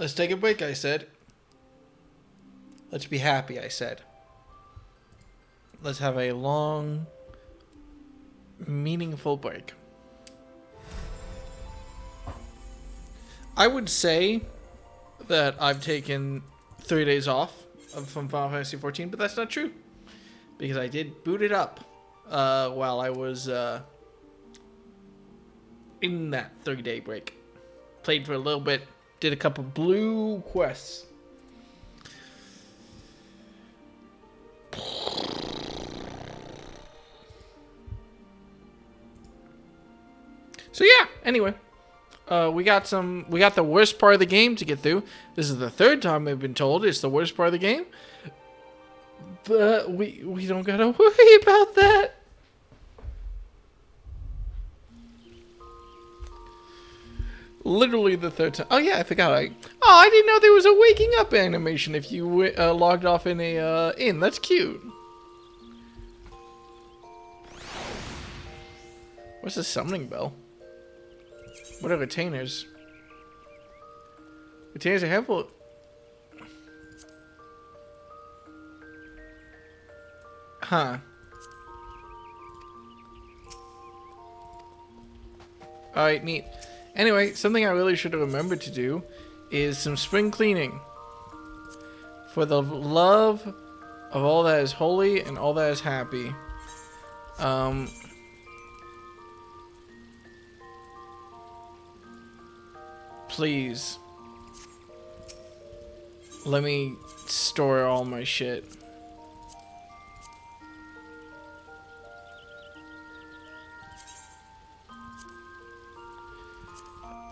Let's take a break, I said. Let's be happy, I said. Let's have a long, meaningful break. I would say that I've taken 3 days off from Final Fantasy XIV, but that's not true. Because I did boot it up while I was in that 3-day break. Played for a little bit, did a couple blue quests. So yeah, anyway. We got the worst part of the game to get through. This is the 3rd time I've been told it's the worst part of the game. But we don't gotta worry about that. Literally the 3rd time. Oh yeah, I forgot. I didn't know there was a waking up animation if you logged off in a inn. That's cute. What's the summoning bell? What are retainers? Retainers are helpful. Huh. Alright, neat. Anyway, something I really should have remembered to do is some spring cleaning. For the love of all that is holy and all that is happy. Please. Let me store all my shit.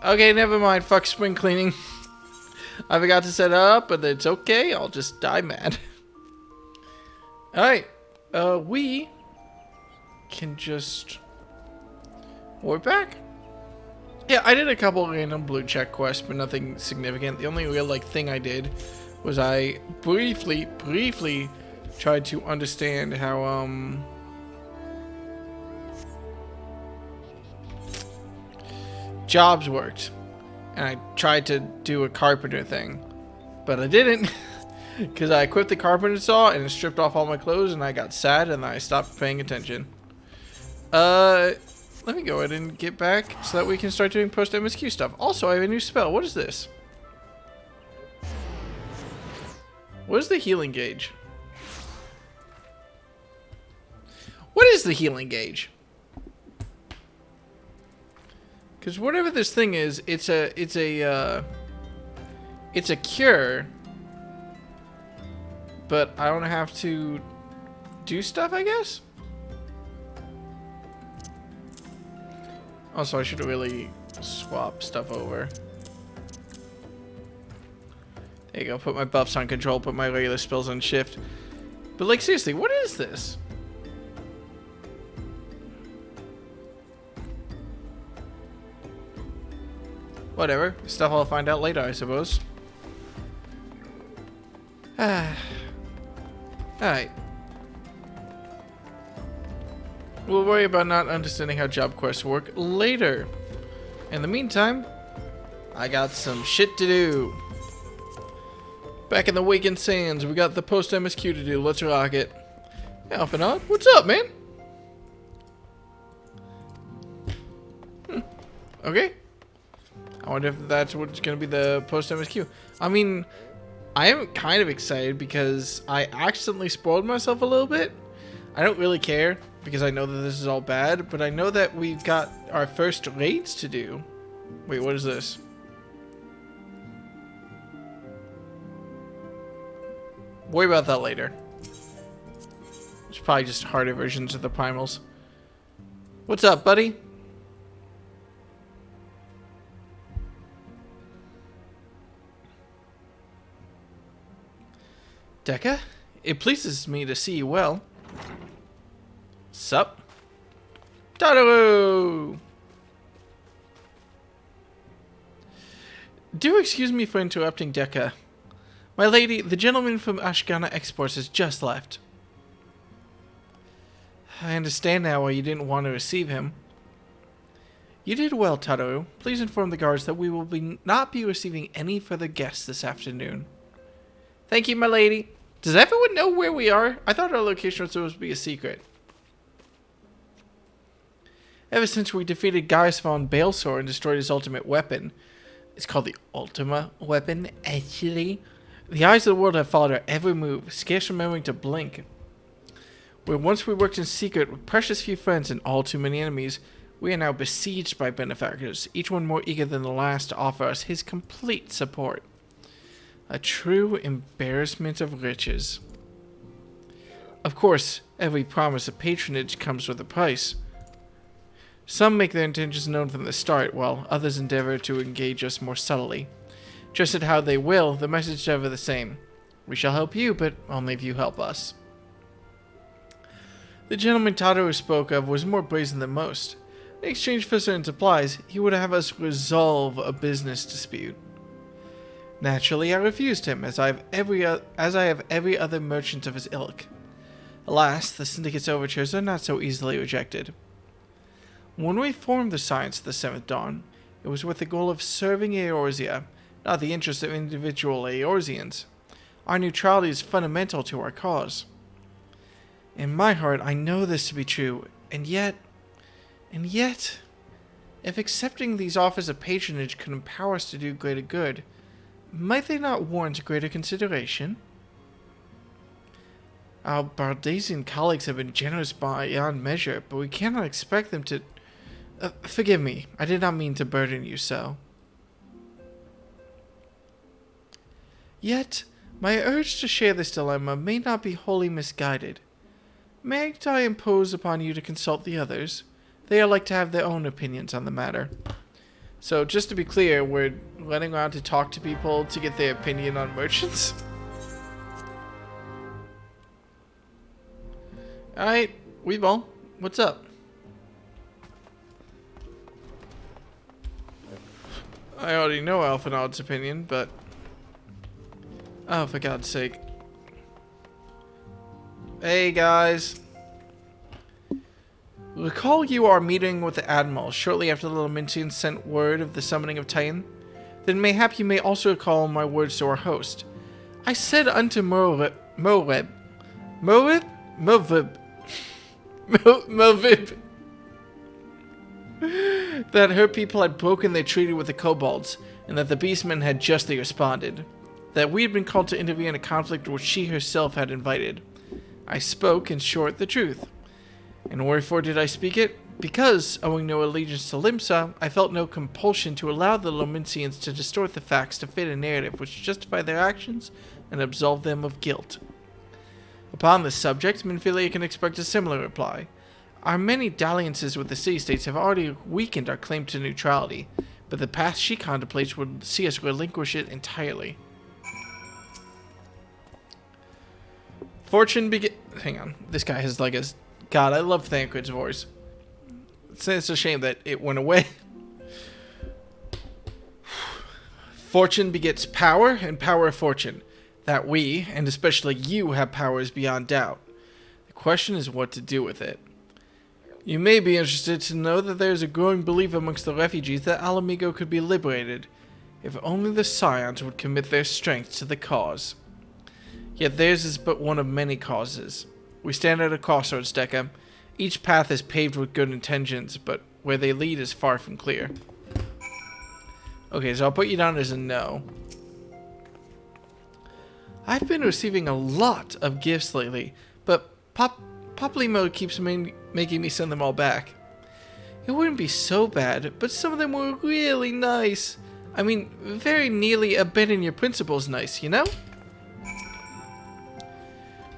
Okay, never mind. Fuck spring cleaning. I forgot to set it up, but it's okay. I'll just die mad. Alright. We can just warp back. Yeah, I did a couple random blue check quests, but nothing significant. The only real thing I did was I briefly tried to understand how jobs worked, and I tried to do a carpenter thing, but I didn't because I equipped the carpenter saw and it stripped off all my clothes, and I got sad and I stopped paying attention. Let me go ahead and get back so that we can start doing post MSQ stuff. Also, I have a new spell. What is this? What is the healing gauge? What is the healing gauge? Because whatever this thing is, it's a cure, but I don't have to do stuff, I guess. Also, I should really swap stuff over. There you go. Put my buffs on control. Put my regular spells on shift. But like, seriously, what is this? Whatever. Stuff I'll find out later, I suppose. Alright. We'll worry about not understanding how job quests work later. In the meantime, I got some shit to do. Back in the Wakened Sands, we got the post MSQ to do. Let's rock it. Hey, Alphanod, what's up, man? Okay. I wonder if that's what's going to be the post MSQ. I mean, I am kind of excited because I accidentally spoiled myself a little bit. I don't really care because I know that this is all bad, but I know that we've got our first raids to do. Wait, what is this? Worry about that later. It's probably just harder versions of the primals. What's up, buddy? Dekka, it pleases me to see you well. Sup? Tadaru! Do excuse me for interrupting, Dekka. My lady, the gentleman from ARRgh Exports has just left. I understand now why you didn't want to receive him. You did well, Taro. Please inform the guards that we will not be receiving any further guests this afternoon. Thank you, my lady. Does everyone know where we are? I thought our location was supposed to be a secret. Ever since we defeated Gaius von Balesor and destroyed his ultimate weapon, it's called the Ultima weapon, actually, the eyes of the world have followed our every move, scarce remembering to blink. Where once we worked in secret with precious few friends and all too many enemies, we are now besieged by benefactors, each one more eager than the last to offer us his complete support. A true embarrassment of riches. Of course, every promise of patronage comes with a price. Some make their intentions known from the start, while others endeavor to engage us more subtly. Just at how they will, the message is ever the same. We shall help you, but only if you help us. The gentleman Taro spoke of was more brazen than most. In exchange for certain supplies, he would have us resolve a business dispute. Naturally, I refused him, as I have every other merchant of his ilk. Alas, the syndicate's overtures are not so easily rejected. When we formed the Science of the Seventh Dawn, it was with the goal of serving ARRgh, not the interests of individual ARRghians. Our neutrality is fundamental to our cause. In my heart, I know this to be true, and yet, if accepting these offers of patronage could empower us to do greater good, might they not warrant greater consideration? Our Bardasian colleagues have been generous beyond measure, but we cannot expect them to... forgive me, I did not mean to burden you so. Yet, my urge to share this dilemma may not be wholly misguided. Mayn't I impose upon you to consult the others? They are like to have their own opinions on the matter. So, just to be clear, we're letting around to talk to people to get their opinion on merchants. Alright, Weeball, what's up? I already know Alphanod's opinion, but... oh, for God's sake. Hey, guys. Recall you are meeting with the Admiral shortly after the Lamintians sent word of the summoning of Titan? Then mayhap you may also recall my words to our host. I said unto Movib, that her people had broken their treaty with the kobolds, and that the beastmen had justly responded. That we had been called to intervene in a conflict which she herself had invited. I spoke, in short, the truth. And wherefore did I speak it? Because, owing no allegiance to Limsa, I felt no compulsion to allow the Lominsians to distort the facts to fit a narrative which justified their actions and absolve them of guilt. Upon this subject, Minfilia can expect a similar reply. Our many dalliances with the city-states have already weakened our claim to neutrality, but the path she contemplates would see us relinquish it entirely. Hang on, this guy has like a... God, I love Thancred's voice. It's a shame that it went away. Fortune begets power, and power fortune. That we, and especially you, have powers beyond doubt. The question is what to do with it. You may be interested to know that there is a growing belief amongst the refugees that ARRgh could be liberated, if only the Scions would commit their strength to the cause. Yet theirs is but one of many causes. We stand at a crossroads, Deca. Each path is paved with good intentions, but where they lead is far from clear. Okay, so I'll put you down as a no. I've been receiving a lot of gifts lately, but Poplimo keeps making me send them all back. It wouldn't be so bad, but some of them were really nice. I mean, very nearly abetting your principles nice, you know?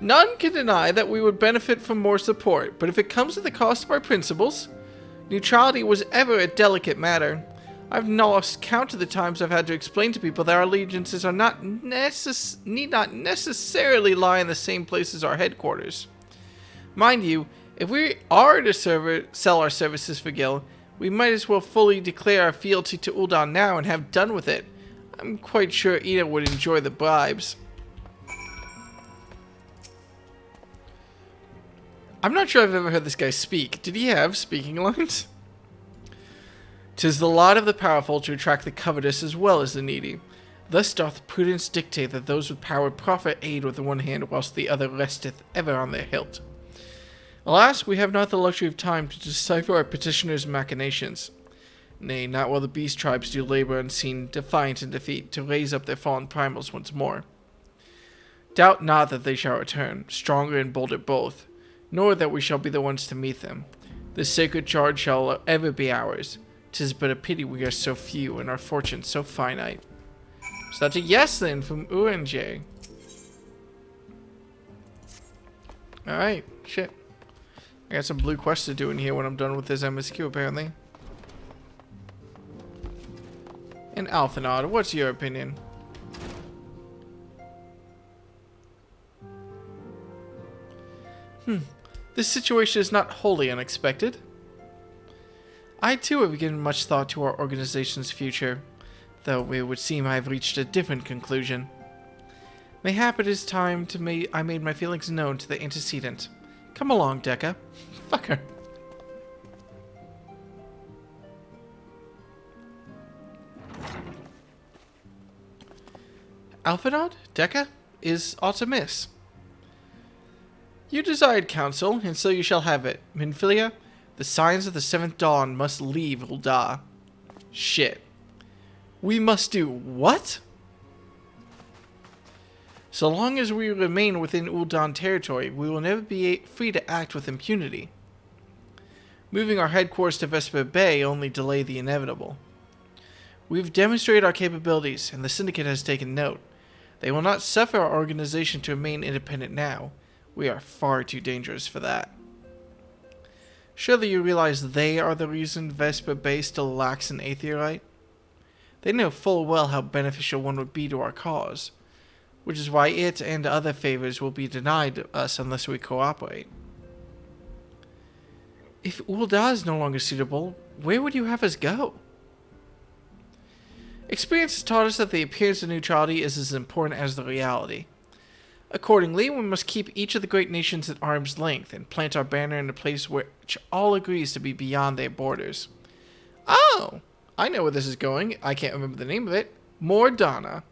None can deny that we would benefit from more support, but if it comes at the cost of our principles, neutrality was ever a delicate matter. I've lost count of the times I've had to explain to people that our allegiances are need not necessarily lie in the same place as our headquarters. Mind you, if we are to sell our services for Gil, we might as well fully declare our fealty to Ul'dah now and have done with it. I'm quite sure Ida would enjoy the bribes. I'm not sure I've ever heard this guy speak. Did he have speaking lines? 'Tis the lot of the powerful to attract the covetous as well as the needy. Thus doth prudence dictate that those with power proffer aid with the one hand, whilst the other resteth ever on their hilt. Alas, we have not the luxury of time to decipher our petitioner's machinations. Nay, not while the beast tribes do labor unseen, defiant in defeat, to raise up their fallen primals once more. Doubt not that they shall return, stronger and bolder both, nor that we shall be the ones to meet them. This sacred charge shall ever be ours. 'Tis but a pity we are so few, and our fortune so finite. So that's a yes then from ARRgh. Alright, shit. I got some blue quests to do in here when I'm done with this MSQ apparently. And Alphanod, what's your opinion? This situation is not wholly unexpected. I too have given much thought to our organization's future, though it would seem I have reached a different conclusion. Mayhap it is time to I made my feelings known to the antecedent. Come along, Dekka. Fuck her. Alphanod, Dekka, is Artemis. You desired counsel, and so you shall have it. Minfilia, the signs of the seventh dawn must leave Ul'dah. Shit. We must do what? So long as we remain within Ul'dah territory, we will never be free to act with impunity. Moving our headquarters to Vesper Bay only delay the inevitable. We've demonstrated our capabilities, and the Syndicate has taken note. They will not suffer our organization to remain independent now. We are far too dangerous for that. Surely you realize they are the reason Vesper Bay still lacks an Aetherite? They know full well how beneficial one would be to our cause, which is why it and other favors will be denied us unless we cooperate. If Ul'dah is no longer suitable, where would you have us go? Experience has taught us that the appearance of neutrality is as important as the reality. Accordingly, we must keep each of the great nations at arm's length and plant our banner in a place which all agrees to be beyond their borders. Oh, I know where this is going. I can't remember the name of it. Mordana.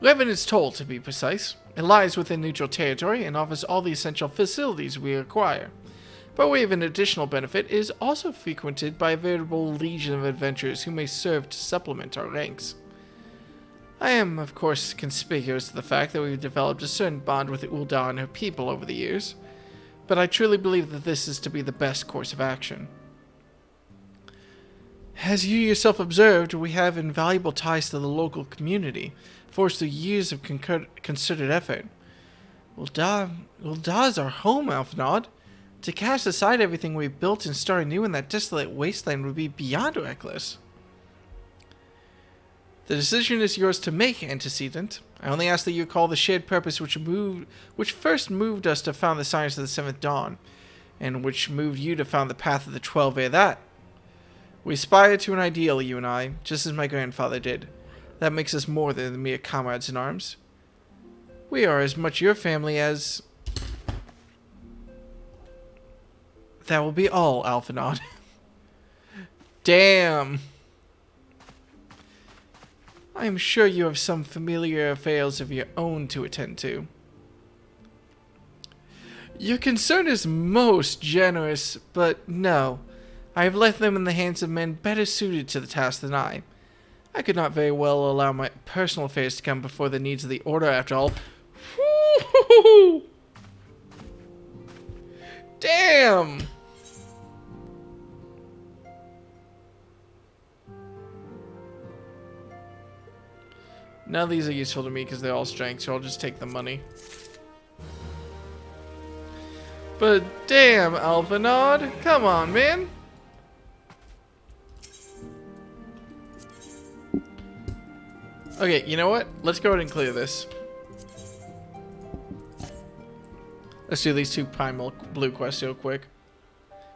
Revan is told, to be precise. It lies within neutral territory and offers all the essential facilities we require. By way of an additional benefit, it is also frequented by a veritable legion of adventurers who may serve to supplement our ranks. I am, of course, conspicuous to the fact that we've developed a certain bond with Ul'dah and her people over the years, but I truly believe that this is to be the best course of action. As you yourself observed, we have invaluable ties to the local community, forged through years of concerted effort. Ul'dah is our home, Alphanod. To cast aside everything we've built and start anew in that desolate wasteland would be beyond reckless. The decision is yours to make, Antecedent. I only ask that you recall the shared purpose which first moved us to found the Science of the Seventh Dawn, and which moved you to found the Path of the 12 ere that. We aspire to an ideal, you and I, just as my grandfather did. That makes us more than mere comrades in arms. We are as much your family as... That will be all, Alphanod. Damn. I am sure you have some familiar affairs of your own to attend to. Your concern is most generous, but no. I have left them in the hands of men better suited to the task than I. I could not very well allow my personal affairs to come before the needs of the Order, after all. Damn! None of these are useful to me because they're all strength, so I'll just take the money. But damn, Alphanod, come on, man. Okay, you know what? Let's go ahead and clear this. Let's do these two primal blue quests real quick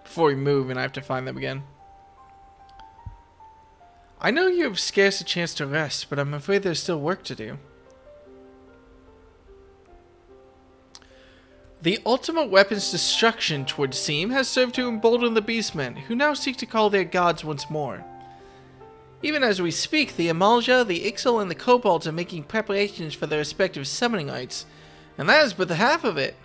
before we move and I have to find them again. I know you have scarce a chance to rest, but I'm afraid there's still work to do. The ultimate weapon's destruction, 'twould seem, has served to embolden the beastmen, who now seek to call their gods once more. Even as we speak, the ARRgh, the Ixal, and the Kobolds are making preparations for their respective summoning rites, and that is but the half of it.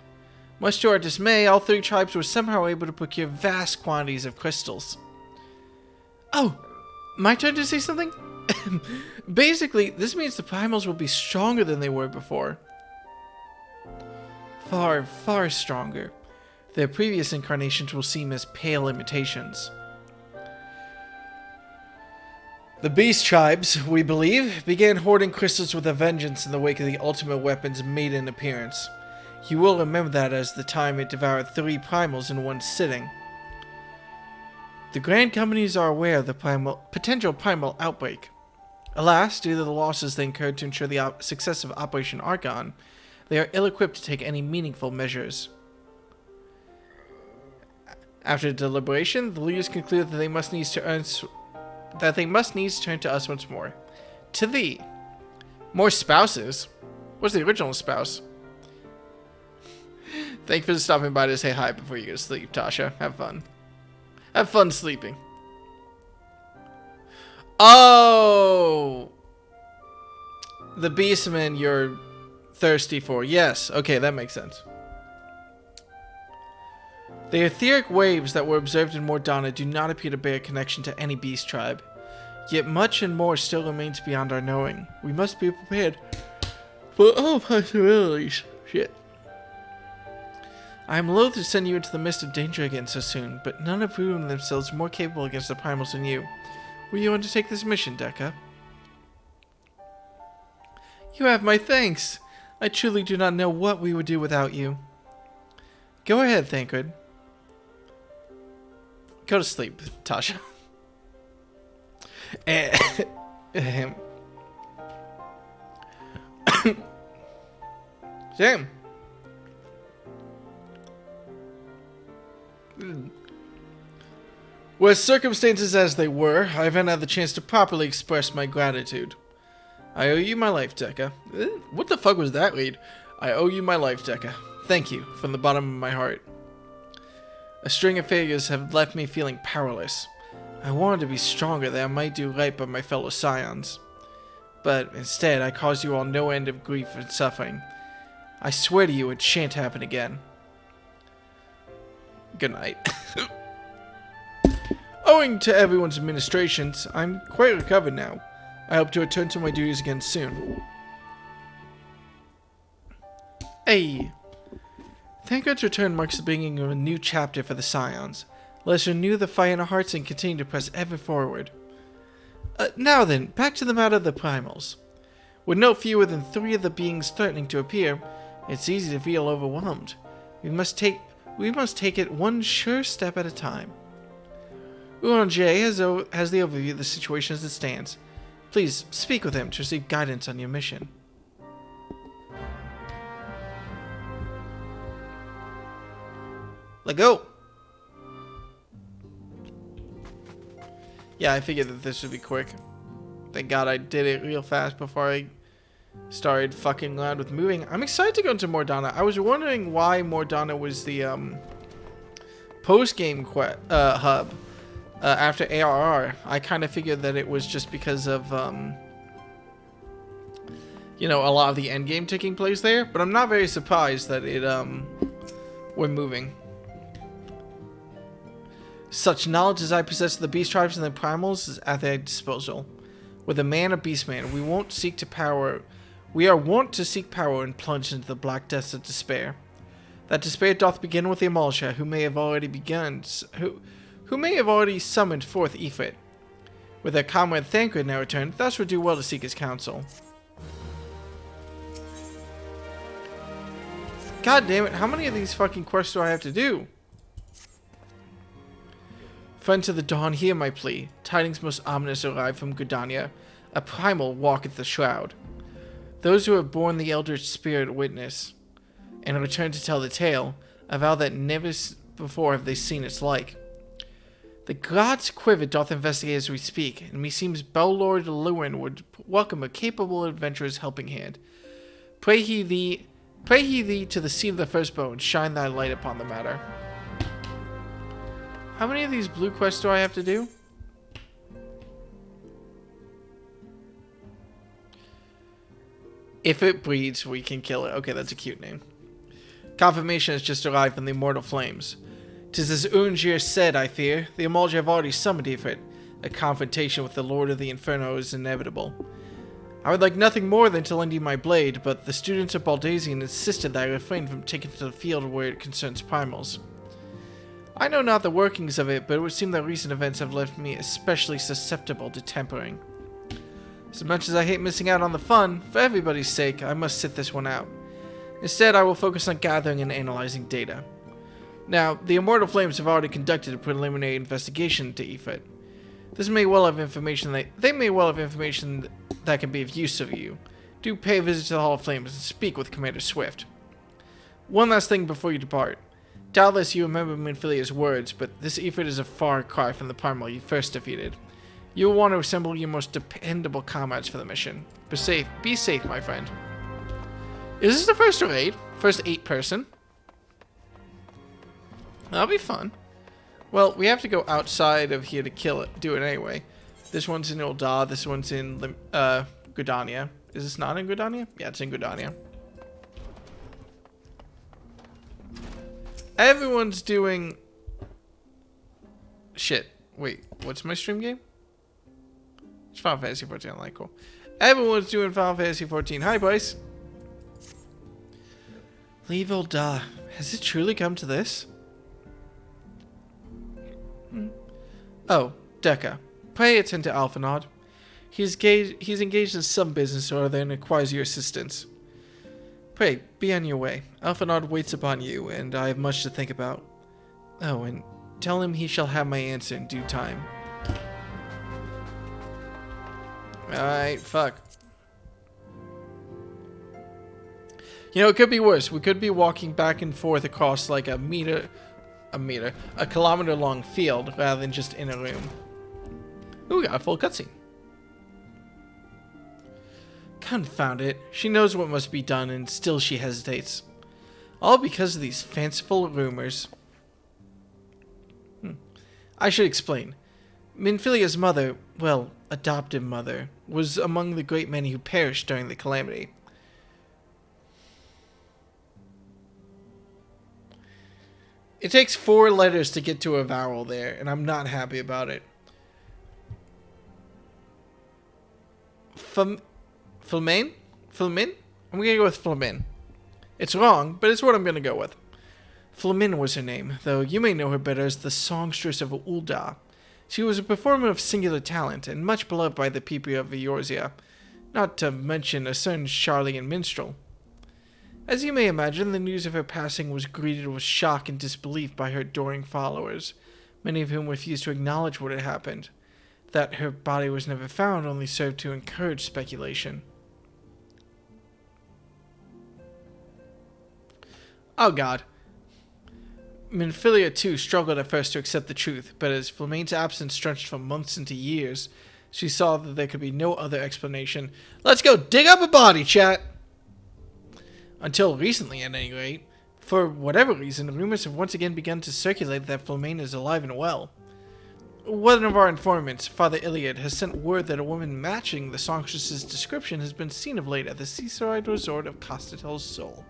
Much to our dismay, all three tribes were somehow able to procure vast quantities of crystals. Oh, my turn to say something? Basically, this means the primals will be stronger than they were before. Far, far stronger. Their previous incarnations will seem as pale imitations. The beast tribes, we believe, began hoarding crystals with a vengeance in the wake of the ultimate weapon's maiden appearance. You will remember that as the time it devoured 3 primals in one sitting. The Grand Companies are aware of the potential primal outbreak. Alas, due to the losses they incurred to ensure the success of Operation ARRgh, they are ill-equipped to take any meaningful measures. After deliberation, the leaders concluded that they must needs turn to us once more. To thee. More spouses? What's the original spouse? Thank you for stopping by to say hi before you go to sleep, Tasha. Have fun. Have fun sleeping. Oh! The beastmen you're thirsty for. Yes. Okay, that makes sense. The etheric waves that were observed in Mordana do not appear to bear a connection to any beast tribe. Yet much and more still remains beyond our knowing. We must be prepared for all possibilities. Shit. I am loath to send you into the midst of danger again so soon, but none have proven themselves more capable against the primals than you. Will you undertake this mission, Dekka? You have my thanks. I truly do not know what we would do without you. Go ahead, Thancred. Go to sleep, Tasha. Damn. With circumstances as they were, I haven't had the chance to properly express my gratitude. I owe you my life, Dekka. What the fuck was that read? I owe you my life, Dekka. Thank you, from the bottom of my heart. A string of failures have left me feeling powerless. I wanted to be stronger that I might do right by my fellow scions. But instead, I caused you all no end of grief and suffering. I swear to you it shan't happen again. Good night. Owing to everyone's administrations, I'm quite recovered now. I hope to return to my duties again soon. Hey! Thancred's return marks the beginning of a new chapter for the Scions. Let us renew the fire in our hearts and continue to press ever forward. Now then, back to the matter of the primals. With no fewer than 3 of the beings threatening to appear, it's easy to feel overwhelmed. We must take it one sure step at a time. ARRgh has the overview of the situation as it stands. Please speak with him to receive guidance on your mission. Let go! Yeah, I figured that this would be quick. Thank God I did it real fast before I started fucking loud with moving. I'm excited to go into Mordana. I was wondering why Mordana was the post-game hub after ARRgh. I kind of figured that it was just because of you know, a lot of the endgame taking place there, but I'm not very surprised that it we're moving. Such knowledge as I possess of the beast tribes and their primals is at their disposal. With a man or beastman, we are wont to seek power and plunge into the black depths of despair. That despair doth begin with the ARRgh, who may have already summoned forth Ifrit. With their comrade Thancred now returned, thus would do well to seek his counsel. God damn it, how many of these fucking quests do I have to do? Friend to the dawn, hear my plea. Tidings most ominous arrive from Gridania. A primal walketh the shroud. Those who have borne the eldritch spirit witness, and return to tell the tale, avow that never before have they seen its like. The gods' quiver doth investigate as we speak, and meseems Bellord Lewin would welcome a capable adventurer's helping hand. Pray he thee Pray ye thee to the seed of the firstborn, and shine thy light upon the matter. How many of these blue quests do I have to do? If it breeds, we can kill it. Okay, that's a cute name. Confirmation has just arrived from the immortal flames. 'Tis as ARRgh said, I fear. The ARRgh have already summoned Ifrit. A confrontation with the Lord of the Inferno is inevitable. I would like nothing more than to lend you my blade, but the students of Baldazian insisted that I refrain from taking it to the field where it concerns primals. I know not the workings of it, but it would seem that recent events have left me especially susceptible to tempering. As much as I hate missing out on the fun, for everybody's sake, I must sit this one out. Instead, I will focus on gathering and analyzing data. Now, the Immortal Flames have already conducted a preliminary investigation into Ifrit. They may well have information that can be of use to you. Do pay a visit to the Hall of Flames and speak with Commander Swift. One last thing before you depart. Doubtless you remember Minfilia's words, but this Ifrit is a far cry from the primal you first defeated. You will want to assemble your most dependable comrades for the mission. Be safe, my friend. Is this the first raid? First 8-person? That'll be fun. Well, we have to go outside of here to do it anyway. This one's in ARRgh, this one's in Gridania. Is this not in Gridania? Yeah, it's in Gridania. Everyone's doing... Shit. Wait, what's my stream game? It's Final Fantasy 14 online, cool. Everyone's doing Final Fantasy 14. Hi, Bryce. Leave ARRgh. Has it truly come to this? Oh, Deca. Pray attend to Alphinaud. He's engaged in some business or other and requires your assistance. Pray, be on your way. Alphinaud waits upon you, and I have much to think about. Oh, and tell him he shall have my answer in due time. Alright, fuck. You know, it could be worse. We could be walking back and forth across like a kilometer long field rather than just in a room. Ooh, we got a full cutscene. Confound it. She knows what must be done and still she hesitates. All because of these fanciful rumors. I should explain. Minfilia's mother, well, adoptive mother, was among the great many who perished during the calamity. It takes 4 letters to get to a vowel there, and I'm not happy about it. Flamin? I'm gonna go with Flamin. It's wrong, but it's what I'm gonna go with. Flamin was her name, though you may know her better as the songstress of ARRgh. She was a performer of singular talent, and much beloved by the people of Eorzea, not to mention a certain Charlian minstrel. As you may imagine, the news of her passing was greeted with shock and disbelief by her adoring followers, many of whom refused to acknowledge what had happened. That her body was never found only served to encourage speculation. Oh god. Minfilia too struggled at first to accept the truth, but as Flamin's absence stretched from months into years, she saw that there could be no other explanation. Let's go dig up a body, chat! Until recently, at any rate. For whatever reason, rumors have once again begun to circulate that Flamin is alive and well. One of our informants, Father Iliad, has sent word that a woman matching the songstress's description has been seen of late at the seaside resort of Costatel's Soul.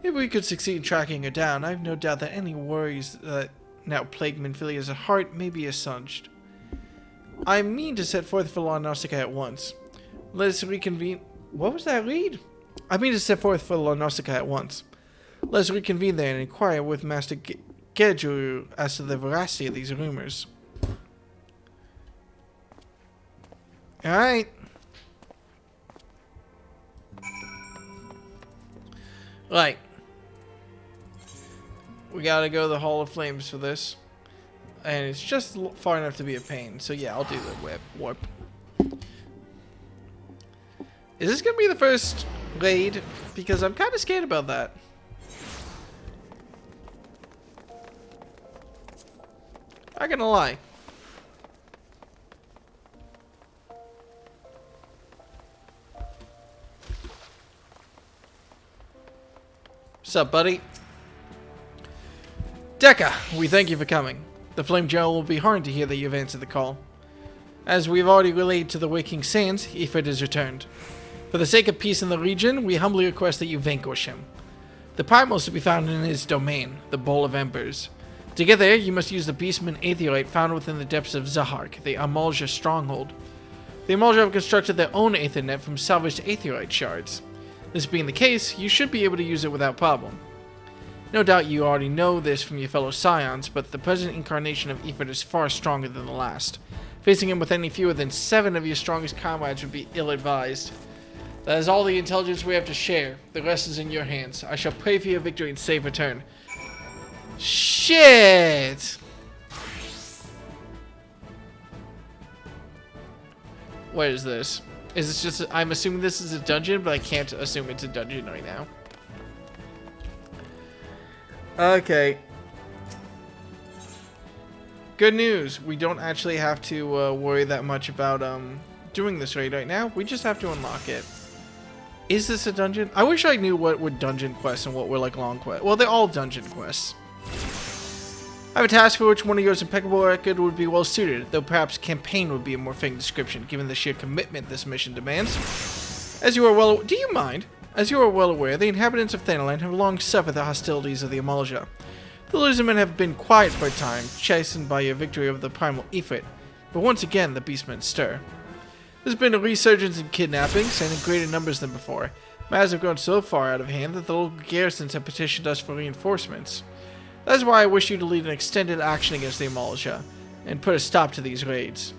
If we could succeed in tracking her down, I have no doubt that any worries that now plague Minfilia's heart may be assuaged. I mean to set forth for La Nausicaa at once. Let us reconvene... What was that read? I mean to set forth for La Nausicaa at once. Let us reconvene there and inquire with Master Gedru as to the veracity of these rumors. Alright. Right. We gotta go to the Hall of Flames for this. And it's just far enough to be a pain. So yeah, I'll do the warp. Is this gonna be the first raid? Because I'm kind of scared about that. Not gonna lie. What's up, buddy? Deca, we thank you for coming. The Flame General will be heartened to hear that you've answered the call. As we've already relayed to the Waking Sands, Ifrit is returned. For the sake of peace in the region, we humbly request that you vanquish him. The primal is to be found in his domain, the Bowl of Embers. To get there, you must use the Beastman Aetherite found within the depths of ARRgh, the ARRgh stronghold. The ARRgh have constructed their own Aethernet from salvaged Aetherite shards. This being the case, you should be able to use it without problem. No doubt you already know this from your fellow Scions, but the present incarnation of Ifrit is far stronger than the last. Facing him with any fewer than 7 of your strongest comrades would be ill-advised. That is all the intelligence we have to share. The rest is in your hands. I shall pray for your victory and safe return. Shit! What is this? Is this just... I'm assuming this is a dungeon, but I can't assume it's a dungeon right now. Okay. Good news. We don't actually have to worry that much about doing this raid right now. We just have to unlock it. Is this a dungeon? I wish I knew what were dungeon quests and what were like long quests. Well, they're all dungeon quests. I have a task for which one of yours impeccable record would be well suited, though perhaps campaign would be a more fitting description, given the sheer commitment this mission demands. As you are well... Do you mind? As you are well aware, the inhabitants of Thanalan have long suffered the hostilities of the ARRgh. The Lizardmen have been quiet for a time, chastened by your victory over the primal Ifrit, but once again the Beastmen stir. There's been a resurgence in kidnappings, and in greater numbers than before. Matters have grown so far out of hand that the local garrisons have petitioned us for reinforcements. That is why I wish you to lead an extended action against the ARRgh, and put a stop to these raids.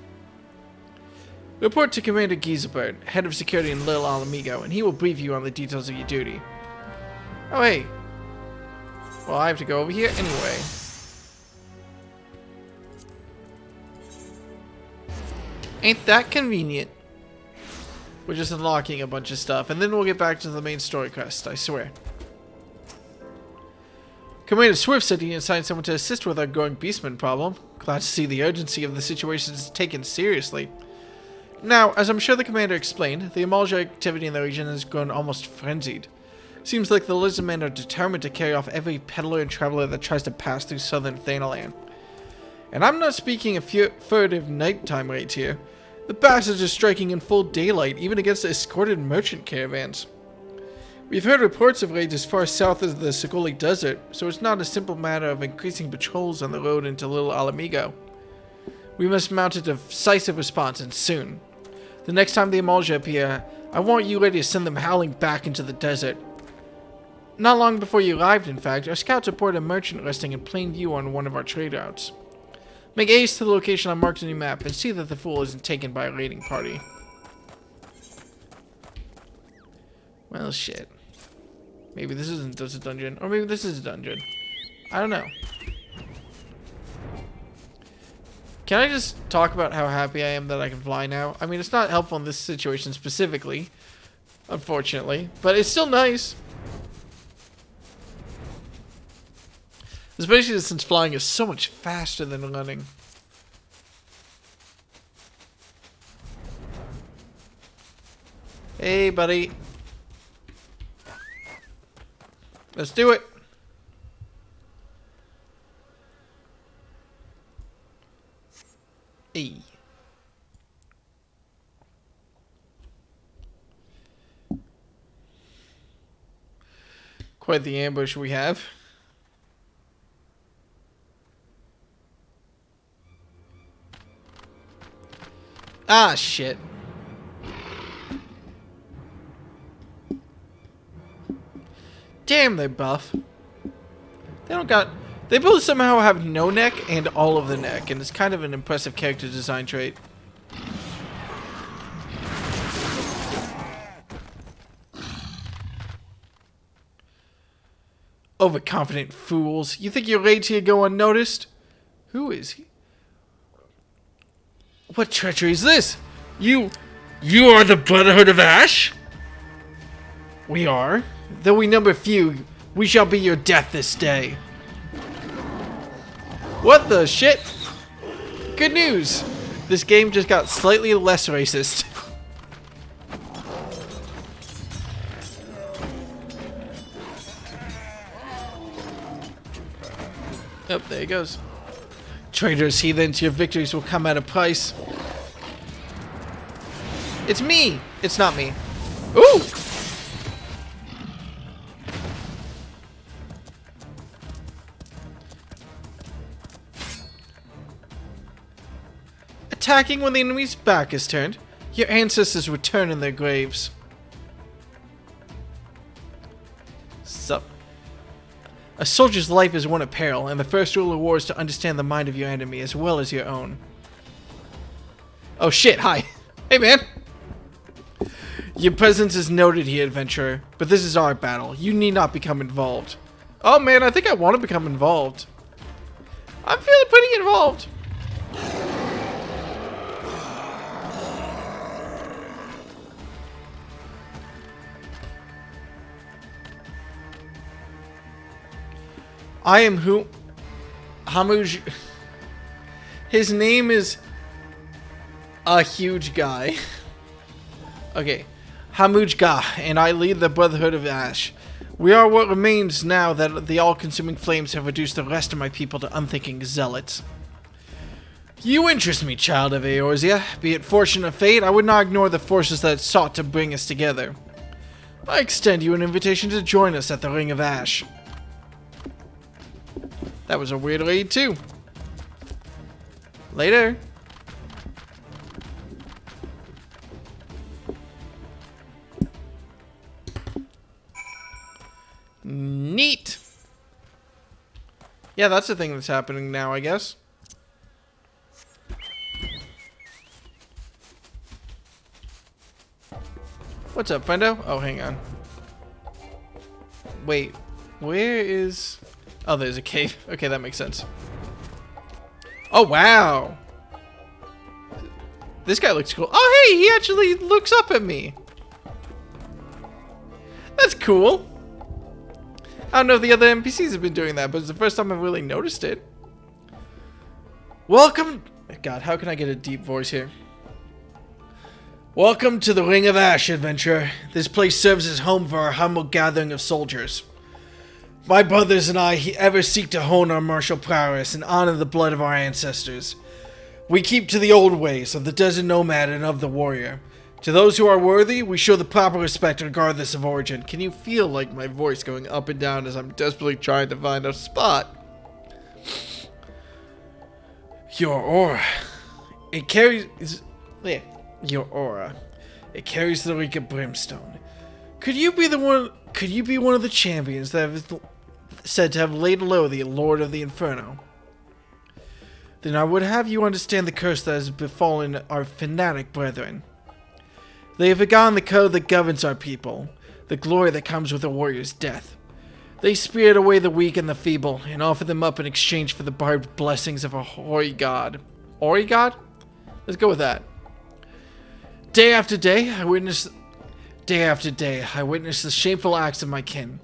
Report to Commander Giselbert, head of security in Little Alamigo, and he will brief you on the details of your duty. Oh hey. Well, I have to go over here anyway. Ain't that convenient? We're just unlocking a bunch of stuff, and then we'll get back to the main story quest, I swear. Commander Swift said he assigned someone to assist with our growing Beastman problem. Glad to see the urgency of the situation is taken seriously. Now, as I'm sure the commander explained, the ARRgh activity in the region has grown almost frenzied. Seems like the Lizardmen are determined to carry off every peddler and traveler that tries to pass through southern Thanalan. And I'm not speaking of furtive nighttime raids here. The bastards are striking in full daylight, even against escorted merchant caravans. We've heard reports of raids as far south as the Sigoli Desert, so it's not a simple matter of increasing patrols on the road into Little Alamigo. We must mount a decisive response, and soon. The next time the ARRgh appear, I want you ready to send them howling back into the desert. Not long before you arrived, in fact, our scouts reported a merchant resting in plain view on one of our trade routes. Make haste to the location I marked on your map and see that the fool isn't taken by a raiding party. Well, shit. Maybe this isn't just a dungeon, or maybe this is a dungeon. I don't know. Can I just talk about how happy I am that I can fly now? I mean, it's not helpful in this situation specifically, unfortunately, but it's still nice. Especially since flying is so much faster than running. Hey, buddy. Let's do it. Hey. Quite the ambush we have. Ah, shit. Damn, they buff. They don't got... They both somehow have no neck and all of the neck, and it's kind of an impressive character design trait. Overconfident fools. You think your raids here go unnoticed? Who is he? What treachery is this? You are the Brotherhood of Ash? We are. Though we number few, we shall be your death this day. What the shit? Good news. This game just got slightly less racist. he goes. Traitors, heathens, your victories will come at a price. It's me! It's not me. Ooh! Attacking when the enemy's back is turned. Your ancestors return in their graves. Sup? A soldier's life is one of peril, and the first rule of war is to understand the mind of your enemy as well as your own. Oh shit, hi. Hey man! Your presence is noted here, adventurer, but this is our battle. You need not become involved. Oh man, I think I want to become involved. I'm feeling pretty involved. I am who? Hamuj. His name is a huge guy. Okay. ARRgh, and I lead the Brotherhood of Ash. We are what remains now that the all-consuming flames have reduced the rest of my people to unthinking zealots. You interest me, child of ARRgh. Be it fortune or fate, I would not ignore the forces that sought to bring us together. I extend you an invitation to join us at the Ring of Ash. That was a weird raid too. Later. Neat. Yeah, that's the thing that's happening now, I guess. What's up, friendo? Oh, hang on. Wait, where is... Oh, there's a cave. Okay, that makes sense. Oh, wow. This guy looks cool. Oh, hey, he actually looks up at me. That's cool. I don't know if the other NPCs have been doing that, but it's the first time I've really noticed it. Welcome... God, how can I get a deep voice here? Welcome to the Ring of Ash, adventurer. This place serves as home for our humble gathering of soldiers. My brothers and I ever seek to hone our martial prowess and honor the blood of our ancestors. We keep to the old ways of the desert nomad and of the warrior. To those who are worthy, we show the proper respect regardless of origin. Can you feel like my voice going up and down as I'm desperately trying to find a spot? Your aura. It carries... Yeah, your aura. It carries the reek of brimstone. Could you be one of the champions that have said to have laid low the Lord of the Inferno? Then I would have you understand the curse that has befallen our fanatic brethren. They have forgotten the code that governs our people, the glory that comes with a warrior's death. They spirit away the weak and the feeble, and offer them up in exchange for the barbed blessings of a hoary god. Hoary god? Let's go with that. Day after day, I witness the shameful acts of my kin.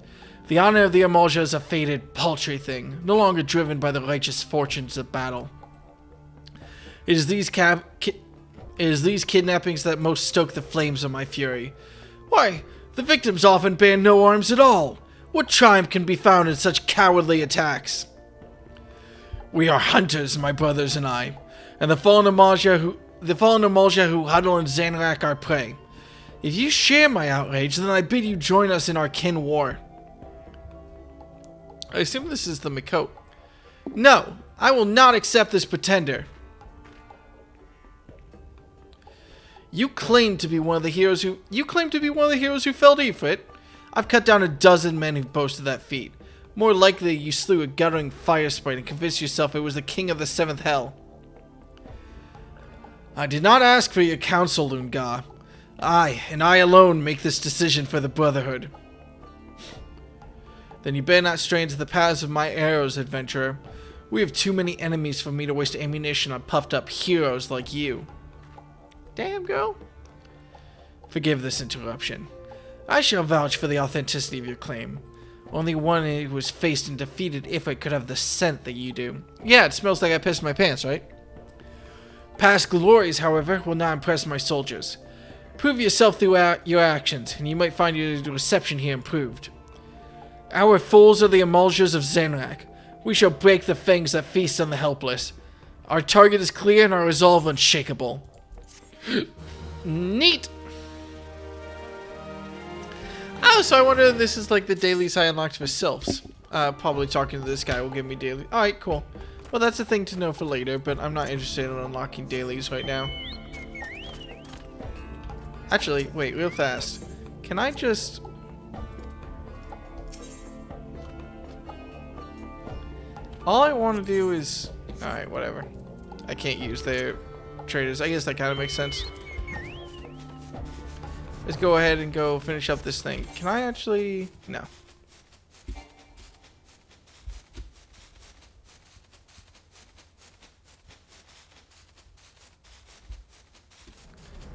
The honor of the ARRgh is a faded, paltry thing, no longer driven by the righteous fortunes of battle. It is these kidnappings that most stoke the flames of my fury. Why, the victims often bear no arms at all. What triumph can be found in such cowardly attacks? We are hunters, my brothers and I, and the fallen ARRgh who huddle in Zanrak our prey. If you share my outrage, then I bid you join us in our kin war. I assume this is the Makot. No, I will not accept this pretender. You claim to be one of the heroes who felled Ifrit. I've cut down a dozen men who boasted that feat. More likely, you slew a guttering fire sprite and convinced yourself it was the king of the seventh hell. I did not ask for your counsel, Lunga. I, and I alone, make this decision for the Brotherhood. Then you better not stray into the paths of my arrows, adventurer. We have too many enemies for me to waste ammunition on puffed-up heroes like you. Damn, girl. Forgive this interruption. I shall vouch for the authenticity of your claim. Only one who was faced and defeated Ifrit could have the scent that you do. Yeah, it smells like I pissed my pants, right? Past glories, however, will not impress my soldiers. Prove yourself through your actions, and you might find your reception here improved. Our foes are the ARRghs of Zanrak. We shall break the fangs that feast on the helpless. Our target is clear and our resolve unshakable. Neat! Oh, so I wonder if this is like the dailies I unlocked for sylphs. Probably talking to this guy will give me daily. Alright, cool. Well, that's a thing to know for later, but I'm not interested in unlocking dailies right now. Actually, wait, real fast. Can I just... All I want to do is... Alright, whatever. I can't use their traders. I guess that kind of makes sense. Let's go ahead and go finish up this thing. Can I actually... No.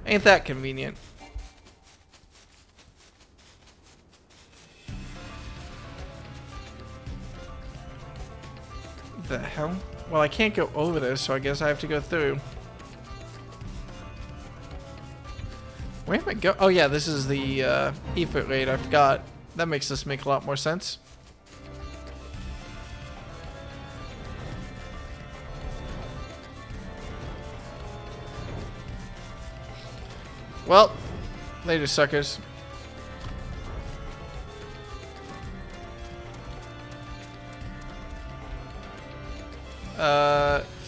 Ain't that convenient. The hell? Well, I can't go over this, so I guess I have to go through. Where am I go? Oh yeah, this is the Ifrit raid. I forgot. That makes this make a lot more sense. Well, later, suckers.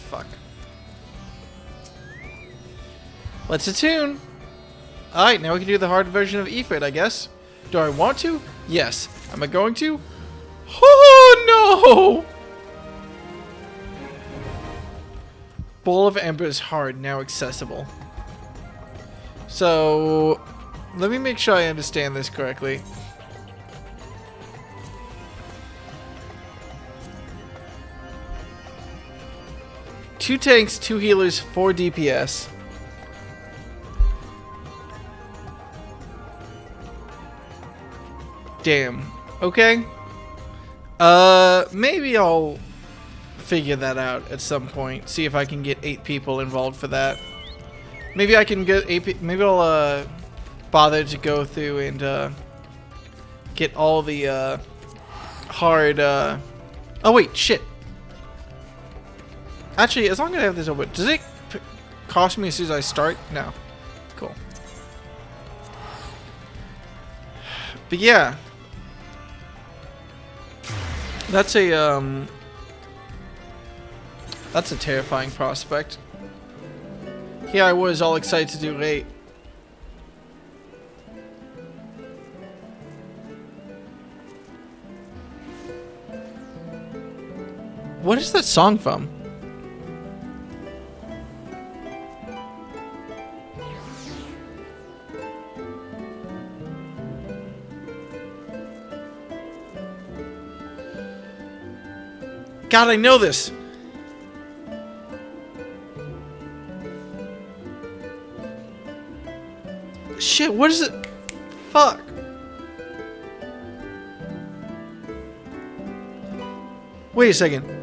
Fuck. Let's attune. Alright, now we can do the hard version of Ifrit, I guess. Do I want to? Yes. Am I going to? Oh, no! Bowl of Embers hard, now accessible. So, let me make sure I understand this correctly. Two tanks, 2 healers, 4 DPS. Damn. Okay. Maybe I'll figure that out at some point. See if I can get 8 people involved for that. Maybe I can get 8. Maybe I'll bother to go through and get all the hard. Oh wait, shit. Actually, as long as I have this open, does it cost me as soon as I start? No. Cool. But yeah. That's a terrifying prospect. Here I was all excited to do raid. What is that song from? God, I know this. Shit, what is it? Fuck. Wait a second.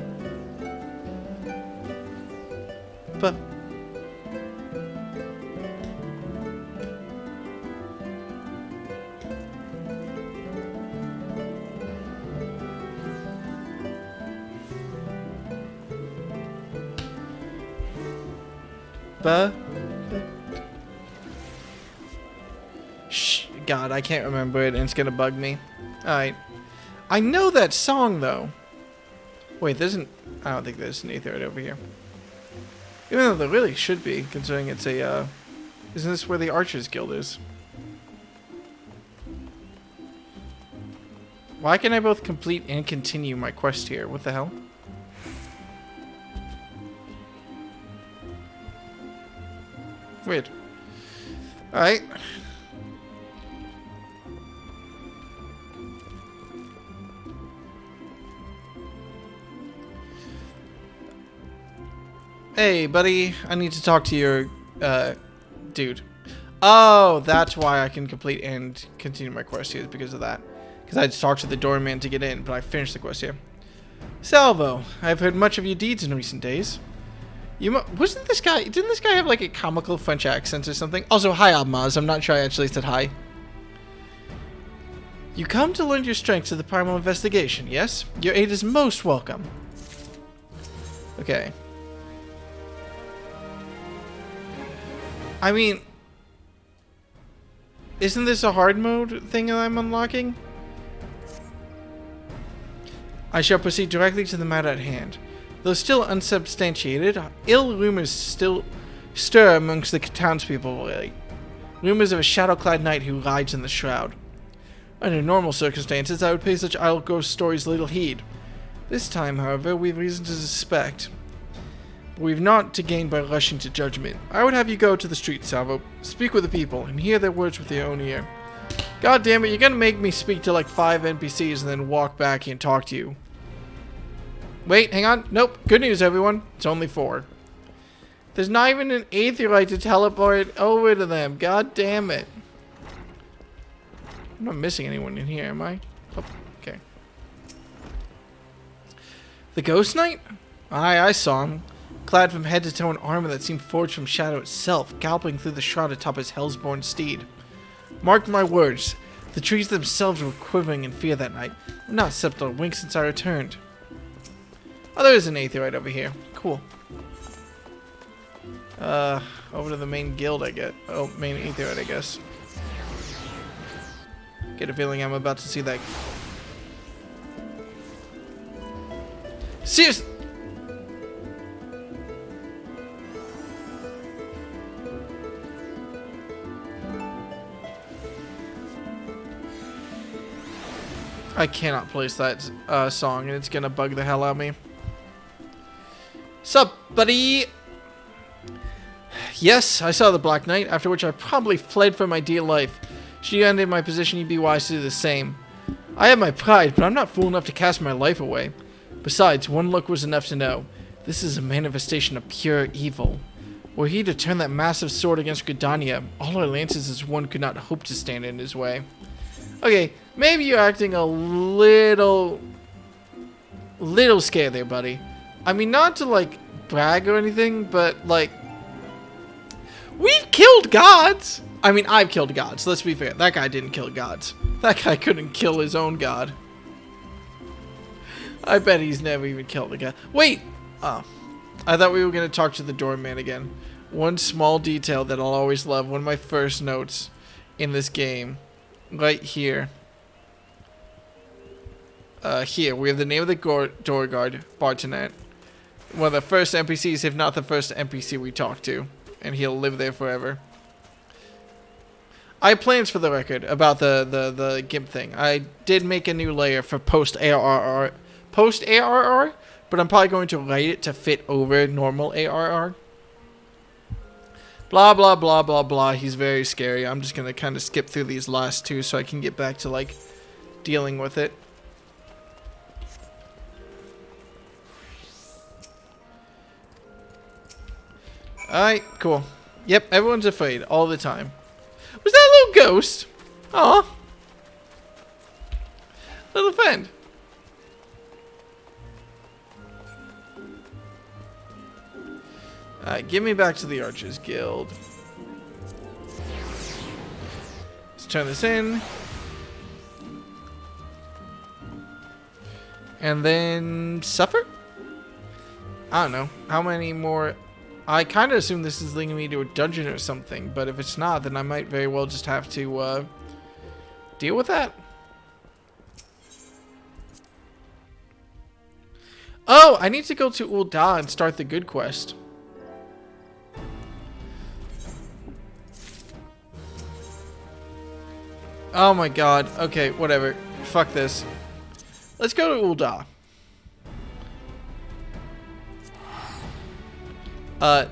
But shh, God, I can't remember it and it's gonna bug me. Alright. I know that song though. Wait, there isn't. I don't think there's an ether right over here. Even though there really should be, considering it's a isn't this where the Archers Guild is? Why can I both complete and continue my quest here? What the hell? Weird. Alright. Hey, buddy. I need to talk to your, dude. Oh, that's why I can complete and continue my quest here, because of that. Because I had to talk to the doorman to get in, but I finished the quest here. Salvo, I've heard much of your deeds in recent days. Wasn't this guy... Didn't this guy have, like, a comical French accent or something? Also, hi, Abmaz. I'm not sure I actually said hi. You come to lend your strength to the Primal Investigation, yes? Your aid is most welcome. Okay. I mean, isn't this a hard mode thing that I'm unlocking? I shall proceed directly to the matter at hand. Though still unsubstantiated, ill rumors still stir amongst the townspeople lately. Rumors of a shadow-clad knight who rides in the shroud. Under normal circumstances, I would pay such idle ghost stories little heed. This time, however, we have reason to suspect. But we have not to gain by rushing to judgment. I would have you go to the street, Salvo. Speak with the people, and hear their words with your own ear. God damn it, you're gonna make me speak to like 5 NPCs and then walk back and talk to you. Wait, hang on. Nope. Good news, everyone. It's only 4. There's not even an aetheryte to teleport over to them. God damn it. I'm not missing anyone in here, am I? Oh, okay. The Ghost Knight? Aye, I saw him. Clad from head to toe in armor that seemed forged from shadow itself, galloping through the shroud atop his hellsborn steed. Mark my words. The trees themselves were quivering in fear that night. I've not slept a wink since I returned. Oh, there is an aetheryte over here. Cool. Over to the main guild, I get. Oh, main aetheryte, I guess. Get a feeling I'm about to see that. Seriously! I cannot place that song, and it's gonna bug the hell out of me. Sup, buddy? Yes, I saw the Black Knight, after which I probably fled for my dear life. Should you end in my position, you'd be wise to do the same. I have my pride, but I'm not fool enough to cast my life away. Besides, one look was enough to know. This is a manifestation of pure evil. Were he to turn that massive sword against Gridania, all our lances as one could not hope to stand in his way. Okay, maybe you're acting a little scared there, buddy. I mean, not to, like, brag or anything, but, like, we've killed gods! I mean, I've killed gods, let's be fair. That guy didn't kill gods. That guy couldn't kill his own god. I bet he's never even killed a guy. Wait! Oh. I thought we were going to talk to the doorman again. One small detail that I'll always love. One of my first notes in this game. Right here. Here, we have the name of the door guard, Bartonet. One of the first NPCs, if not the first NPC we talk to. And he'll live there forever. I have plans, for the record, about the GIMP thing. I did make a new layer for post-ARRgh, but I'm probably going to write it to fit over normal ARRgh. Blah, blah, blah, blah, blah. He's very scary. I'm just going to kind of skip through these last 2 so I can get back to, like, dealing with it. Alright, cool. Yep, everyone's afraid all the time. Was that a little ghost? Aw. Little friend. Get me back to the Archers Guild. Let's turn this in. And then suffer? I don't know. How many more? I kind of assume this is leading me to a dungeon or something, but if it's not, then I might very well just have to deal with that. Oh, I need to go to ARRgh and start the good quest. Oh my god. Okay, whatever. Fuck this. Let's go to ARRgh.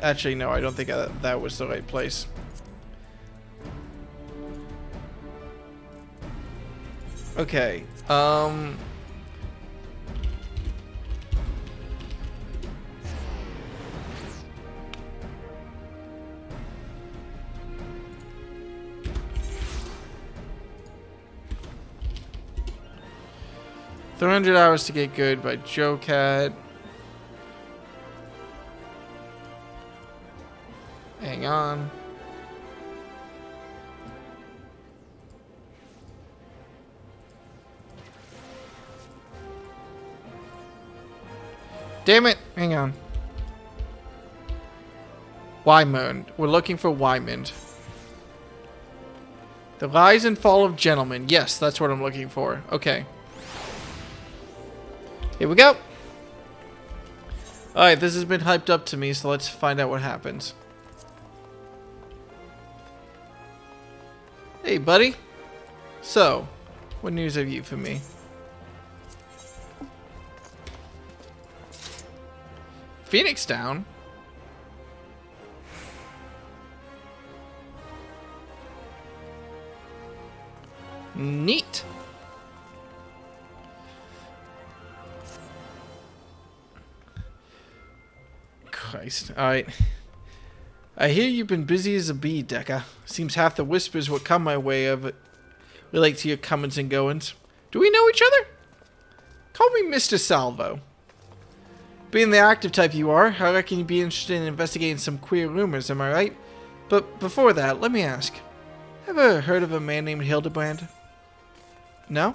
Actually, no, I don't think that was the right place. Okay, $300 to get good by Joe Cat. Hang on. Damn it! Hang on. Wymond. We're looking for Wymond. The Rise and Fall of Gentlemen. Yes, that's what I'm looking for. Okay. Here we go. Alright, this has been hyped up to me, so let's find out what happens. Hey, buddy. So, what news have you for me? Phoenix down? Neat. Christ. Alright. I hear you've been busy as a bee, Deca. Seems half the whispers what come my way of it relate to your comings and goings. Do we know each other? Call me Mr. Salvo. Being the active type you are, I reckon you'd be interested in investigating some queer rumors, am I right? But before that, let me ask. Ever heard of a man named Hildebrand? No?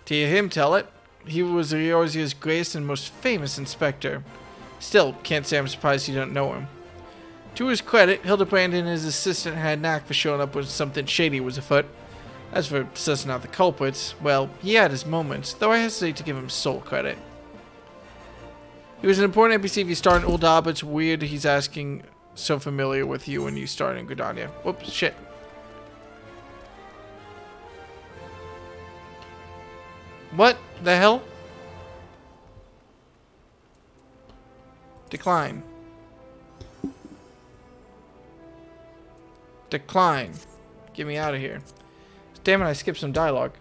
To hear him tell it, he was ARRgh's greatest and most famous inspector. Still, can't say I'm surprised you don't know him. To his credit, Hildebrand and his assistant had a knack for showing up when something shady was afoot. As for sussing out the culprits, well, he had his moments, though I hesitate to give him sole credit. He was an important NPC if you start in Ul'dah, but it's weird he's asking so familiar with you when you start in Gridania. Whoops, shit. What the hell? Decline. Decline. Get me out of here. Damn it, I skipped some dialogue.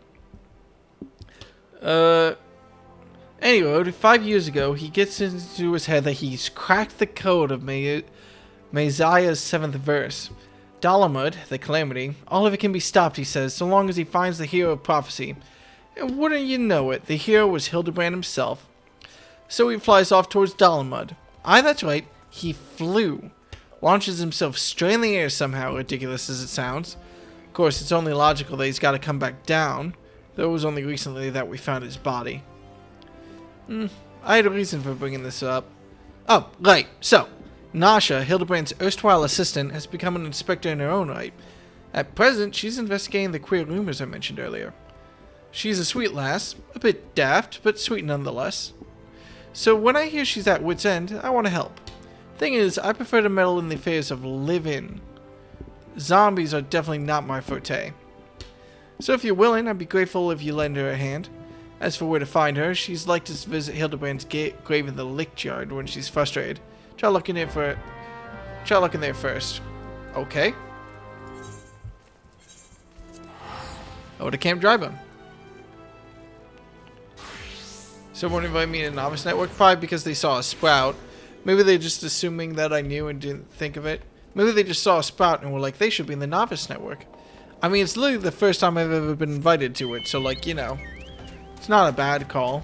Anyway, 5 years ago, he gets into his head that he's cracked the code of Messiah's 7th verse. Dalamud, the Calamity, all of it can be stopped, he says, so long as he finds the hero of prophecy. And wouldn't you know it, the hero was Hildebrand himself. So he flies off towards Dalamud. Aye, that's right, he flew. Launches himself straight in the air somehow, ridiculous as it sounds. Of course, it's only logical that he's got to come back down, though it was only recently that we found his body. I had a reason for bringing this up. Oh, right, so, Nasha, Hildebrand's erstwhile assistant, has become an inspector in her own right. At present, she's investigating the queer rumors I mentioned earlier. She's a sweet lass, a bit daft, but sweet nonetheless. So when I hear she's at wit's end, I want to help. Thing is, I prefer to meddle in the affairs of live-in. Zombies are definitely not my forte. So if you're willing, I'd be grateful if you lend her a hand. As for where to find her, she's like to visit Hildebrand's grave in the Licht Yard when she's frustrated. Try looking there first. Okay. Oh, to Camp Dryburn. Someone invited me to Novice Network, probably because they saw a sprout. Maybe they're just assuming that I knew and didn't think of it. Maybe they just saw a sprout and were like, they should be in the Novice Network. I mean, it's literally the first time I've ever been invited to it, so like, you know, it's not a bad call.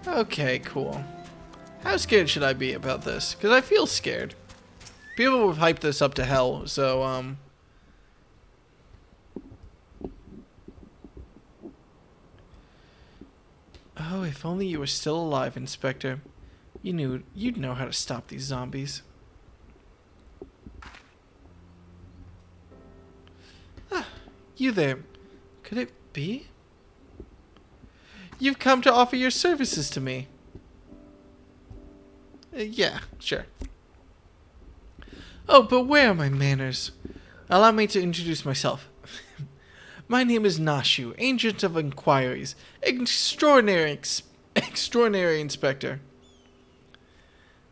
Okay, cool. How scared should I be about this? Because I feel scared. People have hyped this up to hell, so, Oh, if only you were still alive, Inspector. You'd know how to stop these zombies. Ah, you there. Could it be? You've come to offer your services to me. Yeah, sure. Oh, but where are my manners? Allow me to introduce myself. My name is Nashu, Agent of Inquiries, extraordinary inspector.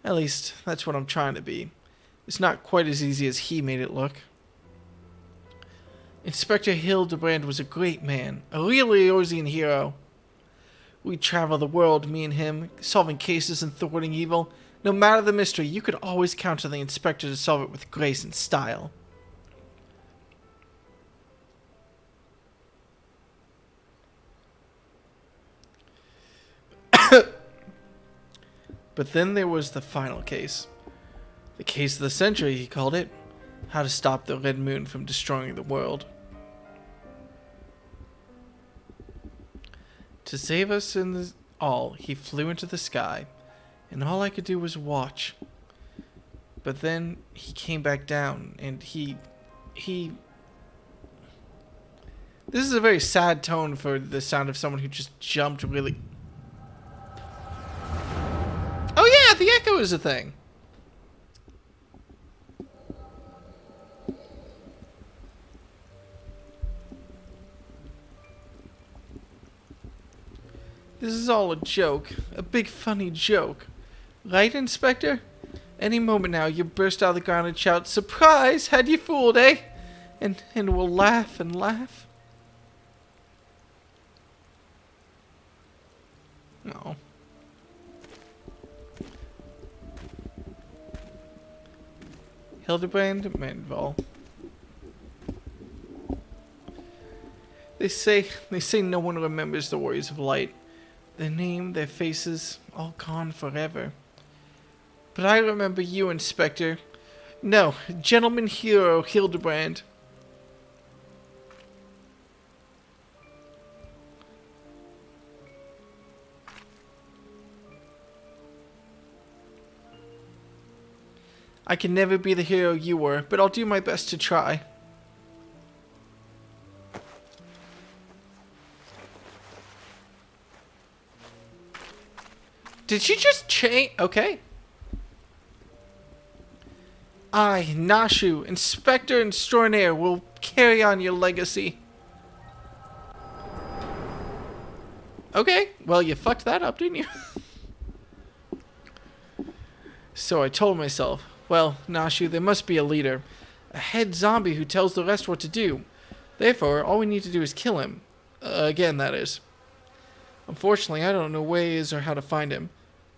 At least, that's what I'm trying to be. It's not quite as easy as he made it look. Inspector Hildebrand was a great man, a real ARRghian hero. We travel the world, me and him, solving cases and thwarting evil. No matter the mystery, you could always count on the inspector to solve it with grace and style. But then there was the final case. The case of the century, he called it. How to stop the Red Moon from destroying the world. To save us all, he flew into the sky, and all I could do was watch. But then he came back down, and he... This is a very sad tone for the sound of someone who just jumped really... Oh yeah, the echo is a thing. This is all a joke. A big funny joke. Right, Inspector? Any moment now you burst out of the ground and shout, "Surprise! Had you fooled, eh?" And we'll laugh and laugh. No. Hildebrand Manval. They say no one remembers the Warriors of Light. Their name, their faces, all gone forever. But I remember you, Inspector. No, Gentleman Hero Hildebrand. I can never be the hero you were, but I'll do my best to try. Did she just change? Okay. I, Nashu, Inspector Extraordinaire, will carry on your legacy. Okay, well, you fucked that up, didn't you? So I told myself, well, Nashu, there must be a leader. A head zombie who tells the rest what to do. Therefore, all we need to do is kill him. Again, that is. Unfortunately, I don't know where he is or how to find him.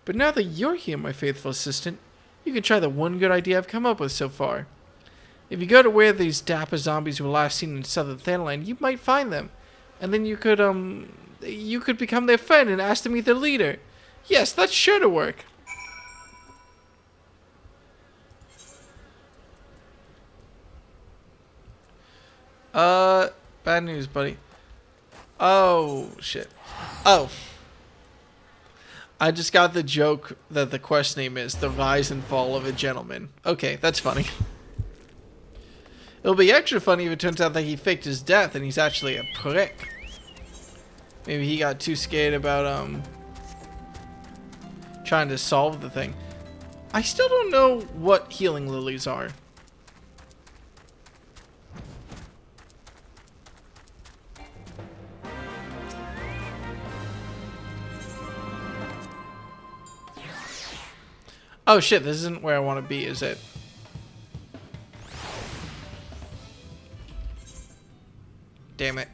But now that you're here, my faithful assistant, you can try the one good idea I've come up with so far. If you go to where these dapper zombies were last seen in southern Thanaland, you might find them. And then you could become their friend and ask to meet their leader. Yes, that's sure to work. Bad news, buddy. Oh, shit. Oh. I just got the joke that the quest name is The Rise and Fall of a Gentleman. Okay, that's funny. It'll be extra funny if it turns out that he faked his death and he's actually a prick. Maybe he got too scared about, trying to solve the thing. I still don't know what healing lilies are. Oh shit, this isn't where I want to be, is it? Damn it.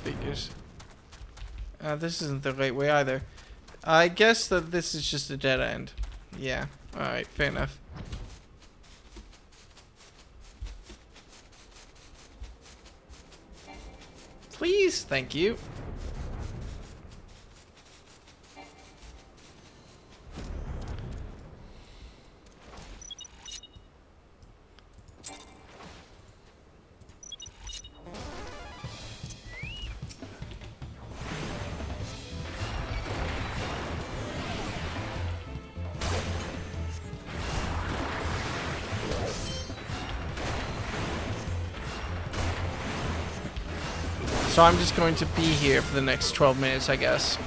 Figures. This isn't the right way either. I guess that this is just a dead end. Yeah. Alright, fair enough. Please, thank you. So I'm just going to be here for the next 12 minutes, I guess.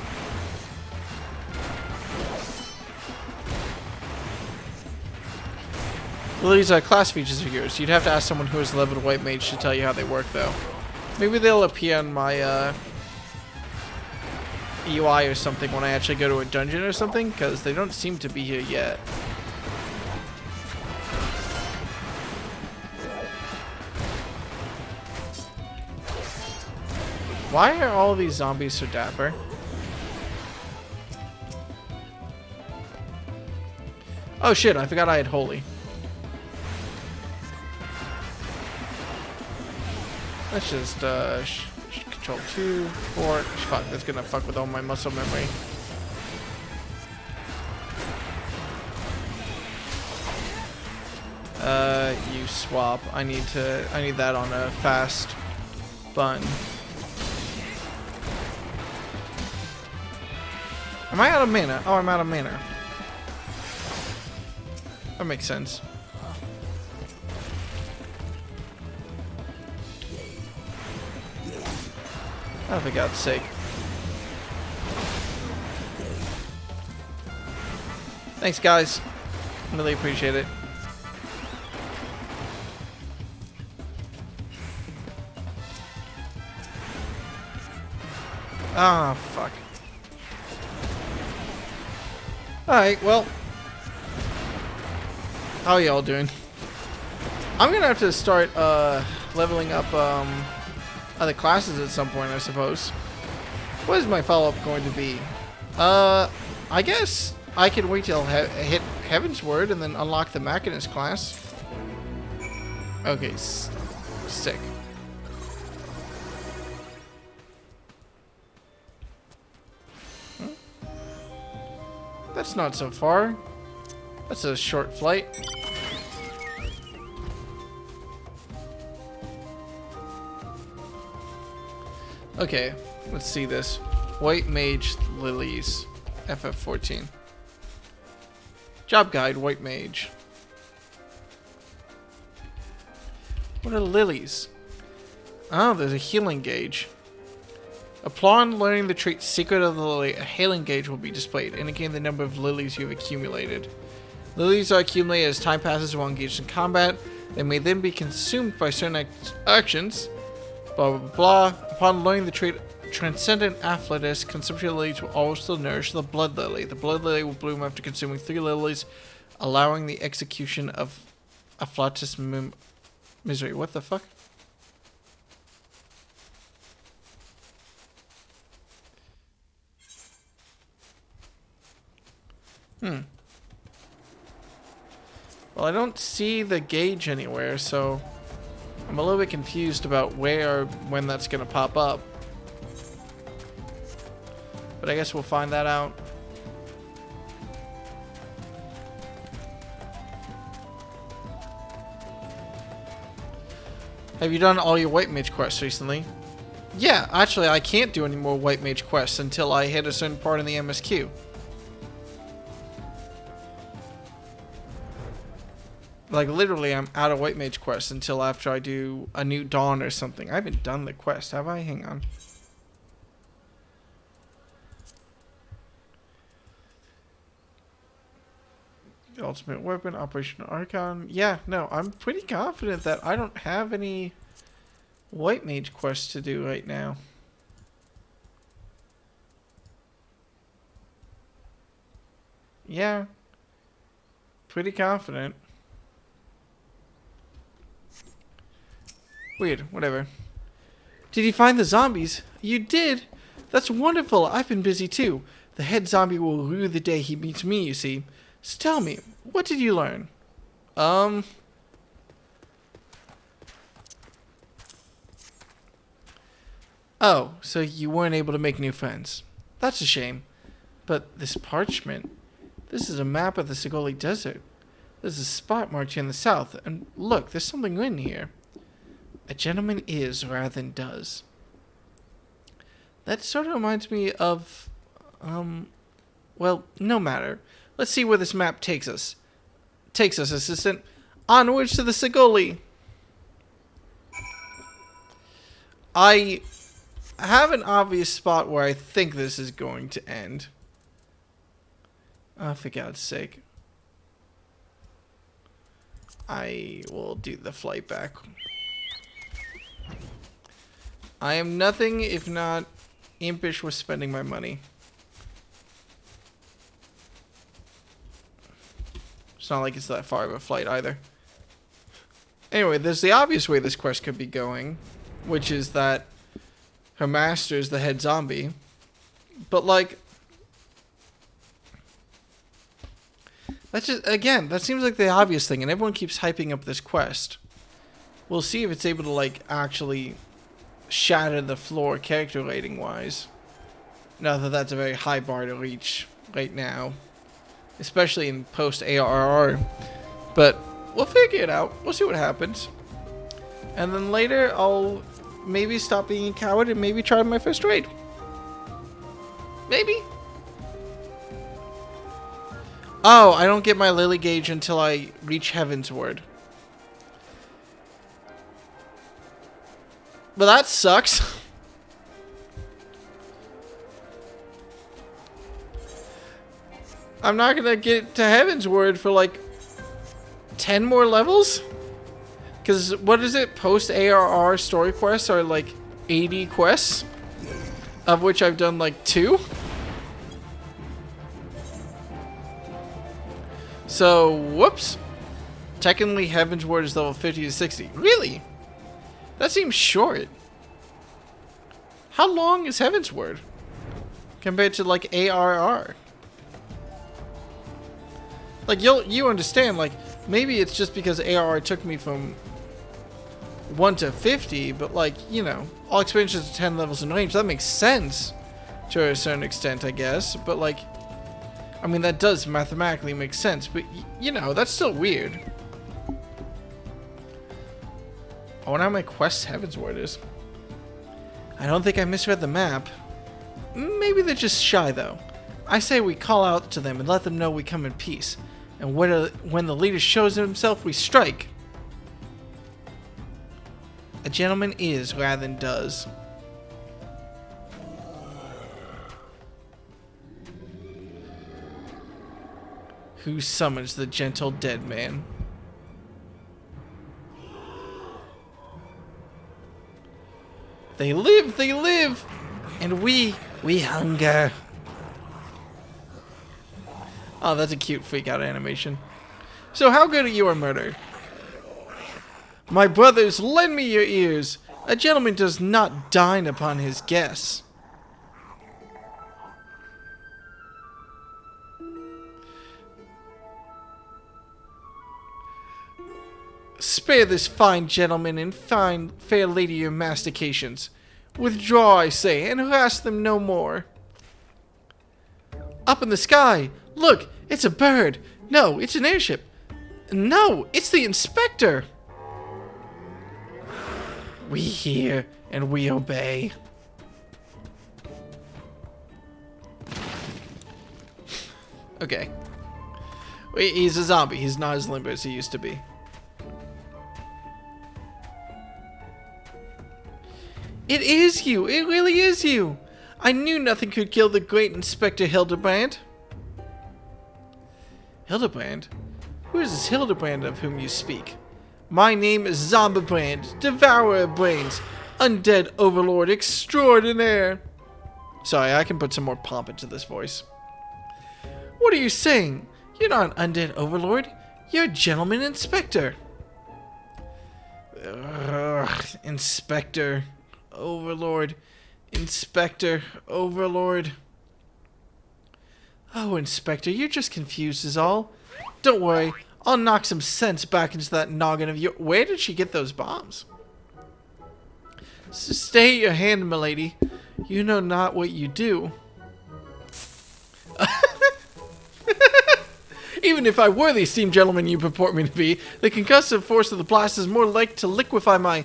Well, these class features are yours. You'd have to ask someone who is leveled white mage to tell you how they work, though. Maybe they'll appear on my UI or something when I actually go to a dungeon or something, because they don't seem to be here yet. Why are all of these zombies so dapper? Oh shit, I forgot I had holy. Let's just control 2, 4. Fuck, that's gonna fuck with all my muscle memory. You swap. I need that on a fast bun. Am I out of mana? Oh, I'm out of mana. That makes sense. Oh, for God's sake. Thanks, guys. Really appreciate it. Ah, fuck. Alright, well. How are y'all doing? I'm gonna have to start leveling up other classes at some point, I suppose. What is my follow-up going to be? I guess I could wait till hit Heaven's Word and then unlock the Machinist class. Okay, sick. That's not so far. That's a short flight. Okay, let's see this. White Mage Lilies. FF14. Job guide, White Mage. What are lilies? Oh, there's a healing gauge. Upon learning the trait Secret of the Lily, a healing gauge will be displayed, indicating the number of lilies you have accumulated. Lilies are accumulated as time passes while engaged in combat. They may then be consumed by certain actions. Blah, blah, blah. Upon learning the trait Transcendent Afflatus, consumption of lilies will also nourish the Blood Lily. The Blood Lily will bloom after consuming 3 lilies, allowing the execution of Afflatus Misery. What the fuck? Well, I don't see the gauge anywhere, so I'm a little bit confused about where or when that's going to pop up. But I guess we'll find that out. Have you done all your White Mage quests recently? Yeah, actually I can't do any more White Mage quests until I hit a certain part in the MSQ. Like, literally, I'm out of White Mage quests until after I do a new Dawn or something. I haven't done the quest, have I? Hang on. The Ultimate Weapon, Operation Archon. Yeah, no, I'm pretty confident that I don't have any White Mage quests to do right now. Yeah. Pretty confident. Weird, whatever. Did you find the zombies? You did? That's wonderful. I've been busy too. The head zombie will rue the day he meets me, you see. So tell me, what did you learn? Oh, so you weren't able to make new friends. That's a shame. But this parchment, this is a map of the Sigoli Desert. There's a spot marked in the south, and look, there's something written here. A gentleman is rather than does. That sort of reminds me of, well, no matter. Let's see where this map takes us. Takes us, assistant. Onwards to the Sigoli. I have an obvious spot where I think this is going to end. Oh, for God's sake. I will do the flight back. I am nothing if not impish with spending my money. It's not like it's that far of a flight either. Anyway, there's the obvious way this quest could be going, which is that her master is the head zombie. But like, that's just, again, that seems like the obvious thing, and everyone keeps hyping up this quest. We'll see if it's able to like actually shatter the floor character rating wise. Not that that's a very high bar to reach right now, especially in post ARRgh. But we'll figure it out. We'll see what happens. And then later, I'll maybe stop being a coward and maybe try my first raid. Maybe. Oh, I don't get my Lily gauge until I reach Heaven's Word. Well, that sucks. I'm not gonna get to Heaven's Word for like 10 more levels? Because what is it? Post ARRgh story quests are like 80 quests, of which I've done like 2. So, whoops. Technically, Heaven's Word is level 50 to 60. Really? That seems short. How long is Heaven's Word compared to like ARRgh? Like you understand, like maybe it's just because ARRgh took me from 1 to 50, but like, you know, all expansions are 10 levels in range. That makes sense to a certain extent, I guess. But like, I mean, that does mathematically make sense, but you know, that's still weird. I wonder how my quest Heaven's Word is. I don't think I misread the map. Maybe they're just shy though. I say we call out to them and let them know we come in peace. And when the leader shows himself, we strike. A gentleman is rather than does. Who summons the gentle dead man? They live, and we hunger. Oh, that's a cute freak out animation. So how good are you at murder? My brothers, lend me your ears. A gentleman does not dine upon his guests. Spare this fine gentleman and fine fair lady your mastications. Withdraw, I say, and harass them no more. Up in the sky! Look, it's a bird! No, it's an airship! No, it's the inspector! We hear and we obey. Okay. He's a zombie. He's not as limber as he used to be. It is you! It really is you! I knew nothing could kill the great Inspector Hildebrand. Hildebrand? Who is this Hildebrand of whom you speak? My name is Zombibrand, Devourer of Brains, Undead Overlord Extraordinaire. Sorry, I can put some more pomp into this voice. What are you saying? You're not an Undead Overlord. You're a Gentleman Inspector. Inspector. Overlord. Inspector. Overlord. Oh, Inspector, you're just confused is all. Don't worry, I'll knock some sense back into that noggin of yours. Where did she get those bombs? Stay your hand, milady. You know not what you do. Even if I were the esteemed gentleman you purport me to be, the concussive force of the blast is more like to liquefy my...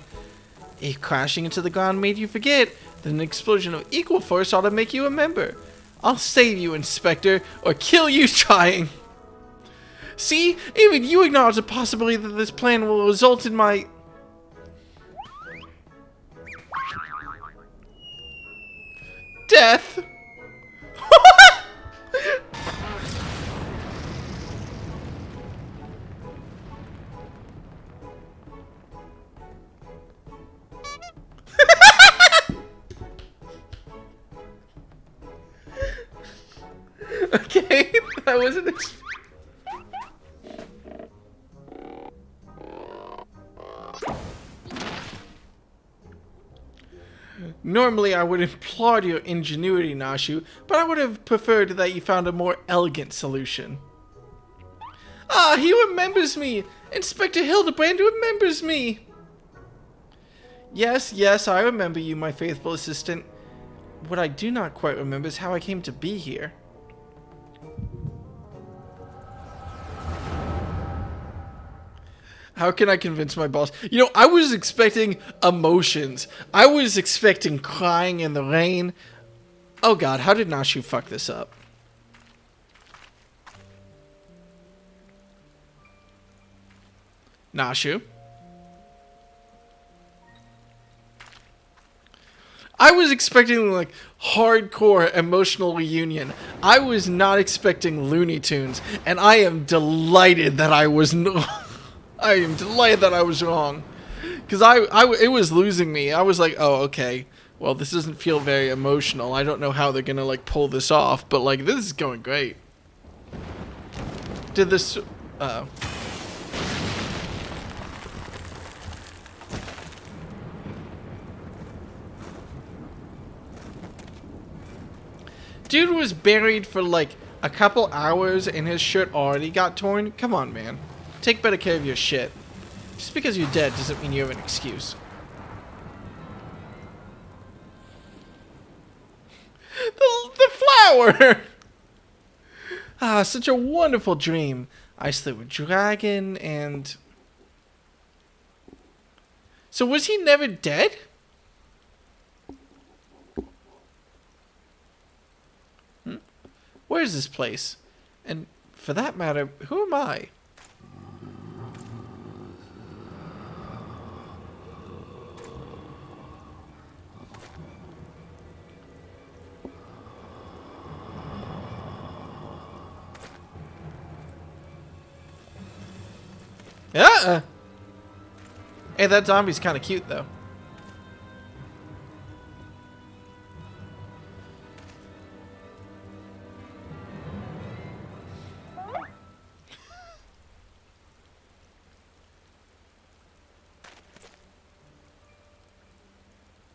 If crashing into the ground made you forget, then an explosion of equal force ought to make you remember. I'll save you, Inspector, or kill you trying. See? Even you acknowledge the possibility that this plan will result in my... death. Okay, that wasn't... Normally, I would applaud your ingenuity, Nashu, but I would have preferred that you found a more elegant solution. Ah, he remembers me! Inspector Hildebrand remembers me! Yes, yes, I remember you, my faithful assistant. What I do not quite remember is how I came to be here. How can I convince my boss? You know, I was expecting emotions. I was expecting crying in the rain. Oh god, how did Nashu fuck this up? Nashu? I was expecting, like, hardcore emotional reunion. I was not expecting Looney Tunes, and I am delighted that I was I am delighted that I was wrong. Because it was losing me. I was like, oh, okay. Well, this doesn't feel very emotional. I don't know how they're gonna, like, pull this off, but, like, this is going great. Did this... Uh-oh. Dude was buried for like a couple hours and his shirt already got torn. Come on, man. Take better care of your shit. Just because you're dead doesn't mean you have an excuse. The flower! Ah, such a wonderful dream. I slew a dragon and... So was he never dead? Where is this place? And for that matter, who am I? Hey, that zombie's kind of cute, though.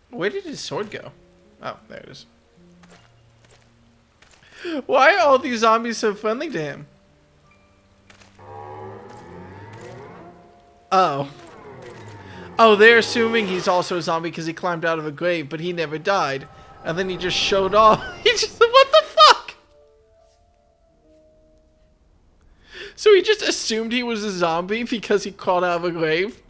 Where did his sword go? Oh, there it is. Why are all these zombies so friendly to him? Oh. Oh, they're assuming he's also a zombie because he climbed out of a grave, but he never died. And then he just showed off. He just... What the fuck? So he just assumed he was a zombie because he crawled out of a grave?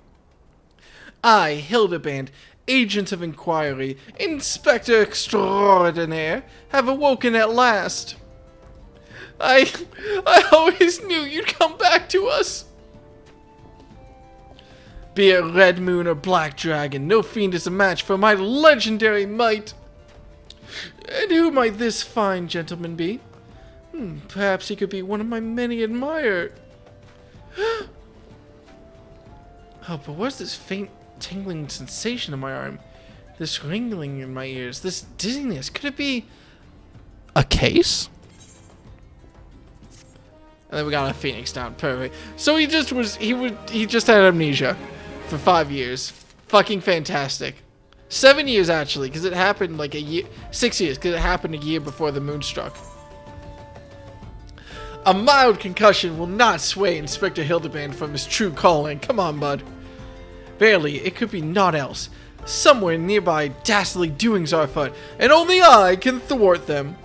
I, Hildebrand, Agent of Inquiry, Inspector Extraordinaire, have awoken at last. I always knew you'd come back to us. Be it Red Moon or Black Dragon, no fiend is a match for my legendary might. And who might this fine gentleman be? Perhaps he could be one of my many admirers. Oh, but what's this faint tingling sensation in my arm? This ringling in my ears? This dizziness? Could it be a case? And then we got a phoenix down. Perfect. So he just was... He just had amnesia for 5 years. Fucking fantastic. 7 years, actually, because it happened like a year... 6 years, because it happened a year before the moon struck. A mild concussion will not sway Inspector Hildebrand from his true calling. Come on, bud. Verily, it could be naught else. Somewhere nearby, dastardly doings are afoot, and only I can thwart them.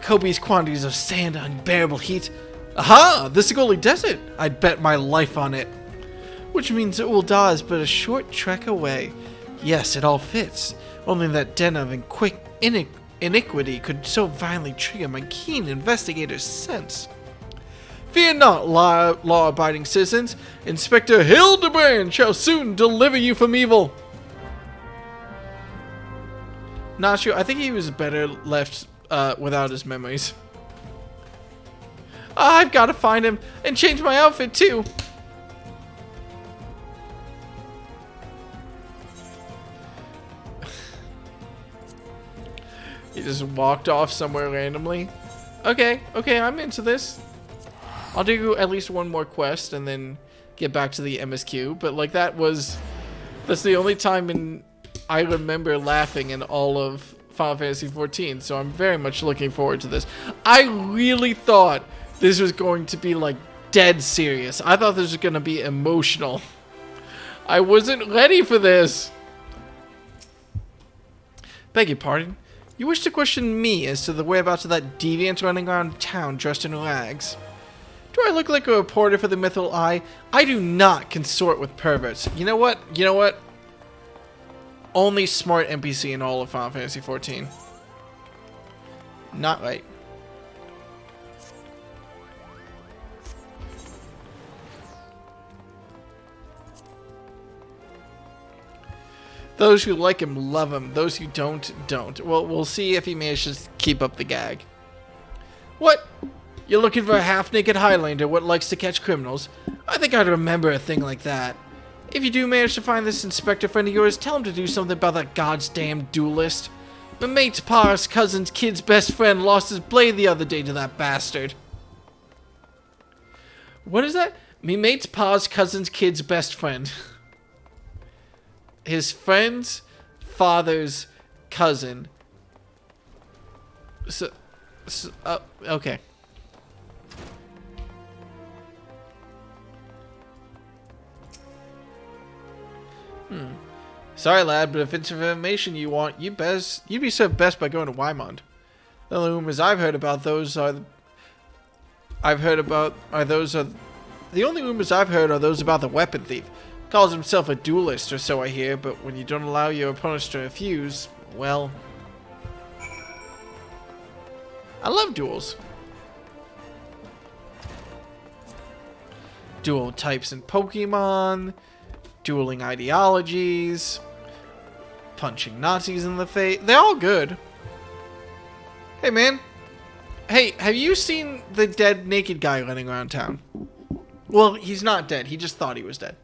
Copious quantities of sand, unbearable heat. Aha! The Sigoli Desert! I'd bet my life on it. Which means it will die is but a short trek away. Yes, it all fits. Only that den of iniquity could so violently trigger my keen investigator's sense. Fear not, law-abiding citizens. Inspector Hildebrand shall soon deliver you from evil. Not sure. I think he was better left without his memories. I've got to find him and change my outfit too. He just walked off somewhere randomly. Okay, I'm into this. I'll do at least one more quest and then get back to the MSQ. But like that's the only time I remember laughing in all of Final Fantasy XIV. So I'm very much looking forward to this. I really thought this was going to be like dead serious. I thought this was going to be emotional. I wasn't ready for this. Beg your pardon? You wish to question me as to the whereabouts of that deviant running around town dressed in rags? Do I look like a reporter for the Mythical Eye? I do not consort with perverts. You know what? You know what? Only smart NPC in all of Final Fantasy XIV. Not right. Those who like him love him. Those who don't, don't. Well, we'll see if he manages to keep up the gag. What? You're looking for a half-naked Highlander what likes to catch criminals? I think I'd remember a thing like that. If you do manage to find this inspector friend of yours, tell him to do something about that goddamn duelist. My mate's pa's cousin's kid's best friend lost his blade the other day to that bastard. What is that? Me mate's pa's cousin's kid's best friend. His friend's father's cousin. So okay. Sorry, lad, but if it's information you want, you'd be served best by going to Wymond. The only rumors I've heard about those are the only rumors I've heard are those about the weapon thief. Calls himself a duelist, or so I hear, but when you don't allow your opponents to refuse, well, I love duels. Dual types in Pokemon, dueling ideologies, punching Nazis in the face. They're all good. Hey, man. Hey, have you seen the dead naked guy running around town? Well, he's not dead. He just thought he was dead.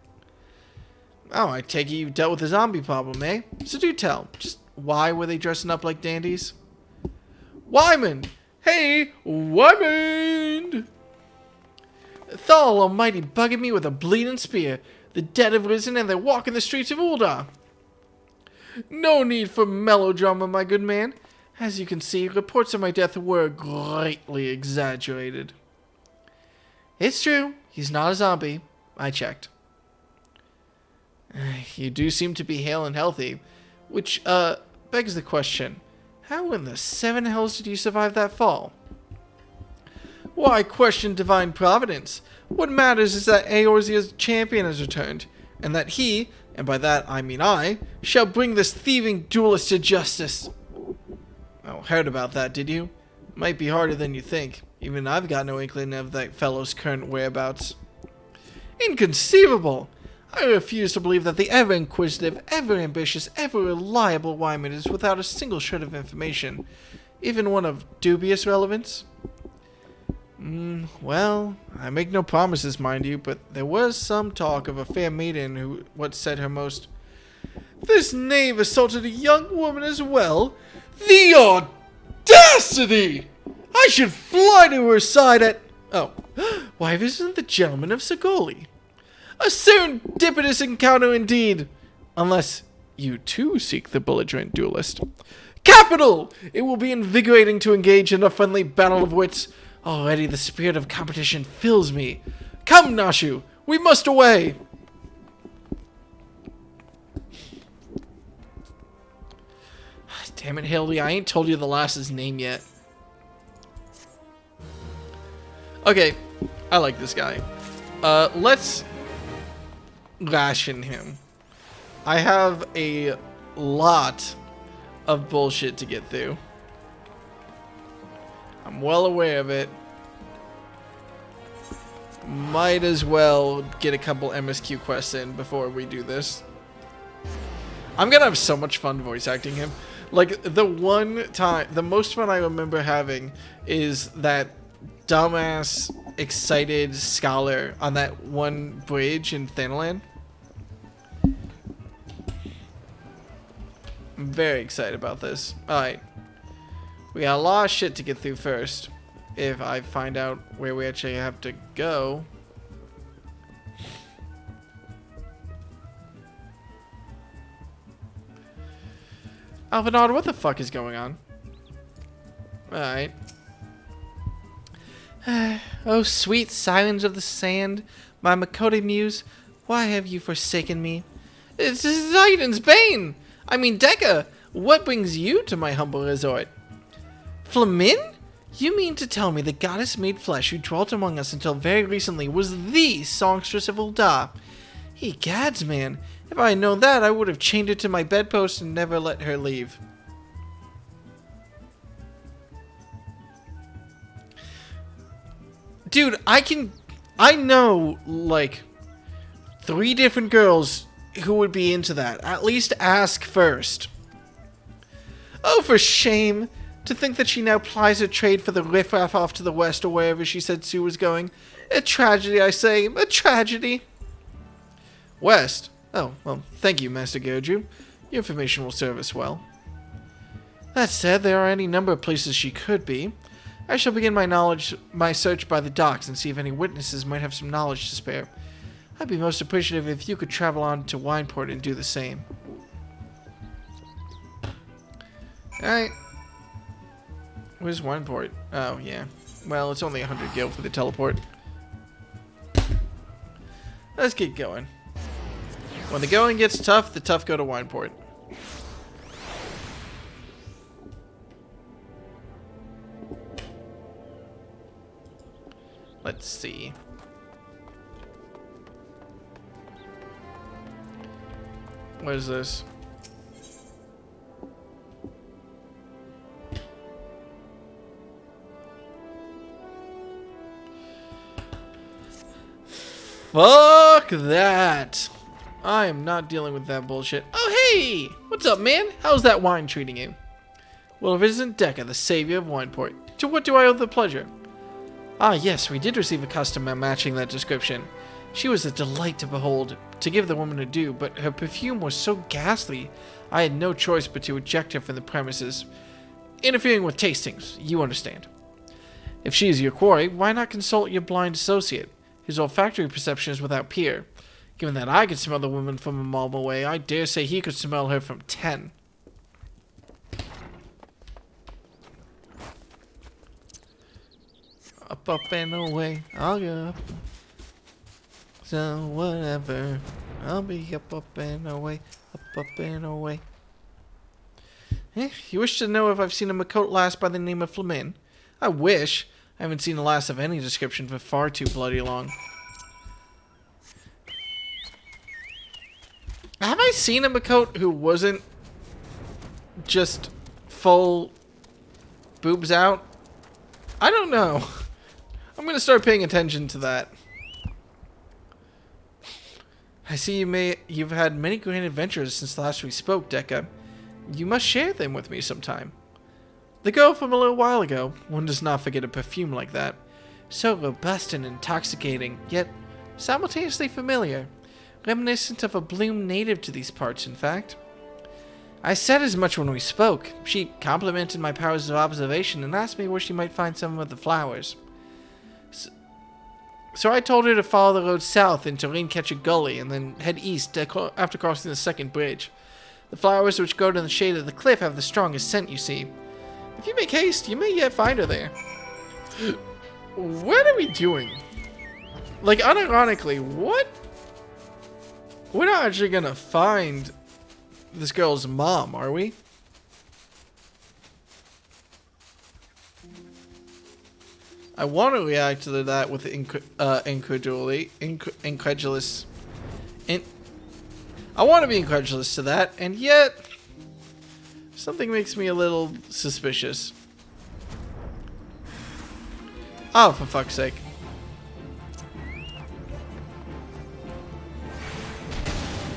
Oh, I take it you've dealt with the zombie problem, eh? So do tell. Just why were they dressing up like dandies? Wyman! Hey, Wyman! Thal Almighty bugging me with a bleeding spear. The dead have risen and they're walking the streets of Uldar. No need for melodrama, my good man. As you can see, reports of my death were greatly exaggerated. It's true. He's not a zombie. I checked. You do seem to be hale and healthy, which, begs the question, how in the seven hells did you survive that fall? Why question divine providence? What matters is that ARRgh's champion has returned, and that he, and by that I mean I, shall bring this thieving duelist to justice. Oh, heard about that, did you? Might be harder than you think. Even I've got no inkling of that fellow's current whereabouts. Inconceivable! I refuse to believe that the ever-inquisitive, ever-ambitious, ever-reliable Wyman is without a single shred of information, even one of dubious relevance. Well, I make no promises, mind you, but there was some talk of a fair maiden who what said her most. This knave assaulted a young woman as well? The audacity! I should fly to her side at... Oh, why, this isn't the gentleman of Sagoli. A serendipitous encounter indeed. Unless you too seek the belligerent duelist. Capital! It will be invigorating to engage in a friendly battle of wits. Already the spirit of competition fills me. Come, Nashu, we must away. Damn it, Hildy, I ain't told you the lass's name yet. Okay, I like this guy. Let's ration him. I have a lot of bullshit to get through. I'm well aware of it. Might as well get a couple MSQ quests in before we do this. I'm gonna have so much fun voice acting him. Like, the most fun I remember having is that dumbass, excited scholar on that one bridge in Thanalan. I'm very excited about this. Alright. We got a lot of shit to get through first. If I find out where we actually have to go. Alvinard, what the fuck is going on? Alright. Oh, sweet silence of the sand, my Makote muse, why have you forsaken me? It's Zayden's bane! I mean, Dekka! What brings you to my humble resort? Flamin? You mean to tell me the goddess made flesh who dwelt among us until very recently was the songstress of ARRgh? Egads, man. If I had known that, I would have chained her to my bedpost and never let her leave. Dude, I know, like, 3 different girls who would be into that. At least ask first. Oh, for shame. To think that she now plies her trade for the riffraff off to the west or wherever she said Sue was going. A tragedy, I say. A tragedy. West? Oh, well, thank you, Master Gerju. Your information will serve us well. That said, there are any number of places she could be. I shall begin my search by the docks and see if any witnesses might have some knowledge to spare. I'd be most appreciative if you could travel on to Wineport and do the same. Alright. Where's Wineport? Oh, yeah. Well, it's only 100 gil for the teleport. Let's get going. When the going gets tough, the tough go to Wineport. Let's see. What is this? Fuck that. I am not dealing with that bullshit. Oh, hey! What's up, man? How's that wine treating you? Well, if it isn't Decca, the savior of Wineport. To what do I owe the pleasure? Ah, yes, we did receive a customer matching that description. She was a delight to behold, to give the woman her due, but her perfume was so ghastly, I had no choice but to eject her from the premises. Interfering with tastings, you understand. If she is your quarry, why not consult your blind associate? His olfactory perception is without peer. Given that I could smell the woman from a mile away, I dare say he could smell her from 10. Up, up, and away, I'll go up. So whatever, I'll be up, up, and away, and away. You wish to know if I've seen a Makote lass by the name of Flamin? I wish. I haven't seen a lass of any description for far too bloody long. Have I seen a Makote who wasn't just full boobs out? I don't know. I'm gonna start paying attention to that. I see you've had many great adventures since last we spoke, Decca. You must share them with me sometime. The girl from a little while ago, one does not forget a perfume like that. So robust and intoxicating, yet simultaneously familiar. Reminiscent of a bloom native to these parts, in fact. I said as much when we spoke. She complimented my powers of observation and asked me where she might find some of the flowers. So I told her to follow the road south into Raincatcher Gully and then head east after crossing the second bridge. The flowers which grow in the shade of the cliff have the strongest scent, you see. If you make haste, you may yet find her there. What are we doing? Like, unironically, what? We're not actually gonna find this girl's mom, are we? I want to react to that with incredulous. I want to be incredulous to that, and yet something makes me a little suspicious. Oh, for fuck's sake.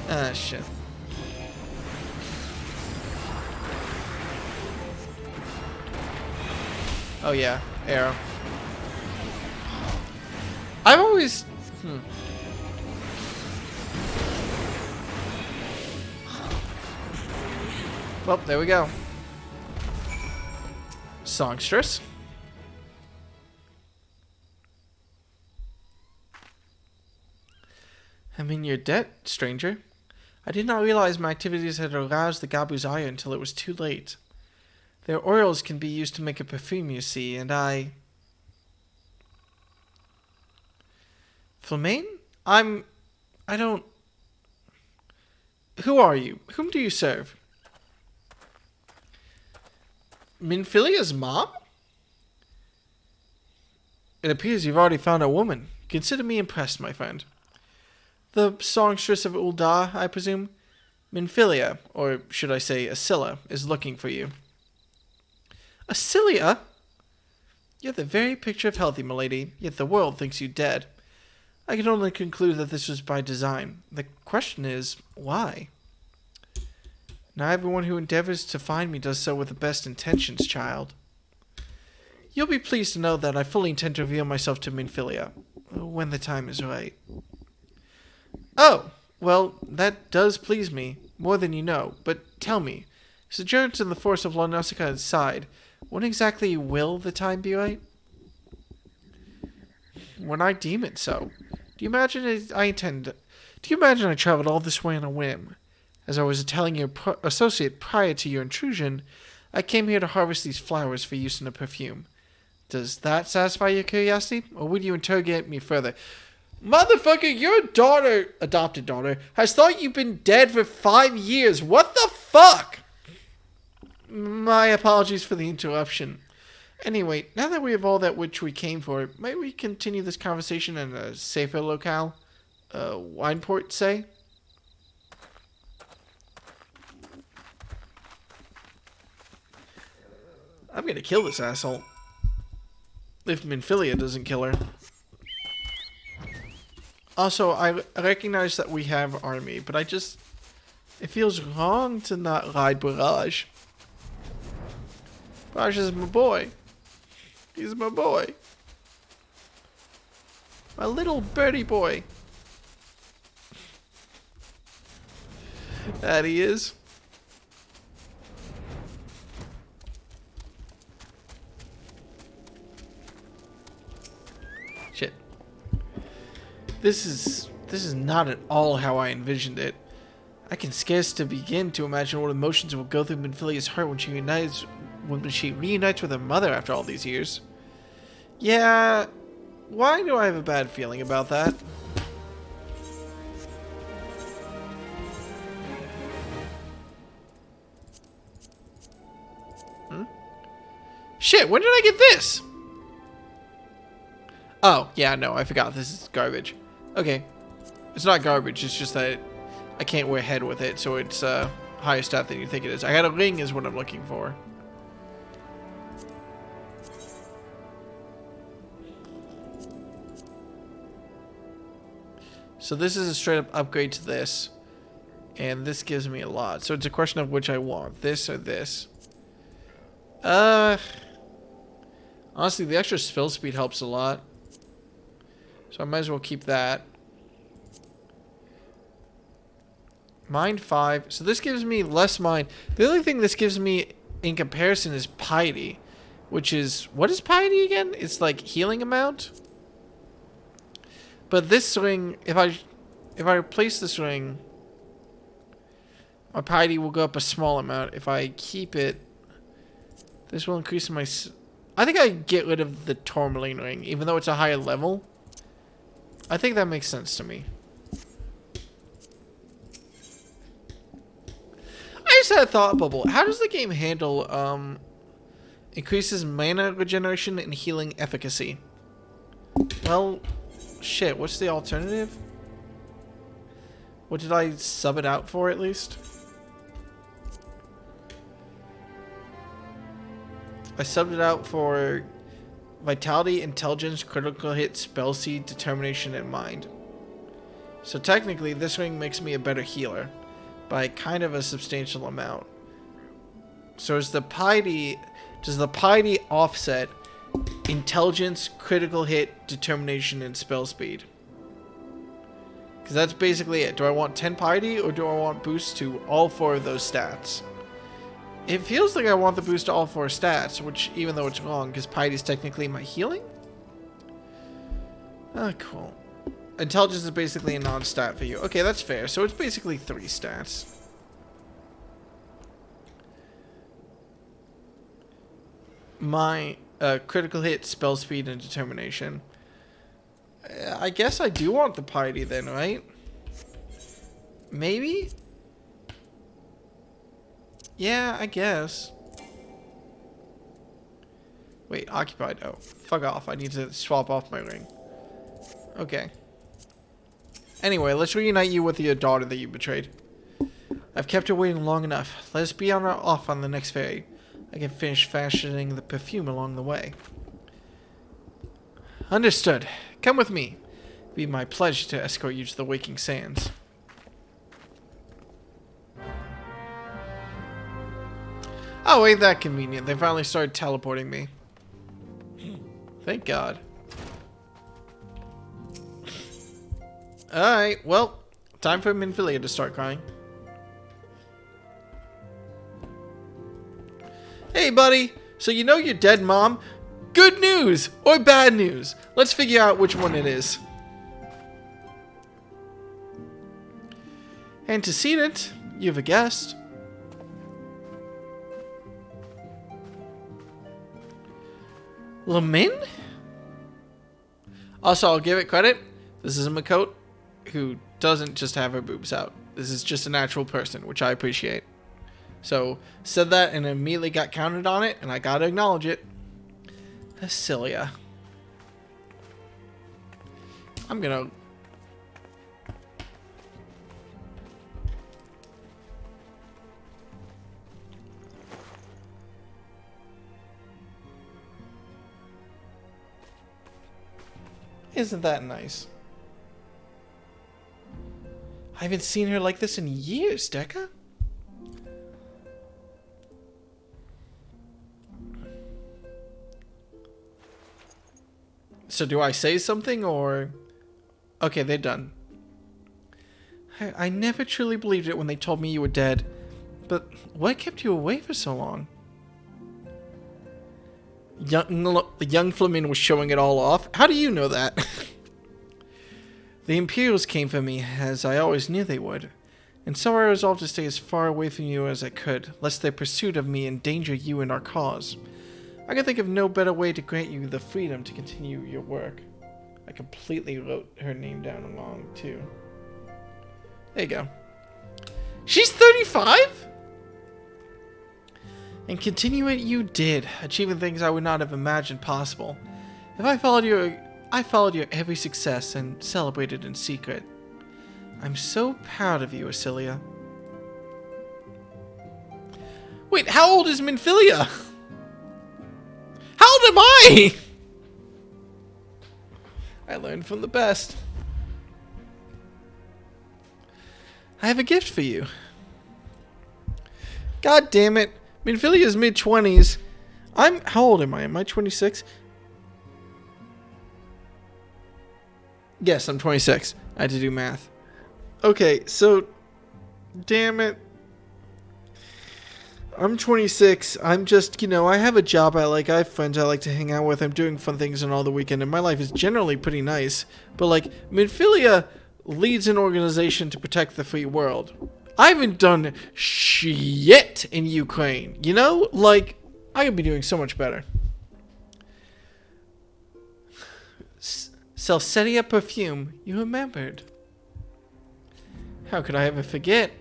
Ah, shit. Oh yeah, arrow. I've always... Well, there we go. Songstress. I'm in your debt, stranger. I did not realize my activities had aroused the Gabu's ire until it was too late. Their oils can be used to make a perfume, you see, and I... Flamin? I don't... Who are you? Whom do you serve? Minfilia's mom? It appears you've already found a woman. Consider me impressed, my friend. The songstress of Ul'dah, I presume? Minfilia, or should I say Ascilla, is looking for you. Ascilia? You're the very picture of healthy, milady, yet the world thinks you dead. I can only conclude that this was by design. The question is, why? Not everyone who endeavors to find me does so with the best intentions, child. You'll be pleased to know that I fully intend to reveal myself to Minfilia, when the time is right. Oh, well, that does please me, more than you know, but tell me, sojourners in the forest of Nausicaa aside, when exactly will the time be right? When I deem it so. Do you imagine I traveled all this way on a whim? As I was telling your associate prior to your intrusion, I came here to harvest these flowers for use in a perfume. Does that satisfy your curiosity, or would you interrogate me further? Motherfucker, your adopted daughter, has thought you've been dead for 5 years. What the fuck? My apologies for the interruption. Anyway, now that we have all that which we came for, might we continue this conversation in a safer locale? Wineport, say? I'm gonna kill this asshole. If Minfilia doesn't kill her. Also, I recognize that we have army, but it feels wrong to not ride Barrage. Barrage is my boy. He's my boy. My little birdie boy. That he is. Shit. This is not at all how I envisioned it. I can scarce to begin to imagine what emotions will go through Minfilia's heart when she reunites with her mother after all these years. Yeah, why do I have a bad feeling about that? Shit, when did I get this? Oh, yeah, no, I forgot. This is garbage. Okay. It's not garbage, it's just that I can't wear head with it, so it's higher stat than you think it is. I got a ring is what I'm looking for. So this is a straight up upgrade to this. And this gives me a lot. So it's a question of which I want. This or this. Honestly, the extra spell speed helps a lot. So I might as well keep that. Mind 5. So this gives me less mind. The only thing this gives me in comparison is piety. Which is... What is piety again? It's like healing amount? But this ring... If I replace this ring... My piety will go up a small amount. If I keep it... This will increase my... I think I get rid of the Tourmaline ring. Even though it's a higher level. I think that makes sense to me. I just had a thought bubble. How does the game handle increases mana regeneration and healing efficacy? Well, shit, what's the alternative? What did I sub it out for at least? I subbed it out for Vitality, Intelligence, Critical Hit, Spell Seed, Determination, and Mind. So technically, this ring makes me a better healer by kind of a substantial amount. So does the piety offset Intelligence, Critical Hit, Determination, and Spell Speed? Because that's basically it. Do I want 10 piety or do I want boost to all 4 of those stats? It feels like I want the boost to all 4 stats, which, even though it's wrong, because piety is technically my healing? Oh, cool. Intelligence is basically a non-stat for you. Okay, that's fair. So it's basically 3 stats. My critical hit, spell speed, and determination. I guess I do want the piety then, right? Maybe? Yeah, I guess. Wait, occupied. Oh, fuck off. I need to swap off my ring. Okay. Anyway, let's reunite you with your daughter that you betrayed. I've kept her waiting long enough. Let us be off on the next ferry. I can finish fashioning the perfume along the way. Understood. Come with me. It'd be my pleasure to escort you to the Waking Sands. Oh, ain't that convenient. They finally started teleporting me. Thank God. Alright, well, time for Minfilia to start crying. Hey, buddy. So you know your dead mom? Good news or bad news? Let's figure out which one it is. Antecedent, you have a guest. Lamin? Also, I'll give it credit. This is a Makote who doesn't just have her boobs out. This is just a natural person, which I appreciate. So, said that and immediately got counted on it, and I gotta acknowledge it. Cilia. I'm gonna... Isn't that nice? I haven't seen her like this in years, Deca. So do I say something or... Okay, they're done. I never truly believed it when they told me you were dead. But what kept you away for so long? Young Flamin was showing it all off. How do you know that? The Imperials came for me, as I always knew they would. And so I resolved to stay as far away from you as I could, lest their pursuit of me endanger you and our cause. I can think of no better way to grant you the freedom to continue your work. I completely wrote her name down along, too. There you go. She's 35? And continue it you did, achieving things I would not have imagined possible. If I followed your every success and celebrated in secret. I'm so proud of you, Cilia. Wait, how old is Minfilia? How old am I? I learned from the best. I have a gift for you. God damn it. Minfilia's mid-20s. How old am I? Am I 26? Yes, I'm 26. I had to do math. Okay, so... Damn it. I'm 26. I'm just, I have a job I like. I have friends I like to hang out with. I'm doing fun things on all the weekend, and my life is generally pretty nice. But, Minfilia leads an organization to protect the free world. I haven't done shit in Ukraine, I could be doing so much better. Celestia perfume, you remembered. How could I ever forget?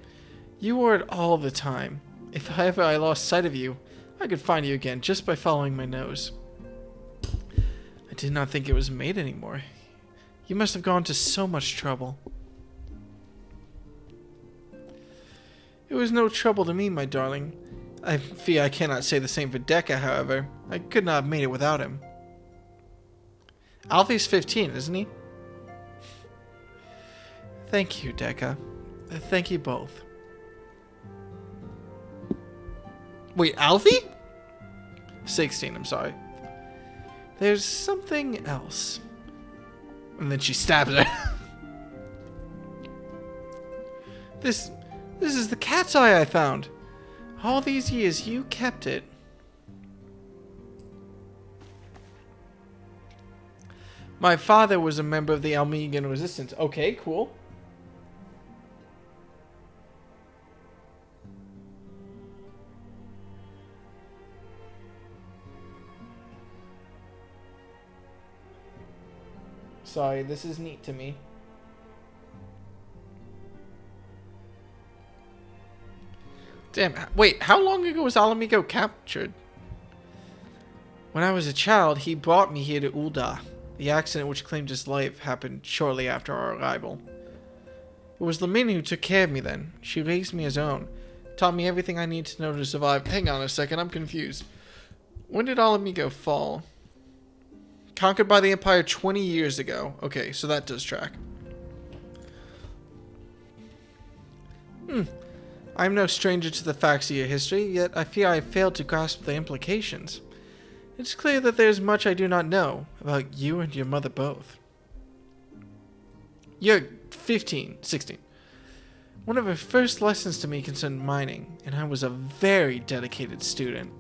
You wore it all the time. If ever I lost sight of you, I could find you again just by following my nose. I did not think it was made anymore. You must have gone to so much trouble. It was no trouble to me, my darling. I fear I cannot say the same for Deca, however. I could not have made it without him. Alfie's 15, isn't he? Thank you, Deca. Thank you both. Wait, Alfie? 16, I'm sorry. There's something else. And then she stabs her. This is the cat's eye I found. All these years, you kept it. My father was a member of the ARRgh resistance. Okay, cool. Sorry, this is neat to me. Damn, wait, how long ago was ARRgh captured? When I was a child, he brought me here to Ul'dah. The accident which claimed his life happened shortly after our arrival. It was Lamine who took care of me then. She raised me as her own, taught me everything I need to know to survive. Hang on a second, I'm confused. When did Alamigo fall? Conquered by the Empire 20 years ago. Okay, so that does track. I'm no stranger to the facts of your history, yet I fear I have failed to grasp the implications. It's clear that there is much I do not know about you and your mother both. You're 15, 16. One of her first lessons to me concerned mining, and I was a very dedicated student.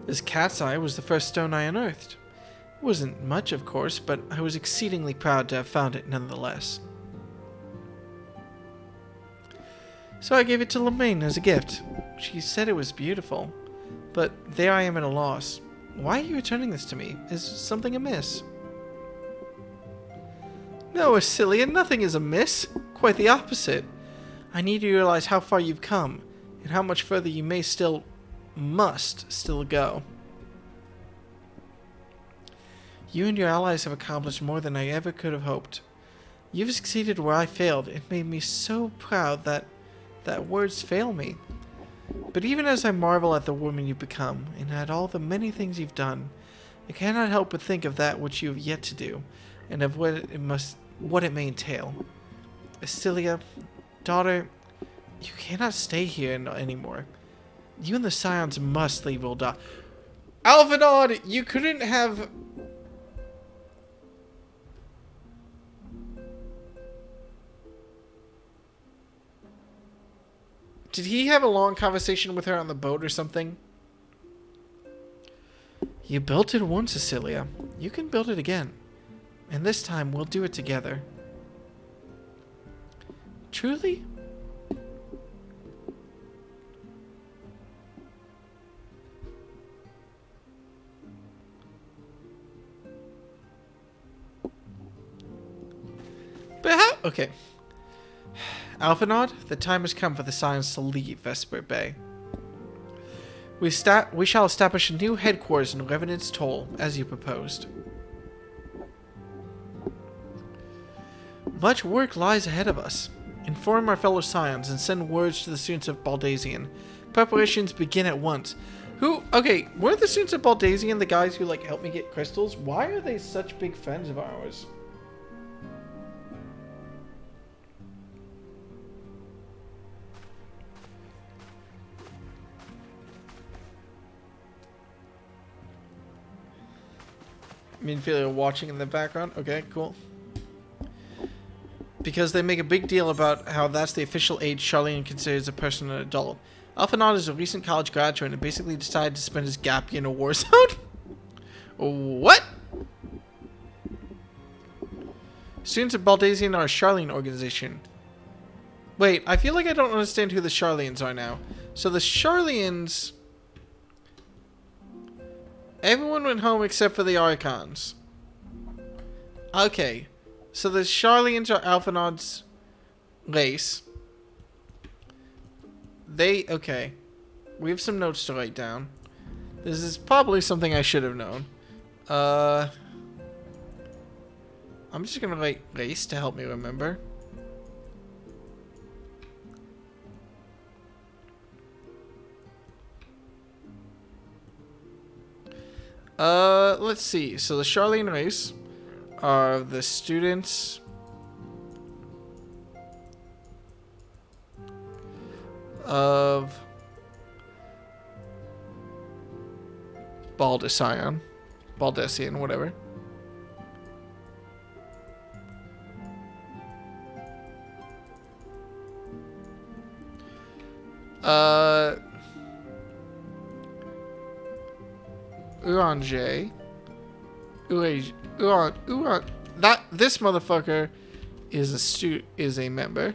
This cat's eye was the first stone I unearthed. It wasn't much, of course, but I was exceedingly proud to have found it nonetheless. So I gave it to Lamine as a gift. She said it was beautiful, but there I am at a loss. Why are you returning this to me? Is something amiss? No, Arrgh, nothing is amiss. Quite the opposite. I need you to realize how far you've come, and how much further you must still go. You and your allies have accomplished more than I ever could have hoped. You've succeeded where I failed. It made me so proud that words fail me. But even as I marvel at the woman you've become, and at all the many things you've done, I cannot help but think of that which you have yet to do, and of what it may entail. Arrgh, daughter, you cannot stay here anymore. You and the Scions must leave Ul'dah. Alphinaud, you couldn't have... Did he have a long conversation with her on the boat or something? You built it once, Arrgh. You can build it again. And this time, we'll do it together. Truly? But how? Okay. Alphinaud, the time has come for the Scions to leave Vesper Bay. We shall establish a new headquarters in Revenant's Toll, as you proposed. Much work lies ahead of us. Inform our fellow Scions and send words to the students of Baldazian. Preparations begin at once. Okay, weren't the students of Baldazian the guys who, like, helped me get crystals? Why are they such big friends of ours? I mean, feel like watching in the background. Okay, cool. Because they make a big deal about how that's the official age Charlene considers a person an adult. Alphinaud is a recent college graduate and basically decided to spend his gap year in a war zone. What? Students of Baldazian are a Charlene organization. Wait, I feel like I don't understand who the Charleans are now. So the Charleans... Everyone went home except for the Archons. Okay. So the Charleans are Alphinaud's race. Okay. We have some notes to write down. This is probably something I should have known. I'm just gonna write race to help me remember. Let's see. So the Charlene race are the students of Baldazian, whatever. ARRgh. This motherfucker is a member.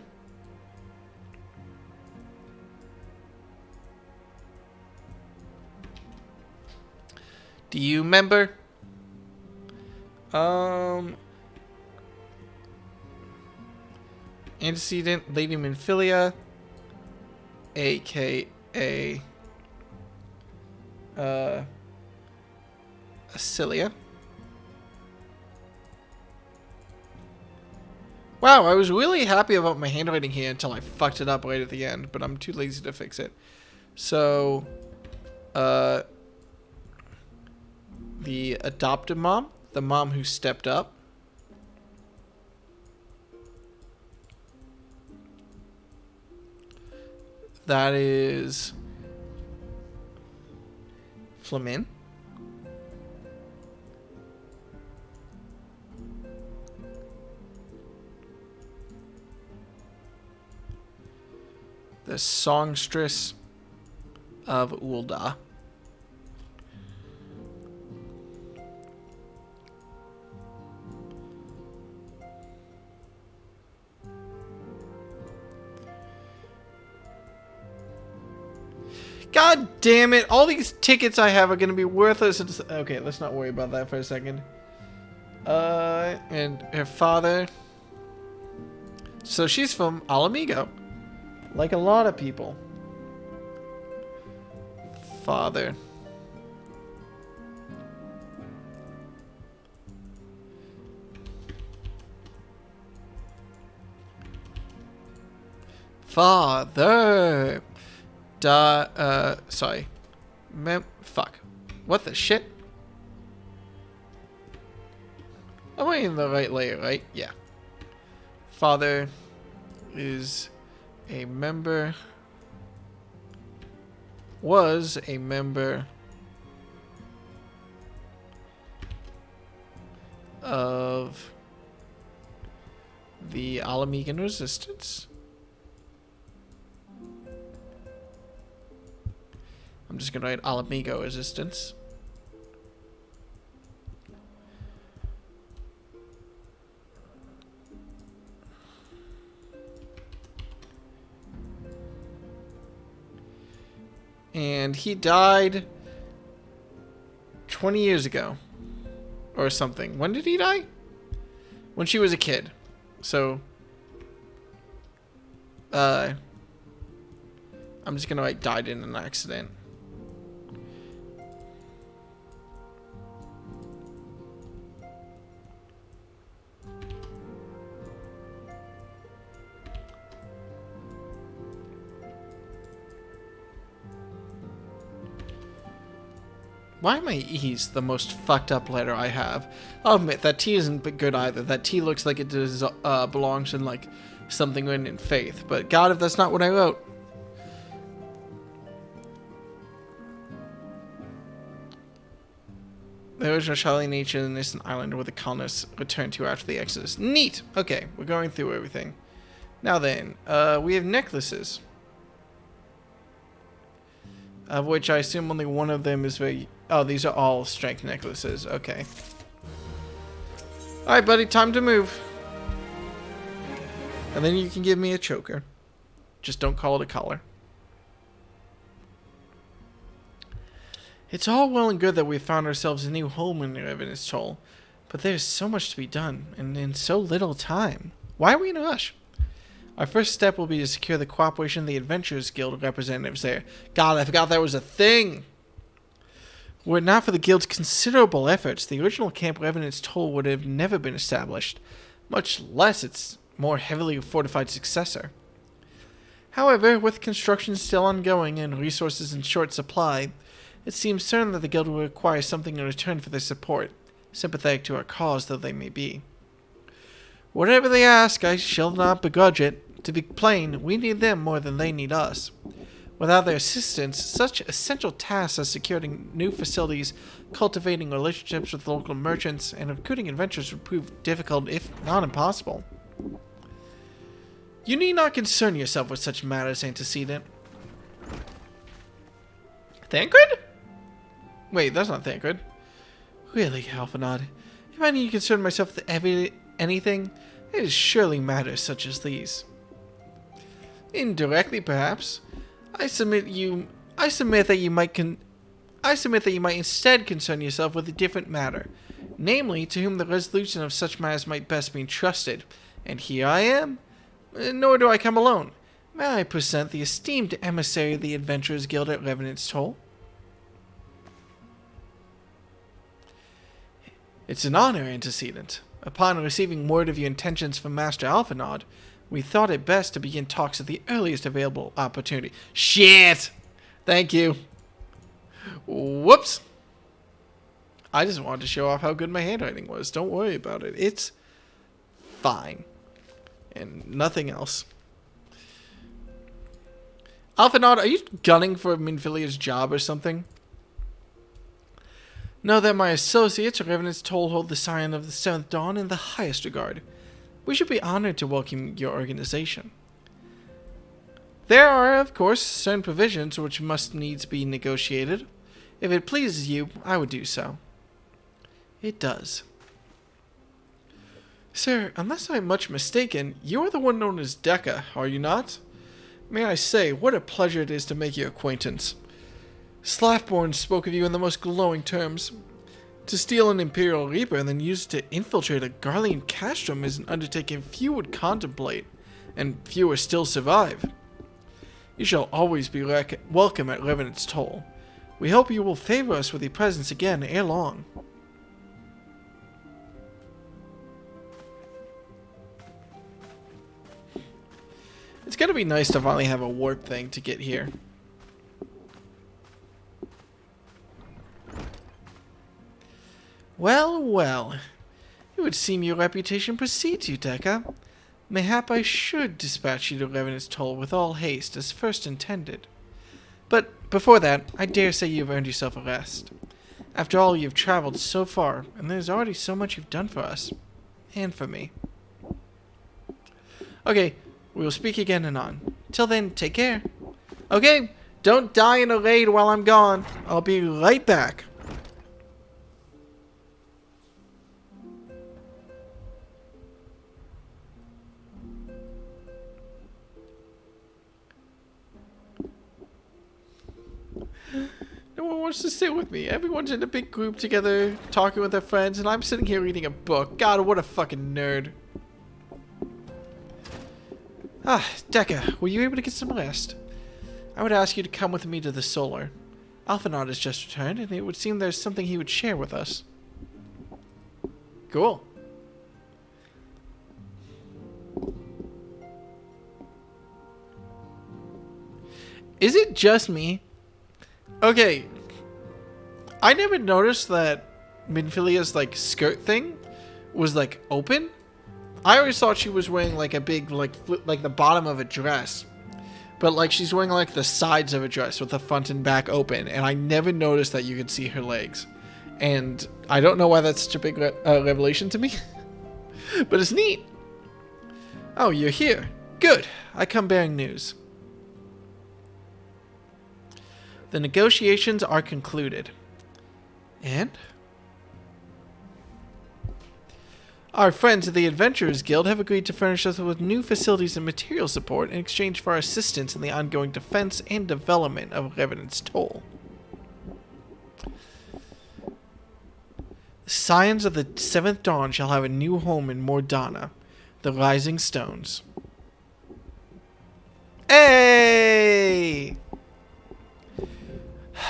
Do you member? Antecedent Lady Minfilia, aka Cilia. Wow, I was really happy about my handwriting here until I fucked it up right at the end, but I'm too lazy to fix it. So, the adopted mom, the mom who stepped up. That is Flamin. The songstress of Ulda. God damn it. All these tickets I have are going to be worthless. Okay, let's not worry about that for a second. And her father. So she's from ARRgh. Like a lot of people. Father. Father. Sorry. Fuck. What the shit? Am I in the right layer, right? Yeah. Father is a member. Was a member of the ARRgh resistance. I'm just gonna write ARRgh resistance. And he died 20 years ago. Or something. When did he die? When she was a kid. So, I'm just gonna write died in an accident. Why am I E's the most fucked up letter I have? I'll admit, that T isn't good either. That T looks like it does, belongs in, like, something written in faith. But God, if that's not what I wrote. The original Charlie nature in this island where the colonists returned to after the Exodus. Neat! Okay, we're going through everything. Now then, we have necklaces. Of which I assume only one of them is very... Oh, these are all strength necklaces. Okay. Alright, buddy, time to move. And then you can give me a choker. Just don't call it a collar. It's all well and good that we've found ourselves a new home in Revenant's Toll, but there's so much to be done, and in so little time. Why are we in a rush? Our first step will be to secure the cooperation of the Adventurers Guild representatives there. God, I forgot that was a thing! Were it not for the Guild's considerable efforts, the original Camp Revenant's Toll would have never been established, much less its more heavily fortified successor. However, with construction still ongoing and resources in short supply, it seems certain that the Guild will require something in return for their support, sympathetic to our cause though they may be. Whatever they ask, I shall not begrudge it. To be plain, we need them more than they need us. Without their assistance, such essential tasks as securing new facilities, cultivating relationships with local merchants, and recruiting adventurers would prove difficult, if not impossible. You need not concern yourself with such matters, Antecedent. Thancred? Wait, that's not Thancred. Really, Alphanod, if I need to concern myself with anything, it is surely matters such as these. Indirectly, perhaps. I submit that you might instead concern yourself with a different matter, namely, to whom the resolution of such matters might best be entrusted. And here I am. Nor do I come alone. May I present the esteemed emissary of the Adventurers Guild at Revenant's Toll? It's an honor, Antecedent. Upon receiving word of your intentions from Master ARRgh, we thought it best to begin talks at the earliest available opportunity. Shit! Thank you. Whoops. I just wanted to show off how good my handwriting was. Don't worry about it. It's fine. And nothing else. ARRgh, are you gunning for Minfilia's job or something? Know that my associates, Revenant's Toll, hold the Scion of the Seventh Dawn in the highest regard. We should be honored to welcome your organization. There are, of course, certain provisions which must needs be negotiated. If it pleases you, I would do so. It does. Sir, unless I am much mistaken, you are the one known as Dekka, are you not? May I say, what a pleasure it is to make your acquaintance. Slaftborn spoke of you in the most glowing terms. To steal an Imperial Reaper and then use it to infiltrate a Garlean castrum is an undertaking few would contemplate, and fewer still survive. You shall always be welcome at Revenant's Toll. We hope you will favor us with your presence again ere long. It's gonna be nice to finally have a warp thing to get here. Well, well. It would seem your reputation precedes you, Dekka. Mayhap I should dispatch you to Revenant's Toll with all haste, as first intended. But before that, I dare say you have earned yourself a rest. After all, you have traveled so far, and there's already so much you've done for us. And for me. Okay, we will speak again anon. Till then, take care. Okay, don't die in a raid while I'm gone. I'll be right back. No one wants to sit with me. Everyone's in a big group together, talking with their friends, and I'm sitting here reading a book. God, what a fucking nerd. Ah, Dekka, were you able to get some rest? I would ask you to come with me to the Solar. ARRgh has just returned, and it would seem there's something he would share with us. Cool. Is it just me? Okay, I never noticed that Minfilia's like skirt thing was like open. I always thought she was wearing like a big like the bottom of a dress, but like she's wearing like the sides of a dress with the front and back open, and I never noticed that you could see her legs. And I don't know why that's such a big revelation to me, but it's neat. Oh, you're here. Good. I come bearing news. The negotiations are concluded. And? Our friends at the Adventurers Guild have agreed to furnish us with new facilities and material support in exchange for our assistance in the ongoing defense and development of Revenant's Toll. The Scions of the Seventh Dawn shall have a new home in Mordana, the Rising Stones. Hey!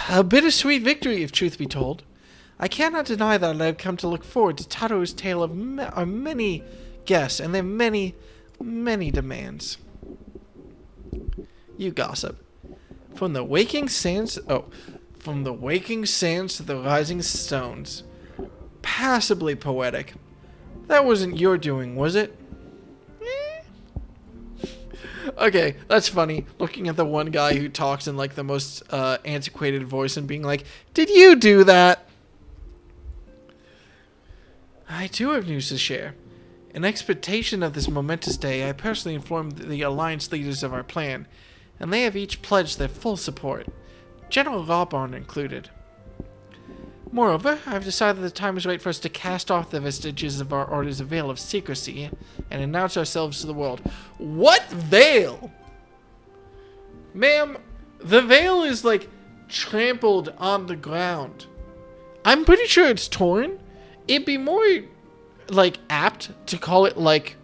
A bittersweet victory, if truth be told. I cannot deny that I have come to look forward to Tataru's tale of many guests and their many, many demands. You gossip. From the waking sands to the rising stones. Passably poetic. That wasn't your doing, was it? Okay, that's funny. Looking at the one guy who talks in like the most antiquated voice and being like, "Did you do that?" I too have news to share. In expectation of this momentous day, I personally informed the alliance leaders of our plan, and they have each pledged their full support, General Rawborn included. Moreover, I have decided the time is right for us to cast off the vestiges of our order's veil of secrecy and announce ourselves to the world. What veil? Ma'am, the veil is like trampled on the ground. I'm pretty sure it's torn. It'd be more like apt to call it like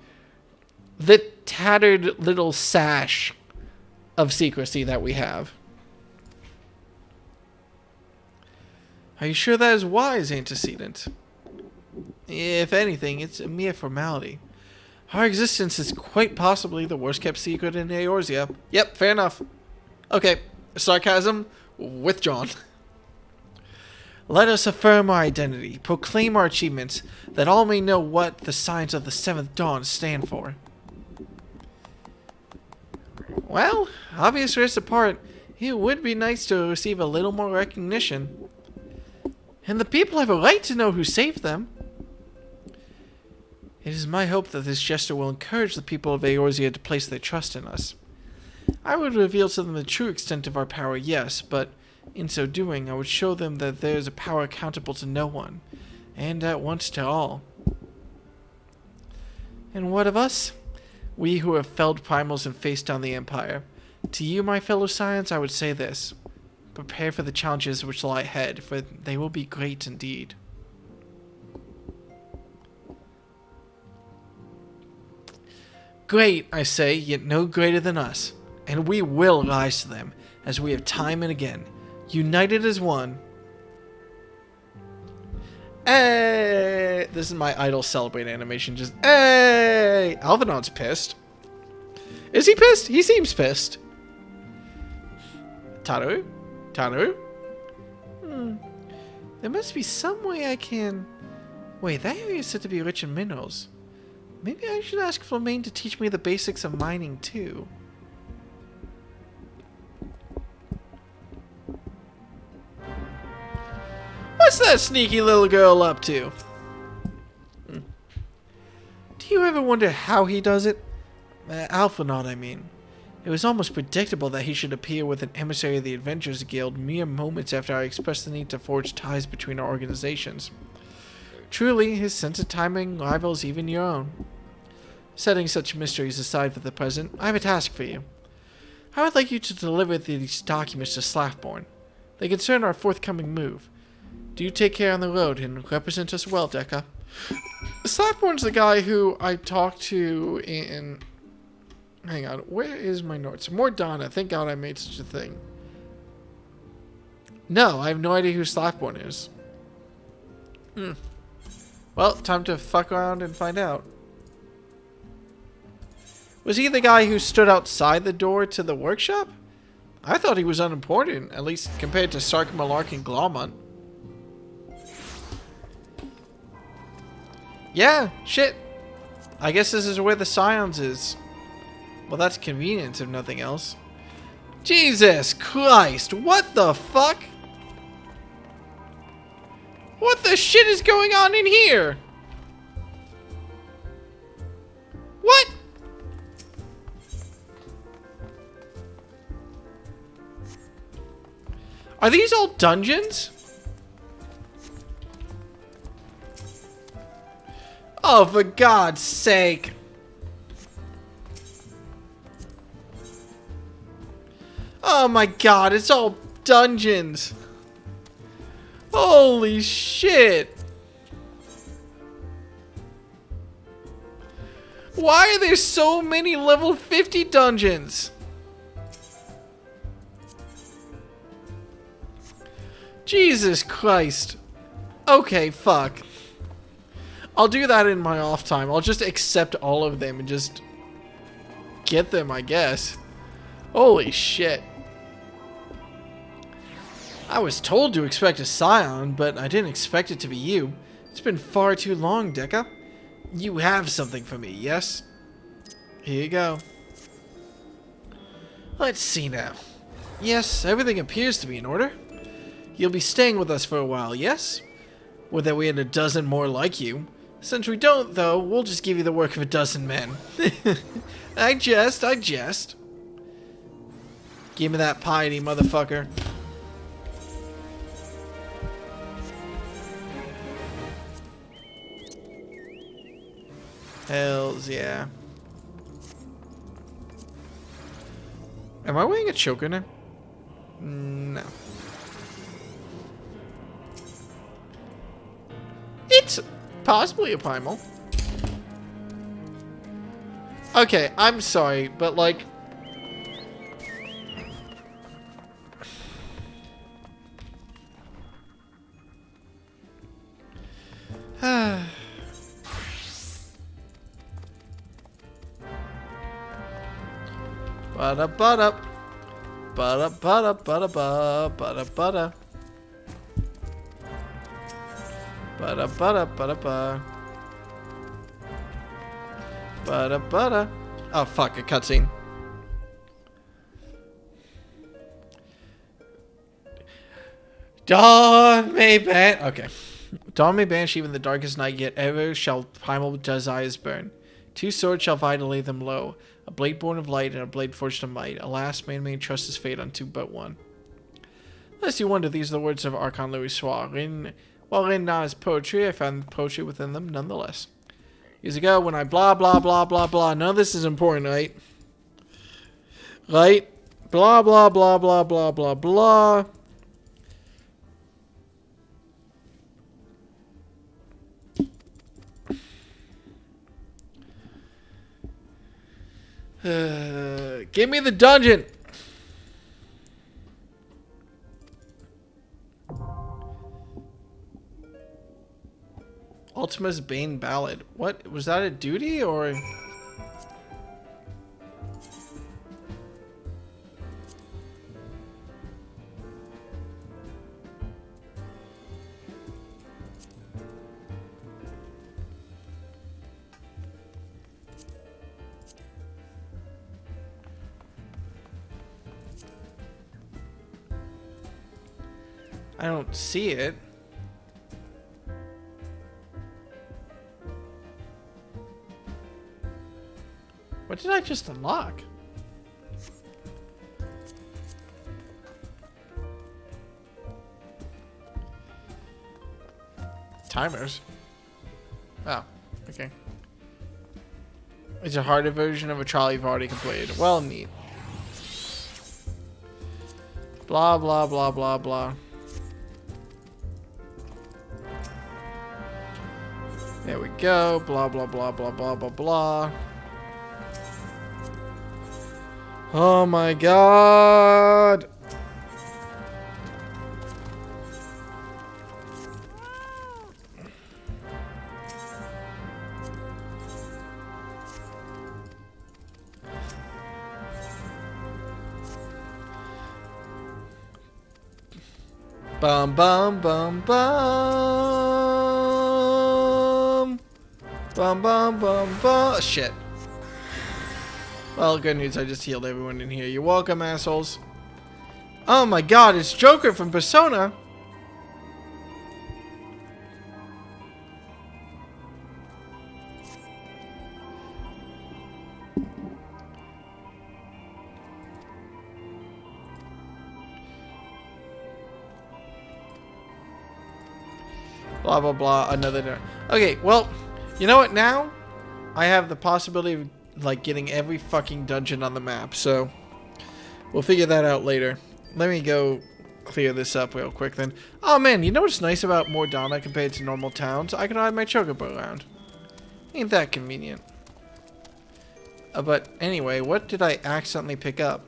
the tattered little sash of secrecy that we have. Are you sure that is wise, Antecedent? If anything, it's a mere formality. Our existence is quite possibly the worst kept secret in ARRgh. Yep, fair enough. Okay, sarcasm withdrawn. Let us affirm our identity, proclaim our achievements, that all may know what the signs of the 7th Dawn stand for. Well, obvious risks apart, it would be nice to receive a little more recognition. And the people have a right to know who saved them. It is my hope that this gesture will encourage the people of ARRgh to place their trust in us. I would reveal to them the true extent of our power, yes, but in so doing, I would show them that there is a power accountable to no one, and at once to all. And what of us? We who have felled primals and faced down the Empire. To you, my fellow Scions, I would say this. Prepare for the challenges which lie ahead, for they will be great indeed. Great, I say, yet no greater than us. And we will rise to them, as we have time and again. United as one. Hey! This is my idol celebrate animation. Just, hey! Alvinon's pissed. Is he pissed? He seems pissed. Taru? Taru? There must be some way I can... Wait, that area is said to be rich in minerals. Maybe I should ask Flamane to teach me the basics of mining, too. What's that sneaky little girl up to? Do you ever wonder how he does it? Alphinaud, I mean. It was almost predictable that he should appear with an emissary of the Adventurers Guild mere moments after I expressed the need to forge ties between our organizations. Truly, his sense of timing rivals even your own. Setting such mysteries aside for the present, I have a task for you. I would like you to deliver these documents to Slaffborn. They concern our forthcoming move. Do you take care on the road and represent us well, Dekka? Slaffborn's the guy who I talked to in... Hang on, where is my notes? Mordana, thank God I made such a thing. No, I have no idea who Slaffborn is. Well, time to fuck around and find out. Was he the guy who stood outside the door to the workshop? I thought he was unimportant, at least compared to Sark, Malark, and Glawmont. Yeah, shit. I guess this is where the Scions is. Well, that's convenient if nothing else. Jesus Christ, what the fuck? What the shit is going on in here? What? Are these all dungeons? Oh, for God's sake. Oh my God, it's all dungeons. Holy shit. Why are there so many level 50 dungeons? Jesus Christ. Okay, fuck. I'll do that in my off time. I'll just accept all of them and just get them, I guess. Holy shit. I was told to expect a Scion, but I didn't expect it to be you. It's been far too long, Dekka. You have something for me, yes? Here you go. Let's see now. Yes, everything appears to be in order. You'll be staying with us for a while, yes? Would that we had a dozen more like you. Since we don't, though, we'll just give you the work of a dozen men. I jest. Give me that piety, motherfucker. Hells yeah. Am I wearing a choker now? No. It's possibly a primal. Okay, I'm sorry, but like... Ba-da ba-da. Ba-da ba-da ba-da ba. Ba-da ba-da. Ba-da ba-da ba-da ba. Ba-da ba-da. Oh fuck, a cutscene. Dawn may ban. Okay. Dawn may banish even the darkest night, yet ever shall primal desires burn. Two swords shall violate them low. A blade born of light and a blade forged of might. Alas, man may trust his fate unto but one. Lest you wonder, these are the words of Archon Louis Soir. While written not as poetry, I found poetry within them nonetheless. Years ago, when I blah blah blah blah blah. None of this is important, right? Right? Blah blah blah blah blah blah blah. Give me the dungeon. Ultima's Bane Ballad. What? Was that a duty or? I don't see it. What did I just unlock? Timers. Oh, okay. It's a harder version of a trial you've already completed. Well, neat. Blah, blah, blah, blah, blah. There we go. Blah, blah, blah, blah, blah, blah, blah. Oh my god. Bum, bum, bum, bum. Bum, bum, bum, bum. Shit. Well, good news, I just healed everyone in here. You're welcome, assholes. Oh my god, it's Joker from Persona. Blah, blah, blah, another dinner. Okay, well, you know what now? I have the possibility of like getting every fucking dungeon on the map, so we'll figure that out later. Let me go clear this up real quick then. Oh man, you know what's nice about Mordana compared to normal towns? I can ride my chocobo around. Ain't that convenient? But anyway, what did I accidentally pick up?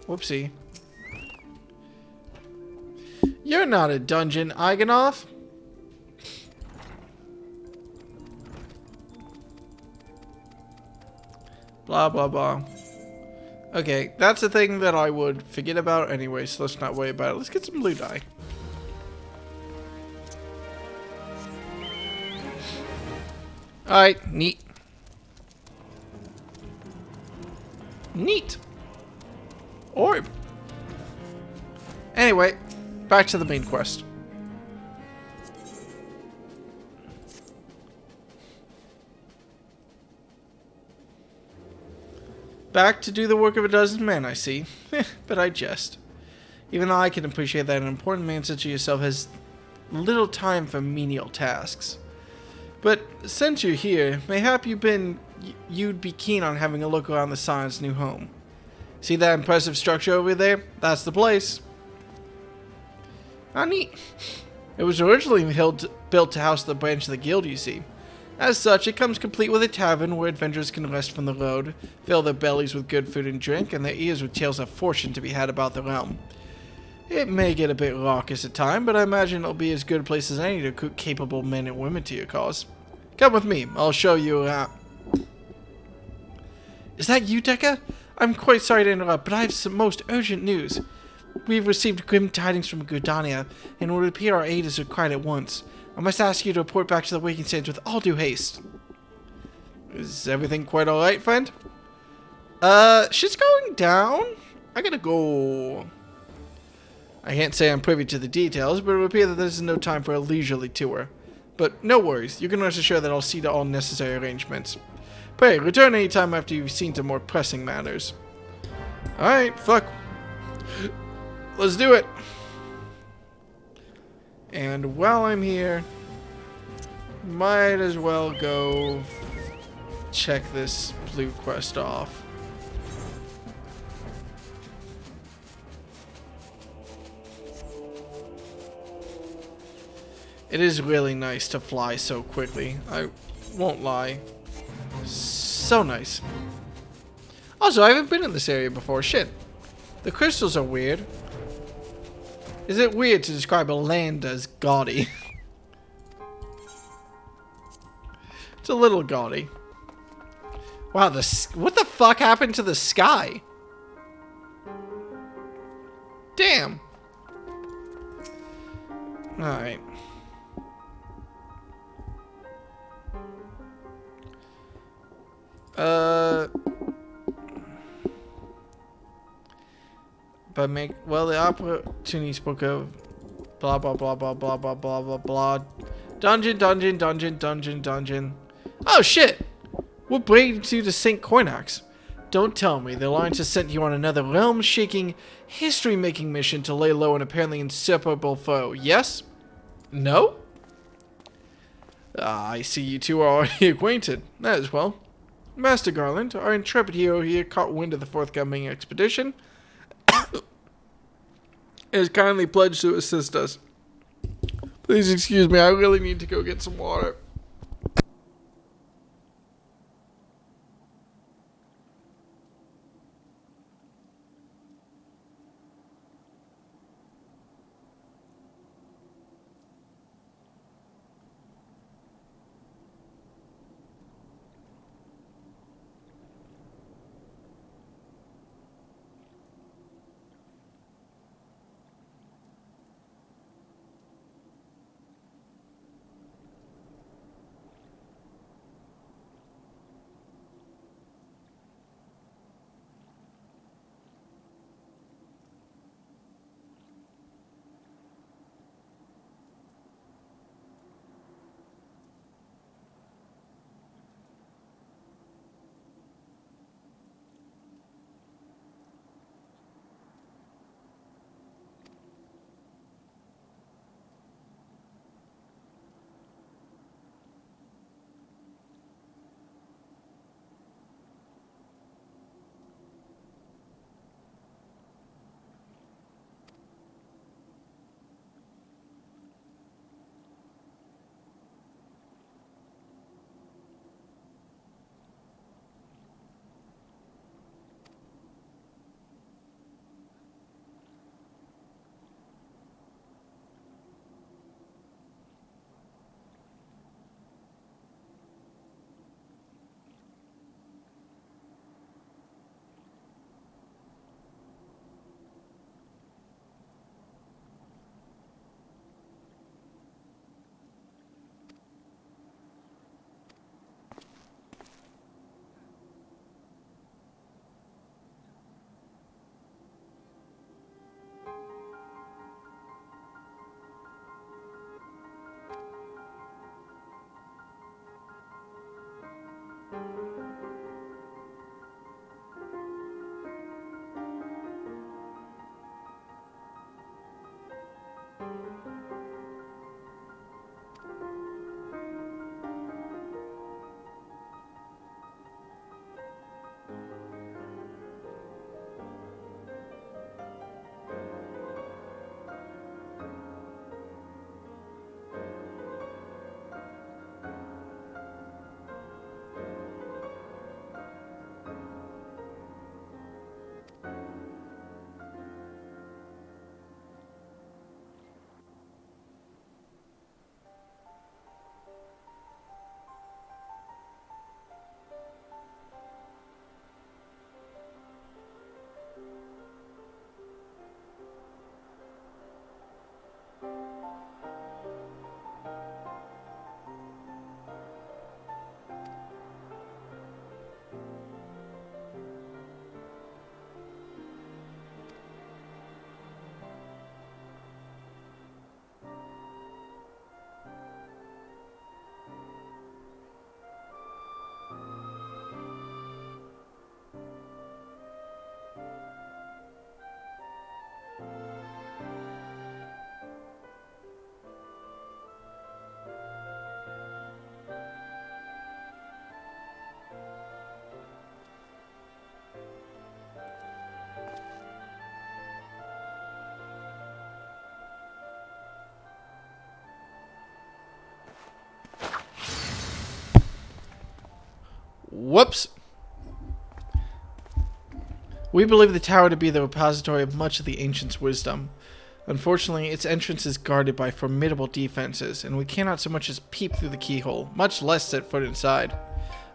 Whoopsie. You're not a dungeon, Igonoff. Blah, blah, blah. Okay, that's a thing that I would forget about anyway, so let's not worry about it. Let's get some blue dye. Alright, neat. Neat. Orb. Anyway, back to the main quest. Back to do the work of a dozen men, I see. But I jest. Even though I can appreciate that an important man such as yourself has little time for menial tasks. But since you're here, mayhap you'd be keen on having a look around the Scion's new home. See that impressive structure over there? That's the place. How neat. It was originally built to house the branch of the guild, you see. As such, it comes complete with a tavern where adventurers can rest from the road, fill their bellies with good food and drink, and their ears with tales of fortune to be had about the realm. It may get a bit raucous at times, but I imagine it'll be as good a place as any to recruit capable men and women to your cause. Come with me, I'll show you around. Is that you, Deca? I'm quite sorry to interrupt, but I have some most urgent news. We've received grim tidings from Gridania, and it would appear our aid is required at once. I must ask you to report back to the waiting stage with all due haste. Is everything quite alright, friend? Shit's going down. I gotta go. I can't say I'm privy to the details, but it would appear that this is no time for a leisurely tour. But no worries, you can rest assured that I'll see to all necessary arrangements. Pray, return any time after you've seen to more pressing matters. Alright, fuck. Let's do it. And while I'm here, might as well go check this blue quest off. It is really nice to fly so quickly. I won't lie. So nice. Also, I haven't been in this area before. Shit. The crystals are weird. Is it weird to describe a land as gaudy? It's a little gaudy. Wow, what the fuck happened to the sky? Damn. Alright. But the opportunity spoke of blah blah blah blah blah blah blah blah blah. Dungeon. Oh shit! What brings you to St. Coinax? Don't tell me the Alliance has sent you on another realm-shaking, history-making mission to lay low an apparently inseparable foe. Yes? No? I see you two are already acquainted. That is well. Master Garland, our intrepid hero here caught wind of the forthcoming expedition and has kindly pledged to assist us. Please excuse me, I really need to go get some water. Whoops. We believe the tower to be the repository of much of the ancients' wisdom. Unfortunately, its entrance is guarded by formidable defenses, and we cannot so much as peep through the keyhole, much less set foot inside.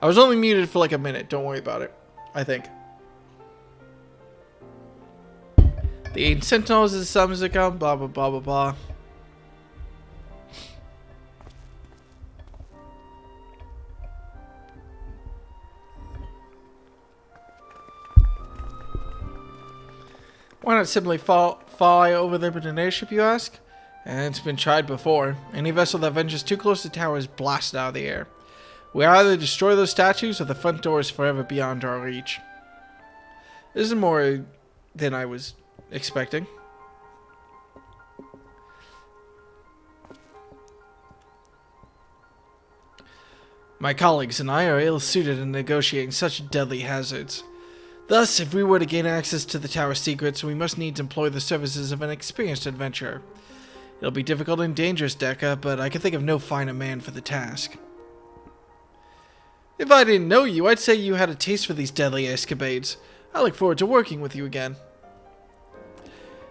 I was only muted for like a minute, don't worry about it, I think. The 8 sentinels is the summons that come, blah blah blah blah blah. Why not simply fly over them in an airship, you ask? And it's been tried before. Any vessel that ventures too close to the tower is blasted out of the air. We either destroy those statues or the front door is forever beyond our reach. This is more than I was expecting. My colleagues and I are ill-suited in negotiating such deadly hazards. Thus, if we were to gain access to the tower's secrets, we must needs employ the services of an experienced adventurer. It'll be difficult and dangerous, Dekka, but I can think of no finer man for the task. If I didn't know you, I'd say you had a taste for these deadly escapades. I look forward to working with you again.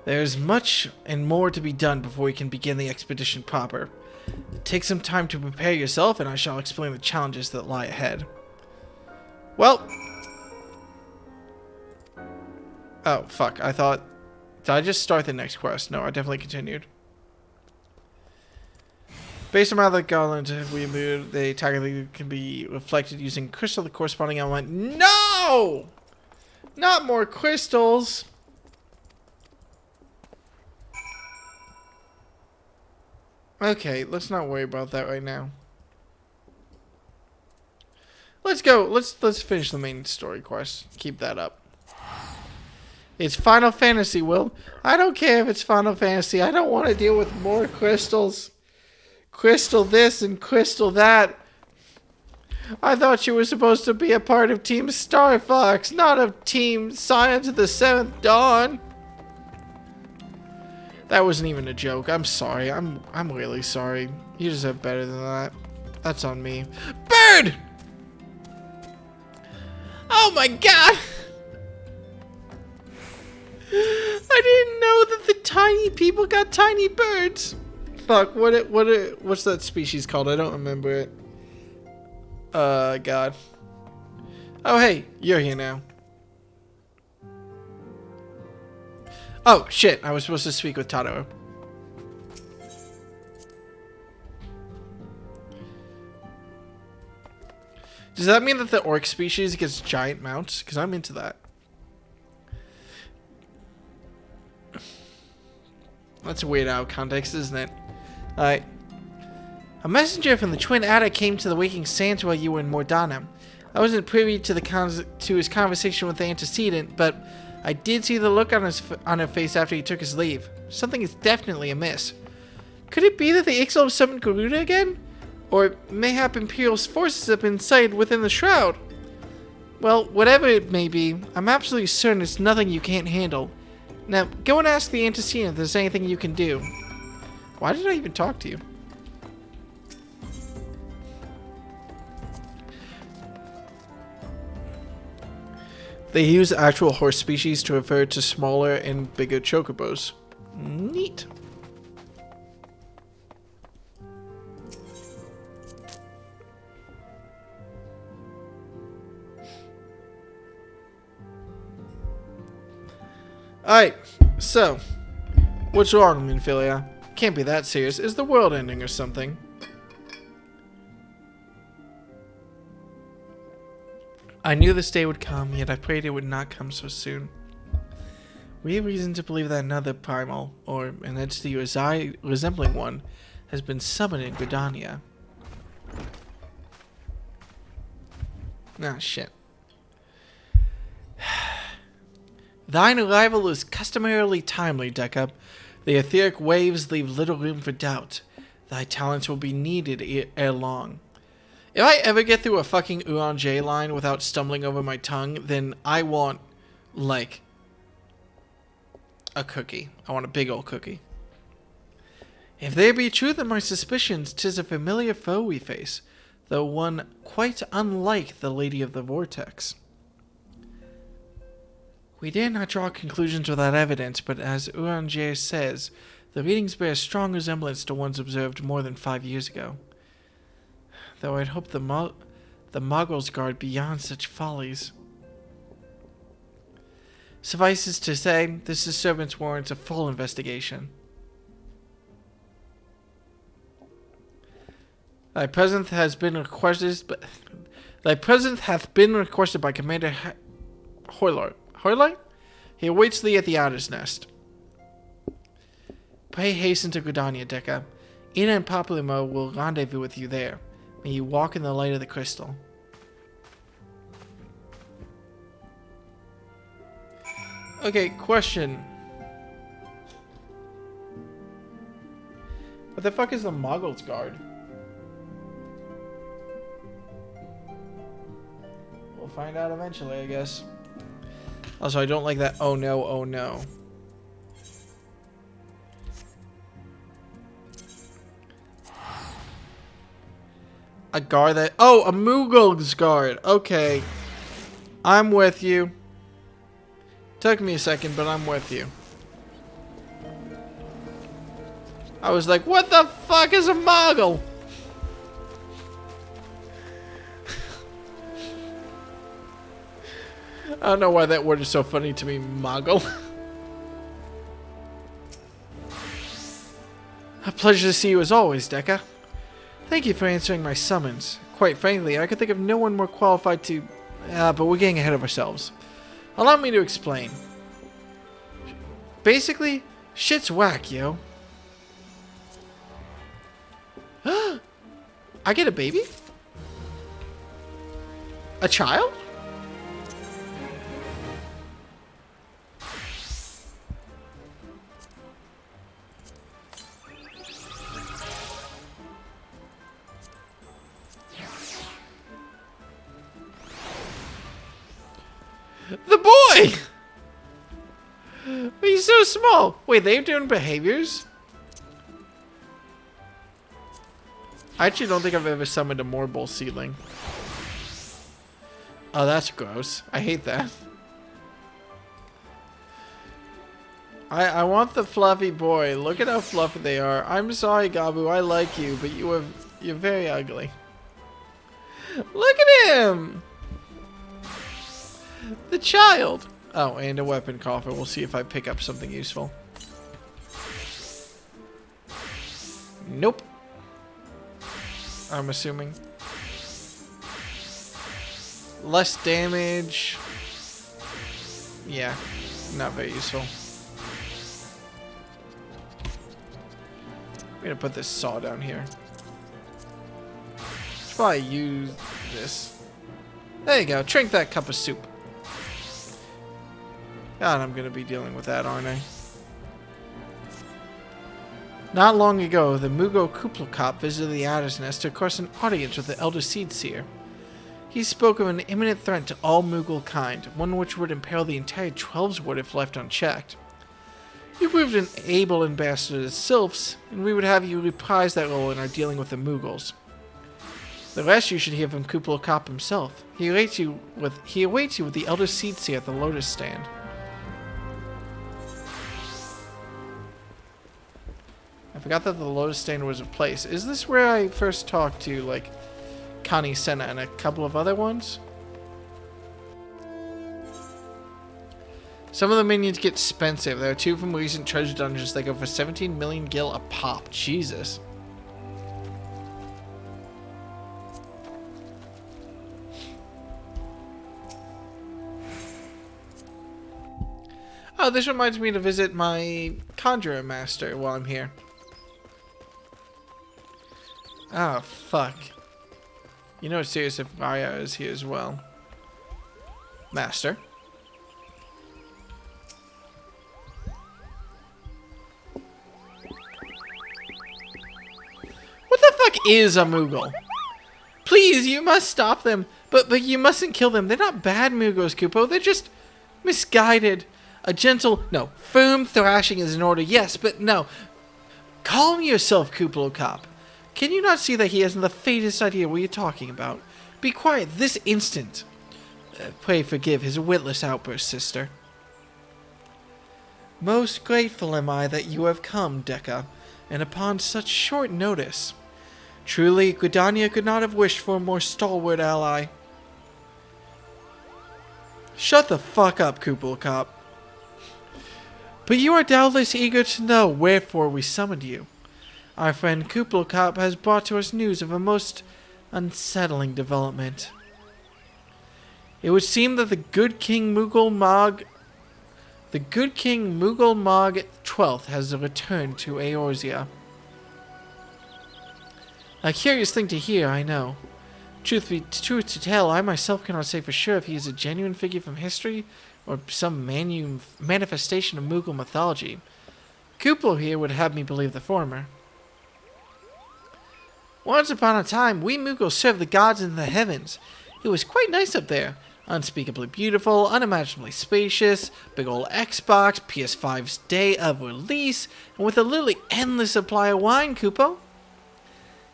There's much and more to be done before we can begin the expedition proper. Take some time to prepare yourself, and I shall explain the challenges that lie ahead. Well... Oh, fuck. I thought... Did I just start the next quest? No, I definitely continued. Based on how the garland we moved, the attack can be reflected using crystal, the corresponding element. No! Not more crystals! Okay, let's not worry about that right now. Let's go. Let's finish the main story quest. Keep that up. It's Final Fantasy, Will. I don't care if it's Final Fantasy. I don't want to deal with more crystals. Crystal this and crystal that. I thought you were supposed to be a part of Team Star Fox, not of Team Science of the Seventh Dawn. That wasn't even a joke. I'm sorry. I'm really sorry. You deserve better than that. That's on me. Bird! Oh my god! I didn't know that the tiny people got tiny birds. Fuck, what's that species called? I don't remember it. God. Oh, hey, you're here now. Oh, shit, I was supposed to speak with Tadao. Does that mean that the orc species gets giant mounts? Because I'm into that. That's a weird out of context, isn't it? Alright. A messenger from the Twin Adder came to the Waking Sands while you were in Mordana. I wasn't privy to his conversation with the antecedent, but I did see the look on her face after he took his leave. Something is definitely amiss. Could it be that the Ixal summoned Garuda again? Or mayhap Imperial's forces have been sighted within the Shroud? Well, whatever it may be, I'm absolutely certain it's nothing you can't handle. Now, go and ask the antecedent if there's anything you can do. Why did I even talk to you? They use actual horse species to refer to smaller and bigger chocobos. Neat. Alright, so, what's wrong, Minfilia? Can't be that serious. Is the world ending or something? I knew this day would come, yet I prayed it would not come so soon. We have reason to believe that another primal, or an entity resembling one, has been summoned in Gridania. Ah, shit. Thine arrival is customarily timely, Dekka. The etheric waves leave little room for doubt. Thy talents will be needed ere long. If I ever get through a fucking ARRgh line without stumbling over my tongue, then I want, like, a cookie. I want a big old cookie. If there be truth in my suspicions, 'tis a familiar foe we face. though one quite unlike the Lady of the Vortex. We dare not draw conclusions without evidence, but as ARRgh says, the readings bear a strong resemblance to ones observed more than 5 years ago. Though I'd hope the Moggles guard beyond such follies. Suffices to say, this disturbance warrants a full investigation. Thy presence hath been requested by Commander Hoylart. He awaits thee at the Adder's Nest. Pray hasten to Gridania, Dekka. Ina and Papalymo will rendezvous with you there. May you walk in the light of the crystal. Okay, question. What the fuck is the Moggles guard? We'll find out eventually, I guess. Also, I don't like that. Oh no, oh no. A guard that... Oh, a Moogle's guard. Okay. I'm with you. Took me a second, but I'm with you. I was like, what the fuck is a Moggle? I don't know why that word is so funny to me, Moggle. A pleasure to see you as always, Dekka. Thank you for answering my summons. Quite frankly, I could think of no one more qualified to... but we're getting ahead of ourselves. Allow me to explain. Basically, shit's whack, yo. I get a baby? A child? The boy! He's so small. Wait, they're doing behaviors? I actually don't think I've ever summoned a Morbull seedling. Oh, that's gross. I hate that. I want the fluffy boy. Look at how fluffy they are. I'm sorry, Gabu. I like you, but you're very ugly. Look at him! The child! Oh, and a weapon coffer. We'll see if I pick up something useful. Nope. I'm assuming. Less damage. Yeah, not very useful. I'm gonna put this saw down here. Should probably use this. There you go. Drink that cup of soup. God, I'm gonna be dealing with that, aren't I? Not long ago, the Moogle Kuplakop visited the Adder's Nest to request an audience with the Elder Seedseer. He spoke of an imminent threat to all Moogle kind, one which would imperil the entire Twelveswood if left unchecked. You proved an able ambassador to Sylphs, and we would have you reprise that role in our dealing with the Moogles. The rest you should hear from Kuplakop himself. He awaits you with the Elder Seedseer at the Lotus Stand. I forgot that the Lotus Stand was a place. Is this where I first talked to, like, Connie Senna and a couple of other ones? Some of the minions get expensive. There are 2 from recent treasure dungeons that go for 17 million gil a pop. Jesus. Oh, this reminds me to visit my Conjurer Master while I'm here. Oh, fuck. You know it's serious if ARRgh is here as well. Master. What the fuck is a Moogle? Please, you must stop them. But you mustn't kill them. They're not bad Moogles, Kupo. They're just misguided. A gentle, no, firm thrashing is in order, yes, but no. Calm yourself, Kuplakop. Can you not see that he hasn't the faintest idea what you're talking about? Be quiet this instant. Pray forgive his witless outburst, sister. Most grateful am I that you have come, Dekka, and upon such short notice. Truly, Gridania could not have wished for a more stalwart ally. Shut the fuck up, Kuppelkop. But you are doubtless eager to know wherefore we summoned you. Our friend Kuppelkop has brought to us news of a most unsettling development. It would seem that the good King Moogle Mog XII has returned to ARRgh. A curious thing to hear, I know. Truth to tell, I myself cannot say for sure if he is a genuine figure from history or some manifestation of Moogle mythology. Kuplo here would have me believe the former. Once upon a time, we Moogles served the gods in the heavens. It was quite nice up there. Unspeakably beautiful, unimaginably spacious, big ol' Xbox, PS5's day of release, and with a literally endless supply of wine, Kupo.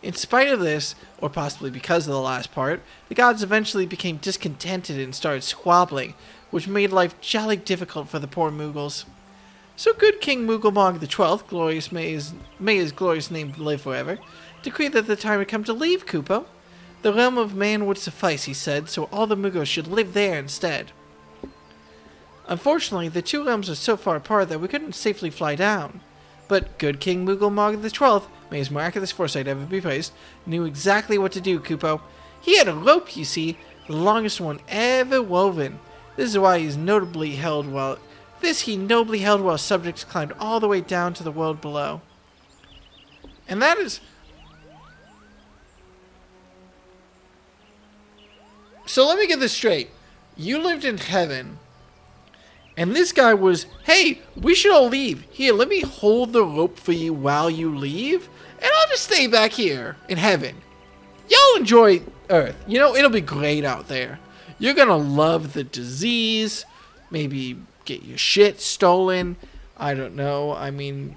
In spite of this, or possibly because of the last part, the gods eventually became discontented and started squabbling, which made life jolly difficult for the poor Moogles. So good King Mooglemog XII, may his glorious name live forever, decreed that the time had come to leave Kupo. The realm of man would suffice, he said, so all the Moogles should live there instead. Unfortunately, the two realms are so far apart that we couldn't safely fly down. But good King Mooglemog XII, may his miraculous foresight ever be praised, knew exactly what to do, Kupo. He had a rope, you see, the longest one ever woven. This is why he nobly held while subjects climbed all the way down to the world below. And that is... So let me get this straight. You lived in heaven, and this guy was, hey, we should all leave. Here, let me hold the rope for you while you leave, and I'll just stay back here in heaven. Y'all enjoy Earth. You know, it'll be great out there. You're gonna love the disease, maybe get your shit stolen. I don't know. I mean,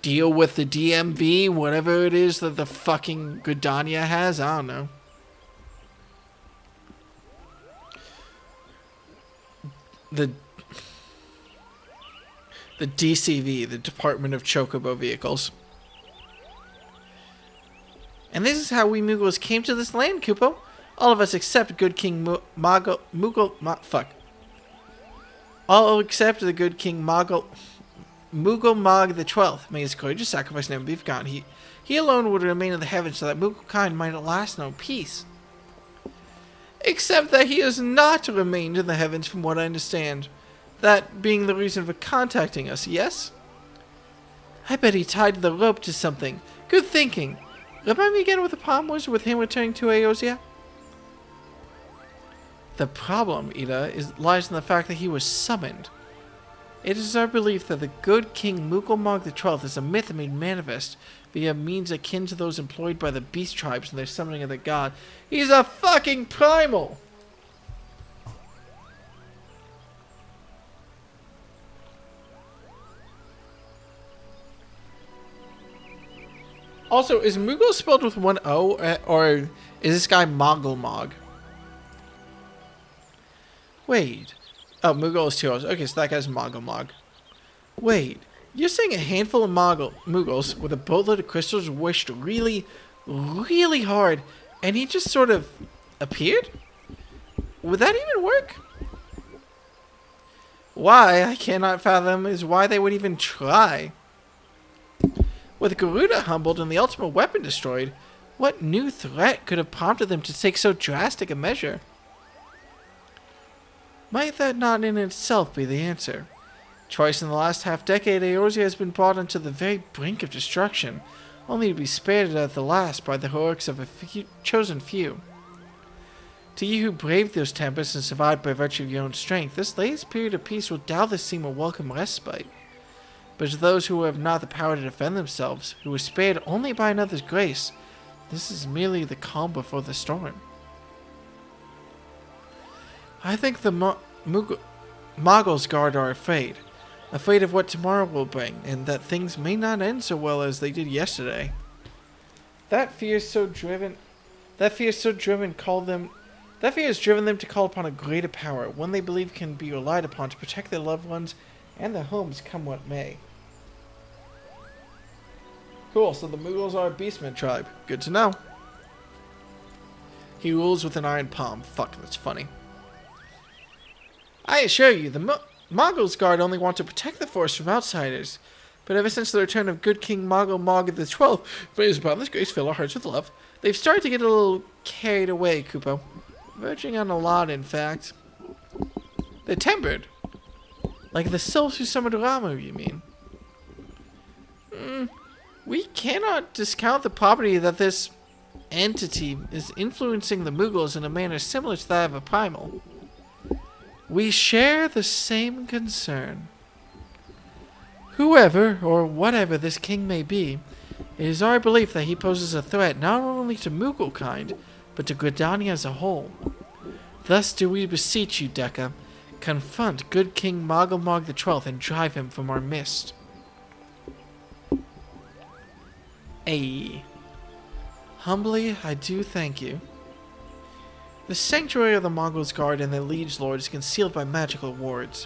deal with the DMV, whatever it is that the fucking Gridania has. I don't know. The DCV, the Department of Chocobo Vehicles. And this is how we Moogles came to this land, Kupo. All of us except good King All except the good King Moogle Mog XII. May his courageous sacrifice never be forgotten. He alone would remain in the heavens so that Mooglekind might at last know peace. Except that he has not remained in the heavens from what I understand. That being the reason for contacting us, yes? I bet he tied the rope to something. Good thinking. Remind me again what the problem was with him returning to ARRgh? The problem, Ida, lies in the fact that he was summoned. It is our belief that the good King Mooglemog XII is a myth made manifest via means akin to those employed by the beast tribes in their summoning of the god. He's a fucking primal! Also, is Moogle spelled with one O, or is this guy Mogglemog? Wait. Oh, Moogle is two O's. Okay, so that guy's Mogglemog. Wait. You're saying a handful of Moogles with a boatload of crystals wished really, really hard, and he just sort of appeared? Would that even work? Why, I cannot fathom, is why they would even try. With Garuda humbled and the ultimate weapon destroyed, what new threat could have prompted them to take so drastic a measure? Might that not in itself be the answer? Twice in the last half-decade, ARRgh has been brought onto the very brink of destruction, only to be spared at the last by the heroics of a chosen few. To you who braved those tempests and survived by virtue of your own strength, this latest period of peace will doubtless seem a welcome respite. But to those who have not the power to defend themselves, who were spared only by another's grace, this is merely the calm before the storm. I think the Moggles Guard are afraid of what tomorrow will bring, and that things may not end so well as they did yesterday. That fear is so driven. That fear is so driven. That fear has driven them to call upon a greater power, one they believe can be relied upon to protect their loved ones and their homes, come what may. Cool. So the Mughals are a beastman tribe. Good to know. He rules with an iron palm. Fuck, that's funny. I assure you, the Mongols Guard only want to protect the forest from outsiders. But ever since the return of good King Mog the 12th, may his boundless grace fill our hearts with love, they've started to get a little carried away, Kupo. Verging on a lot, in fact. They're tempered. Like the sylphs who summoned Ramu, you mean? We cannot discount the property that this entity is influencing the Mughals in a manner similar to that of a primal. We share the same concern. Whoever or whatever this king may be, it is our belief that he poses a threat not only to Mughal kind, but to Gridania as a whole. Thus do we beseech you, Dekka, confront good King Mog the 12th and drive him from our midst. Ay. Humbly, I do thank you. The sanctuary of the Mongols Guard and their liege lord is concealed by magical wards.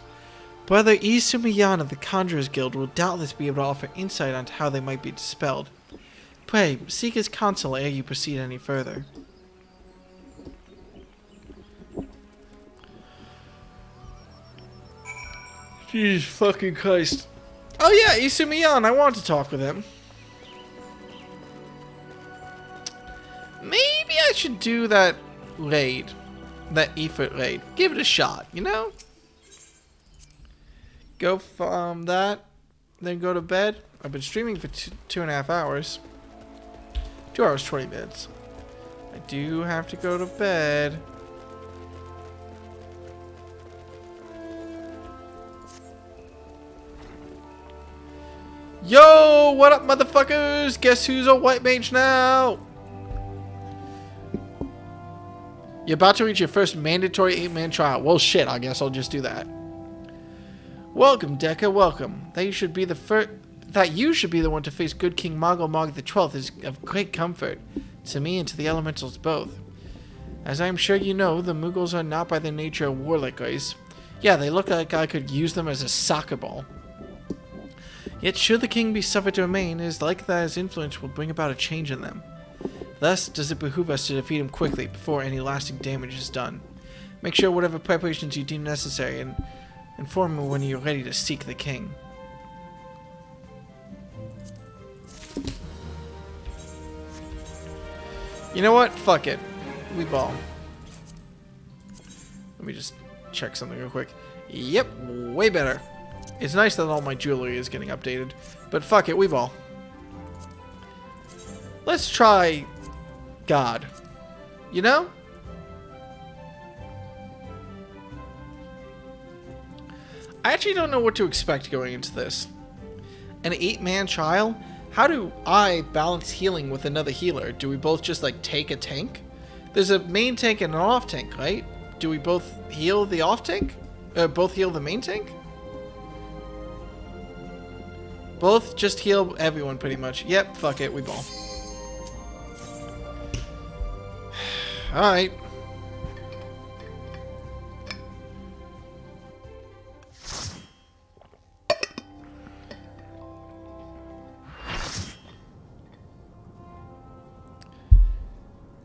Brother Isumiyan of the Conjurers Guild will doubtless be able to offer insight onto how they might be dispelled. Pray, seek his counsel ere you proceed any further. Jesus fucking Christ. Oh yeah, Isumiyan, I want to talk with him. Maybe I should do that raid. That Ifrit raid. Give it a shot, you know? Go farm that, then go to bed. I've been streaming for 2.5 hours. 2 hours, 20 minutes. I do have to go to bed. Yo, what up, motherfuckers? Guess who's a white mage now? You're about to reach your first mandatory 8-man trial. Well, shit, I guess I'll just do that. Welcome, Dekka, welcome. That you should be the one to face good King Mog the 12th is of great comfort to me and to the elementals both. As I am sure you know, the Mughals are not by their nature warlike guys. Yeah, they look like I could use them as a soccer ball. Yet should the king be suffered to remain, it is likely that his influence will bring about a change in them. Thus does it behoove us to defeat him quickly before any lasting damage is done. Make sure whatever preparations you deem necessary and inform me when you're ready to seek the king. You know what? Fuck it. We ball. Let me just check something real quick. Yep, way better. It's nice that all my jewelry is getting updated, but fuck it, we ball. Let's try God. You know? I actually don't know what to expect going into this. An 8-man trial? How do I balance healing with another healer? Do we both just like take a tank? There's a main tank and an off tank, right? Do we both heal the off tank? Both heal the main tank? Both just heal everyone pretty much. Yep, fuck it, we ball. Alright.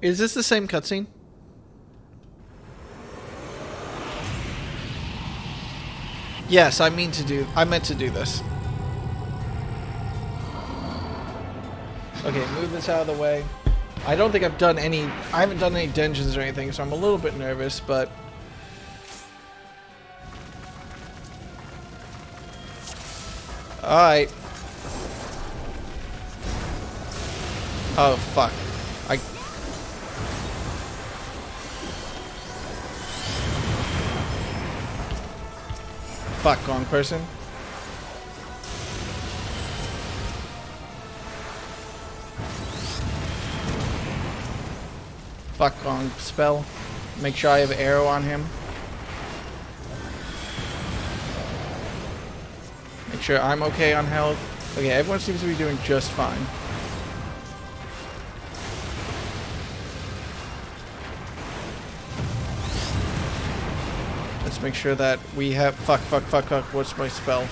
Is this the same cutscene? Yes, I meant to do this. Okay, move this out of the way. I don't think I haven't done any dungeons or anything, so I'm a little bit nervous, but... Alright. Oh, fuck. Fuck, wrong person. Fuck, wrong spell. Make sure I have arrow on him. Make sure I'm okay on health. Okay, everyone seems to be doing just fine. Just make sure that we have... Fuck. What's my spell?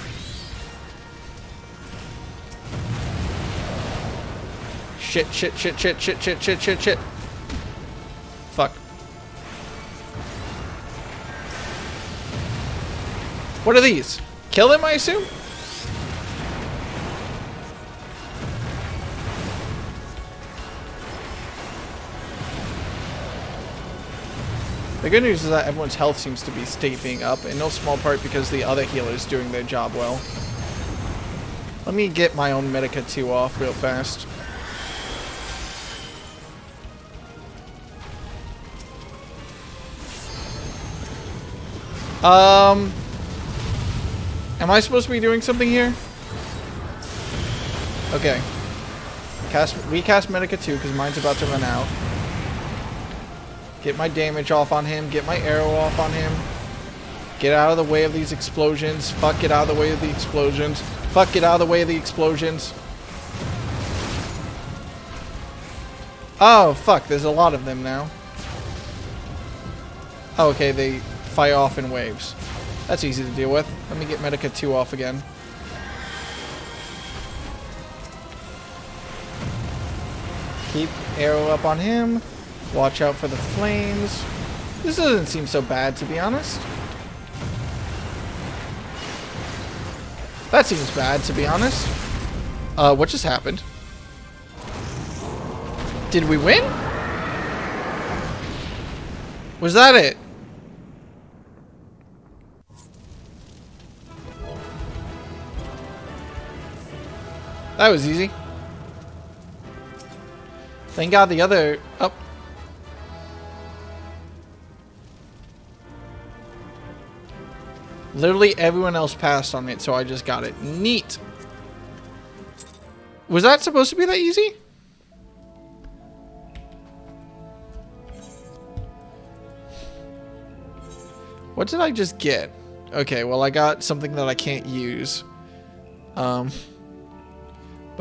Shit. Fuck. What are these? Kill them, I assume? The good news is that everyone's health seems to be being up, in no small part because the other healers doing their job well. Let me get my own Medica 2 off real fast. Am I supposed to be doing something here? Okay. Recast Medica 2 because mine's about to run out. Get my damage off on him. Get my arrow off on him. Get out of the way of these explosions. Fuck, get out of the way of the explosions. Fuck, get out of the way of the explosions. Oh, fuck, there's a lot of them now. Oh, okay, they fire off in waves. That's easy to deal with. Let me get Medica 2 off again. Keep arrow up on him. Watch out for the flames. This doesn't seem so bad, to be honest. That seems bad, to be honest. What just happened? Did we win? Was that it? That was easy. Thank God the other... Oh. Literally everyone else passed on it, so I just got it. Neat. Was that supposed to be that easy? What did I just get? Okay, well I got something that I can't use. But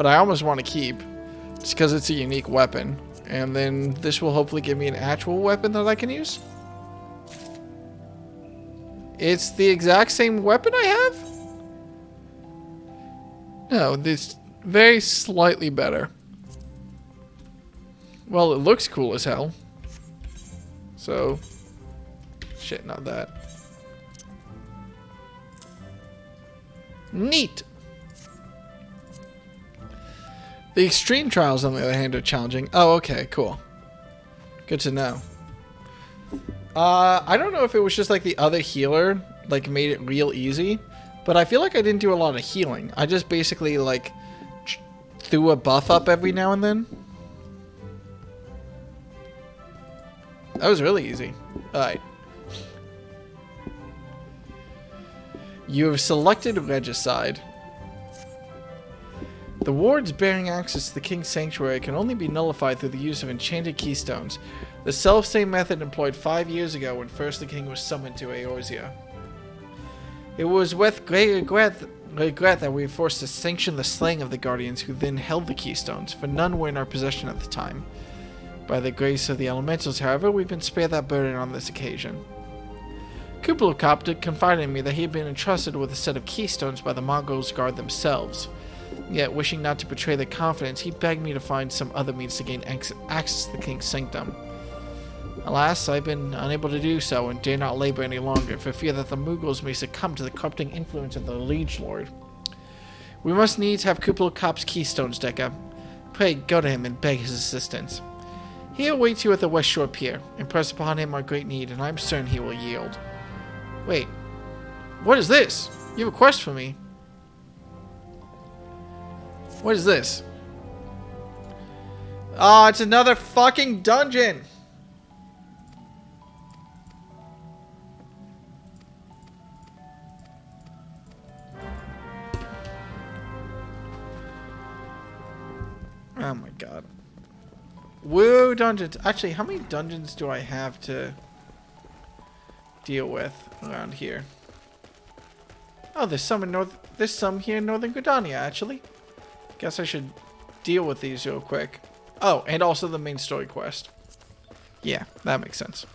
I almost want to keep. Just because it's a unique weapon. And then this will hopefully give me an actual weapon that I can use. It's the exact same weapon I have? No, this very slightly better. Well, it looks cool as hell. So, shit, not that. Neat. The extreme trials, on the other hand, are challenging. Oh, okay, cool. Good to know. I don't know if it was just like the other healer, like made it real easy, but I feel like I didn't do a lot of healing. I just basically like threw a buff up every now and then. That was really easy. Alright. You have selected regicide. The wards bearing access to the King's Sanctuary can only be nullified through the use of enchanted keystones. The self-same method employed 5 years ago when first the king was summoned to ARRgh. It was with great regret that we were forced to sanction the slaying of the guardians who then held the keystones, for none were in our possession at the time. By the grace of the elementals, however, we've been spared that burden on this occasion. Kublukop confided in me that he had been entrusted with a set of keystones by the Mongols guard themselves. Yet, wishing not to betray their confidence, he begged me to find some other means to gain access to the king's sanctum. Alas, I've been unable to do so and dare not labor any longer, for fear that the Mughals may succumb to the corrupting influence of the liege lord. We must needs have Kublukop's keystones, Dekka. Pray go to him and beg his assistance. He awaits you at the West Shore Pier. Impress upon him our great need, and I am certain he will yield. Wait, what is this? You have a quest for me. What is this? Oh, it's another fucking dungeon! Oh my god. Woo, dungeons. Actually, how many dungeons do I have to deal with around here? Oh, there's some here in Northern Gridania, actually. Guess I should deal with these real quick. Oh, and also the main story quest. Yeah, that makes sense.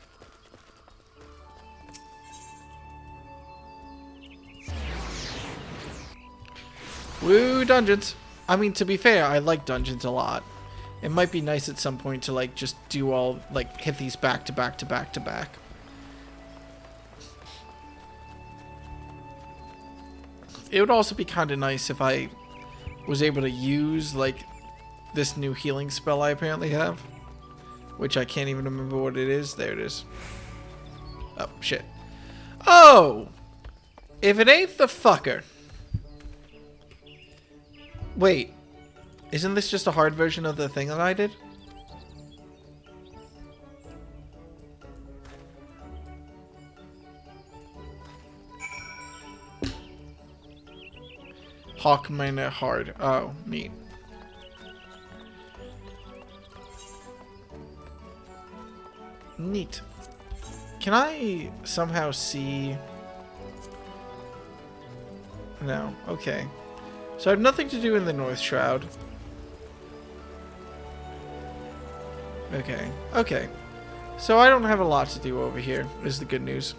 Woo, dungeons. I mean, to be fair, I like dungeons a lot. It might be nice at some point to, like, just do all, like, hit these back to back to back to back. It would also be kind of nice if I was able to use, like, this new healing spell I apparently have. Which I can't even remember what it is. There it is. Oh, shit. Oh! If it ain't the fucker. Wait. Isn't this just a hard version of the thing that I did? Hawk Manor hard. Oh, neat. Neat. Can I somehow see... No. Okay. So I have nothing to do in the North Shroud. Okay. Okay. So I don't have a lot to do over here, is the good news.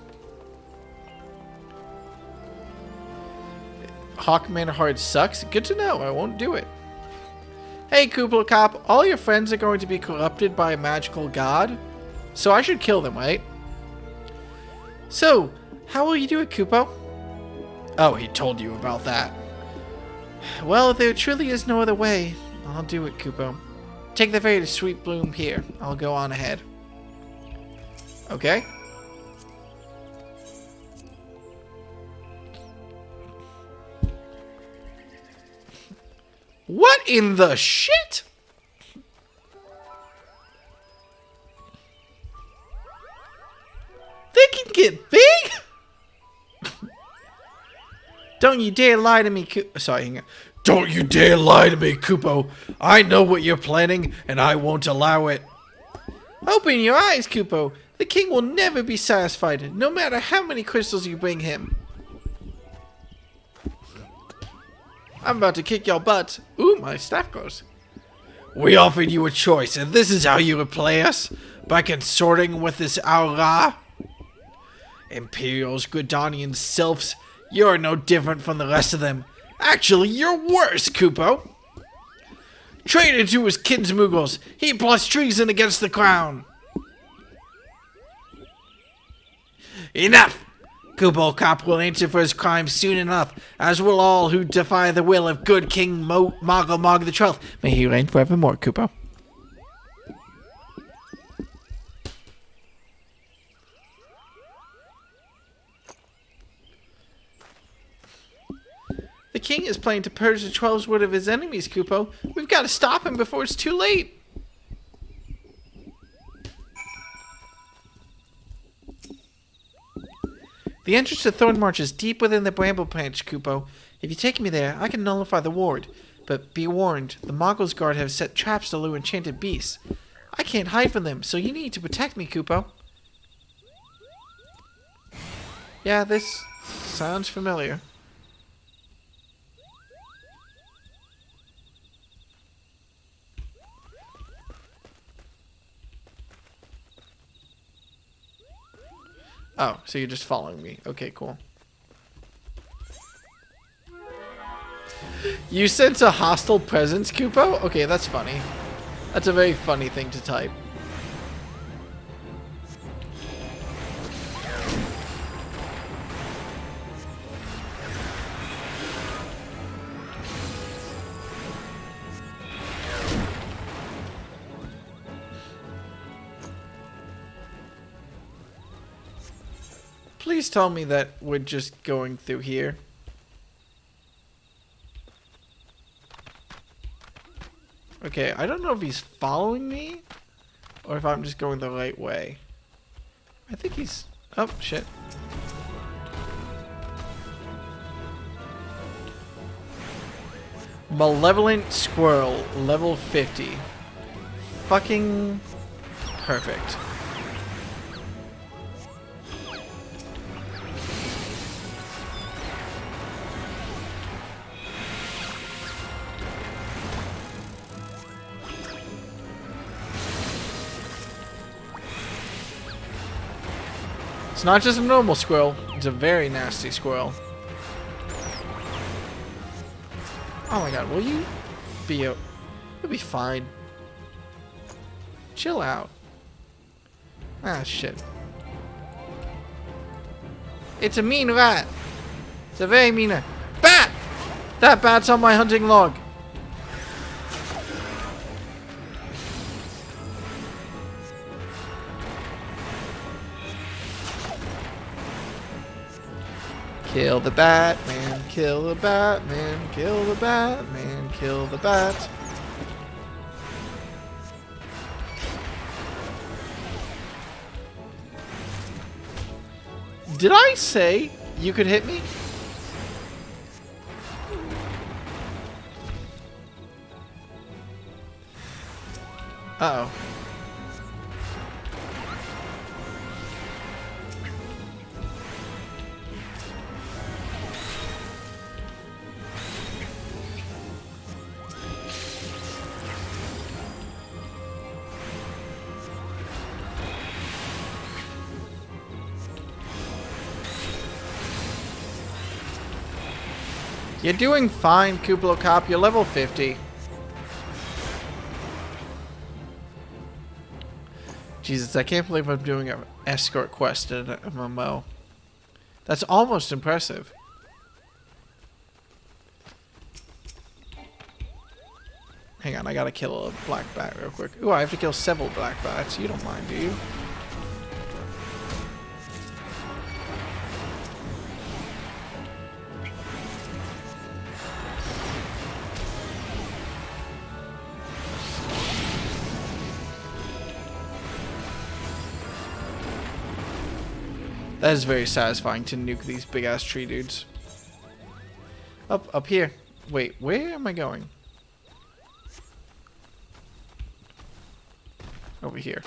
Hawk Manor hard sucks? Good to know. I won't do it. Hey, Kuplo Cop. All your friends are going to be corrupted by a magical god? So I should kill them, right? So, how will you do it, Kupo? Oh, he told you about that. Well, there truly is no other way. I'll do it, Kupo. Take the ferry to Sweet Bloom here. I'll go on ahead. Okay. What in the shit? They can get big? Don't you dare lie to me, Sorry, hang on. Don't you dare lie to me, Kupo. I know what you're planning, and I won't allow it. Open your eyes, Kupo. The king will never be satisfied, no matter how many crystals you bring him. I'm about to kick your butt. Ooh, my staff grows. We offered you a choice, and this is how you replay us? By consorting with this ARRgh? Imperials, Gridanian sylphs, you're no different from the rest of them. Actually, you're worse, Kupo. Traitor to his kinsmoogles, he plots treason against the crown. Enough! Kupo Cop will answer for his crimes soon enough, as will all who defy the will of good King Moggle the 12th. May he reign forevermore, Kupo. The king is planning to purge the 12's word of his enemies, Kupo. We've got to stop him before it's too late. The entrance to Thornmarch is deep within the bramble branch, Kupo. If you take me there, I can nullify the ward. But be warned, the Moggle's Guard have set traps to lure enchanted beasts. I can't hide from them, so you need to protect me, Kupo. Yeah, this sounds familiar. Oh, so you're just following me. Okay, cool. You sense a hostile presence, Kupo? Okay, that's funny. That's a very funny thing to type. Please tell me that we're just going through here. Okay, I don't know if he's following me or if I'm just going the right way. I think he's... Oh, shit. Malevolent Squirrel, level 50. Fucking perfect. It's not just a normal squirrel, it's a very nasty squirrel. Oh my god, will you be a... You'll be fine. Chill out. Ah, shit. It's a mean rat. It's a very mean rat. Bat! That bat's on my hunting log. Kill the Batman, kill the Batman, kill the Batman, kill the bat. Did I say you could hit me? Uh-oh. You're doing fine, Kuplo Cop. You're level 50. Jesus, I can't believe I'm doing an escort quest in an MMO. That's almost impressive. Hang on, I gotta kill a black bat real quick. Ooh, I have to kill several black bats. You don't mind, do you? That is very satisfying to nuke these big ass tree dudes. Up here. Wait, where am I going? Over here.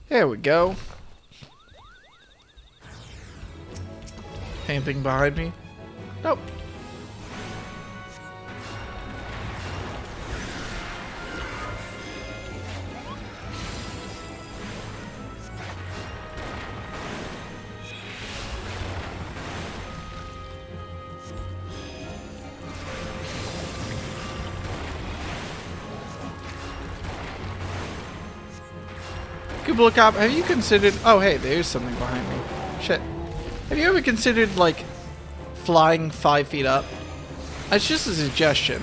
There we go. Anything behind me? Nope. Kuplo Cop, have you considered... Oh, hey, there's something behind me. Shit. Have you ever considered, like, flying 5 feet up? It's just a suggestion.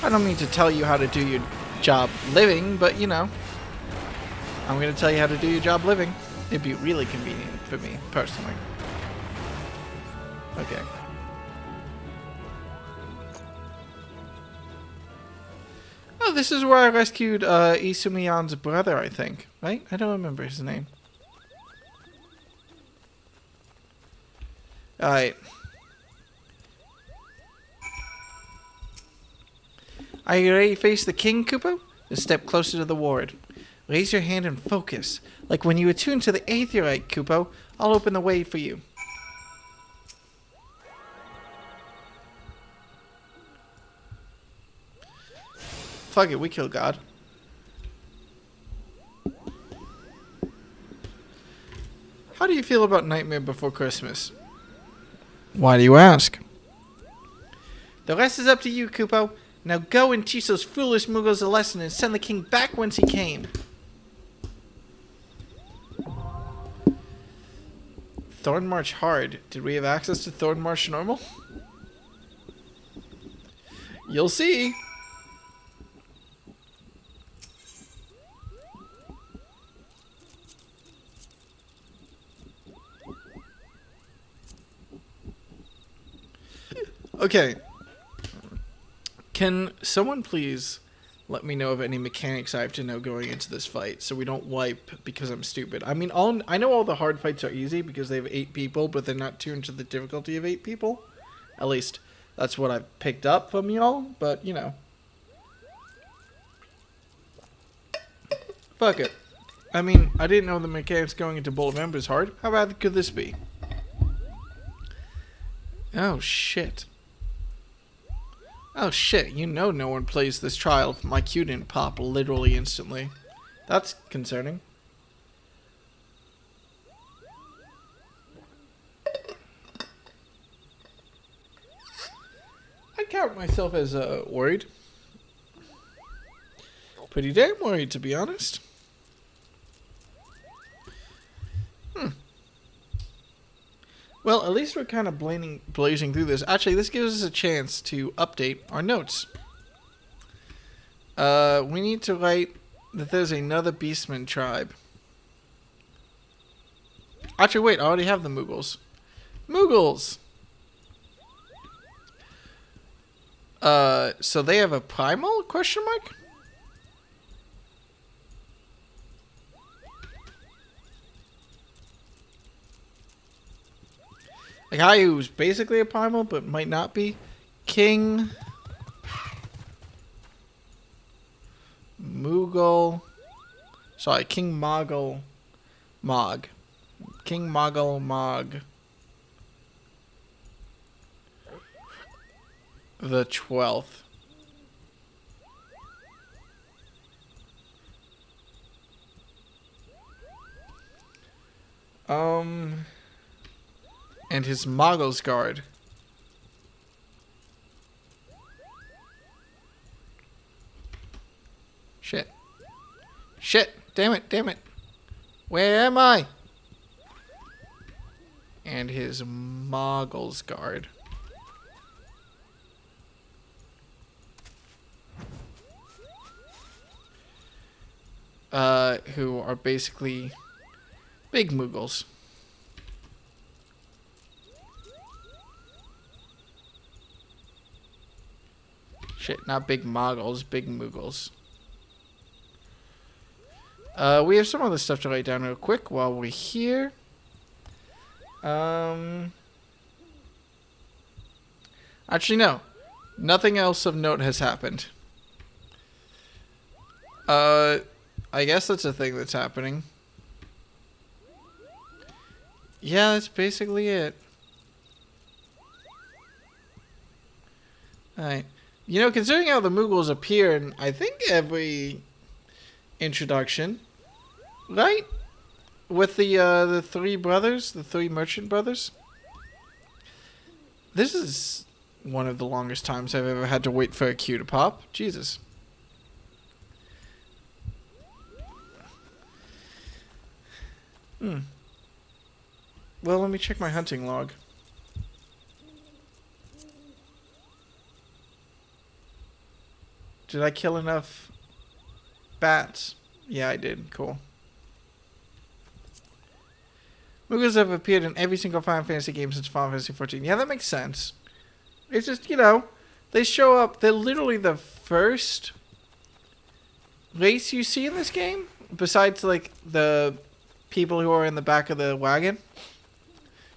I don't mean to tell you how to do your job living, but, you know. I'm going to tell you how to do your job living. It'd be really convenient for me, personally. Okay. Oh, this is where I rescued Isumiyan's brother, I think. Right? I don't remember his name. Alright. Are you ready to face the king, Kupo? Then step closer to the ward. Raise your hand and focus. Like when you attune to the ARRgh, Kupo, I'll open the way for you. Fuck it, we kill God. How do you feel about Nightmare Before Christmas? Why do you ask? The rest is up to you, Kupo. Now go and teach those foolish Muggles a lesson and send the king back whence he came. Thorn March hard. Did we have access to Thorn March normal? You'll see. Okay. Can someone please let me know of any mechanics I have to know going into this fight so we don't wipe because I'm stupid? I mean, I know all the hard fights are easy because they have 8 people, but they're not tuned to the difficulty of 8 people. At least, that's what I've picked up from y'all, but, you know. Fuck it. I mean, I didn't know the mechanics going into Bowl of Ember is hard. How bad could this be? Oh, shit. Oh shit, you know no one plays this trial if my Q didn't pop literally instantly. That's concerning. myself as worried. Pretty damn worried, to be honest. Well, at least we're kind of blazing through this. Actually, this gives us a chance to update our notes. We need to write that there's another Beastman tribe. Actually, wait, I already have the Moogles. Moogles! So they have a primal? Question mark? A guy who's basically a primal, but might not be. King Moogle. Sorry, King Moggle Mog. King Moggle Mog. The 12th. And his Moggle's Guard. Shit. Shit. Damn it. Damn it. Where am I? And his Moggle's Guard. Who are basically big Moogles. Shit, not big Moggles, big Moogles. We have some other stuff to write down real quick while we're here. Actually, no. Nothing else of note has happened. I guess that's a thing that's happening. Yeah, that's basically it. Alright. You know, considering how the Moogles appear in, I think, every introduction, right? With the three brothers, the three merchant brothers. This is one of the longest times I've ever had to wait for a queue to pop. Jesus. Well, let me check my hunting log. Did I kill enough bats? Yeah, I did. Cool. Moogles have appeared in every single Final Fantasy game since Final Fantasy XIV. Yeah, that makes sense. It's just, you know, they show up. They're literally the first race you see in this game, besides, like, the people who are in the back of the wagon.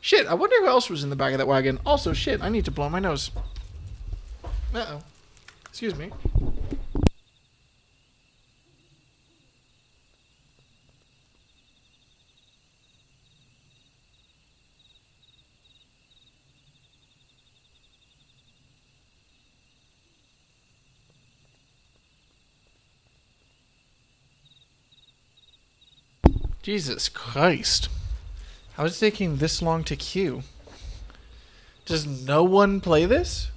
Shit, I wonder who else was in the back of that wagon. Also, shit, I need to blow my nose. Uh-oh. Excuse me. Jesus Christ. How is it taking this long to queue? Does no one play this?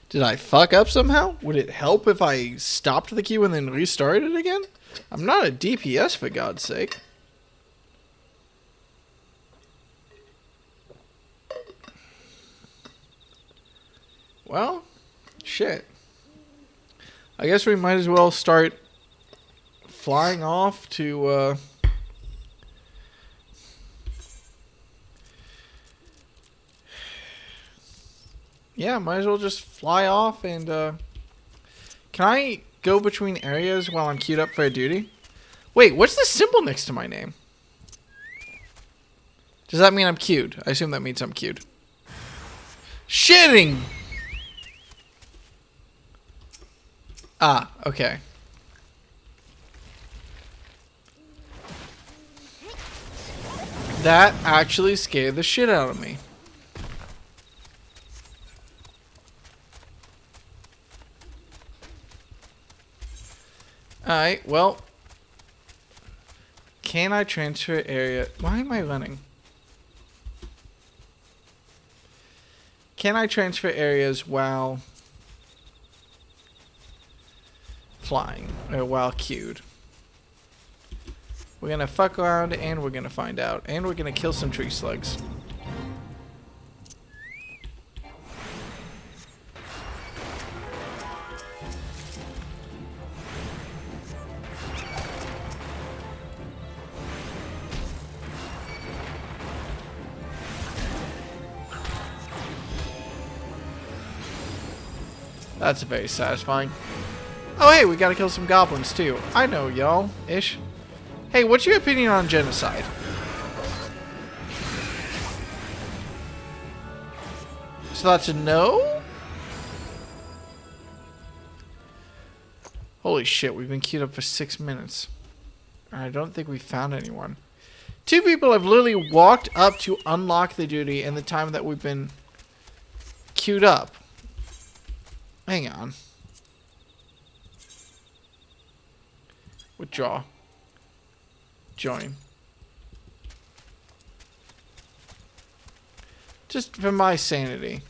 Did I fuck up somehow? Would it help if I stopped the queue and then restarted it again? I'm not a DPS, for God's sake. Well, shit. I guess we might as well start flying off to, yeah, might as well just fly off and, can I go between areas while I'm queued up for a duty? Wait, what's the symbol next to my name? Does that mean I'm queued? I assume that means I'm queued. Shitting! Ah, okay. That actually scared the shit out of me. Alright, well. Can I transfer area? Why am I running? Can I transfer areas while flying while queued. We're gonna fuck around and we're gonna find out. And we're gonna kill some tree slugs. That's very satisfying. Oh hey, we gotta kill some goblins too. I know y'all, ish. Hey, what's your opinion on genocide? So that's a no? Holy shit, we've been queued up for 6 minutes. I don't think we found anyone. 2 people have literally walked up to unlock the duty in the time that we've been queued up. Hang on. Withdraw. Join. Just for my sanity.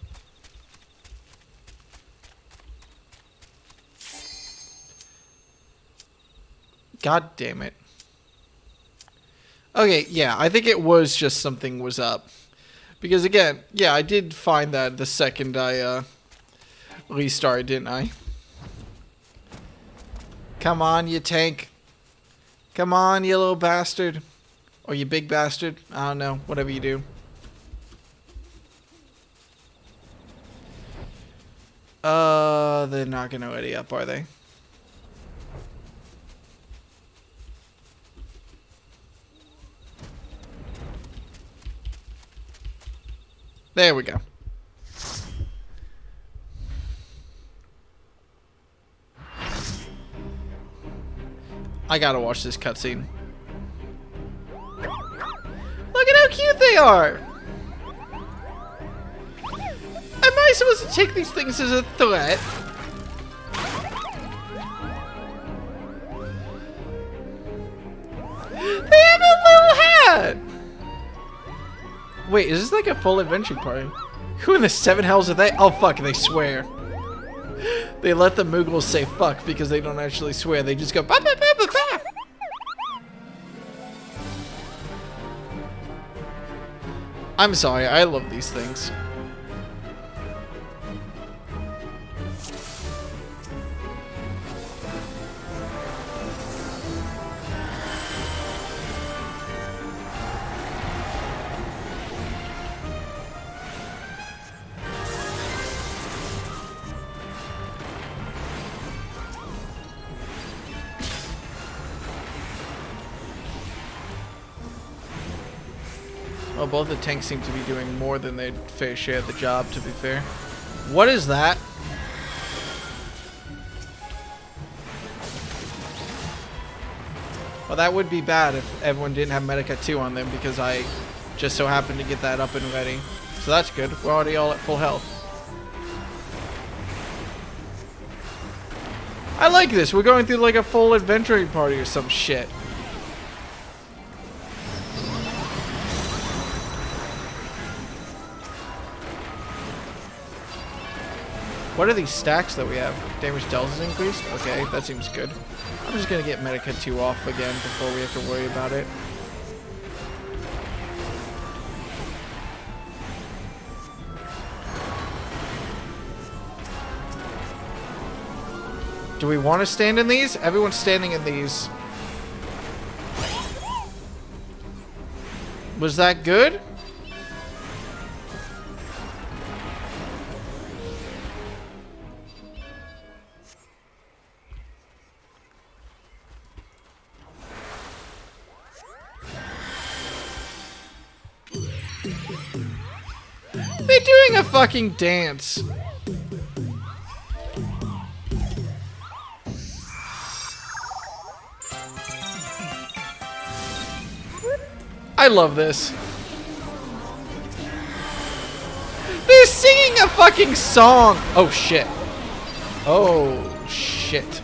God damn it. Okay, yeah, I think it was just something was up. Because again, yeah, I did find that the second I restarted, didn't I? Come on, you tank. Come on, you little bastard. Or you big bastard. I don't know. Whatever you do. They're not gonna ready up, are they? There we go. I gotta watch this cutscene. Look at how cute they are! Am I supposed to take these things as a threat? They have a little hat! Wait, is this like a full adventure party? Who in the 7 hells are they? Oh fuck, they swear. They let the Muggles say fuck because they don't actually swear. They just go ba ba ba ba ba. I'm sorry, I love these things. Well, both the tanks seem to be doing more than their fair share of the job, to be fair. What is that? Well, that would be bad if everyone didn't have Medica 2 on them, because I just so happened to get that up and ready. So that's good. We're already all at full health. I like this. We're going through like a full adventuring party or some shit. What are these stacks that we have? Damage dealt is increased? Okay, that seems good. I'm just gonna get Medica 2 off again before we have to worry about it. Do we want to stand in these? Everyone's standing in these. Was that good? They're doing a fucking dance. I love this. They're singing a fucking song. Oh shit. Oh shit.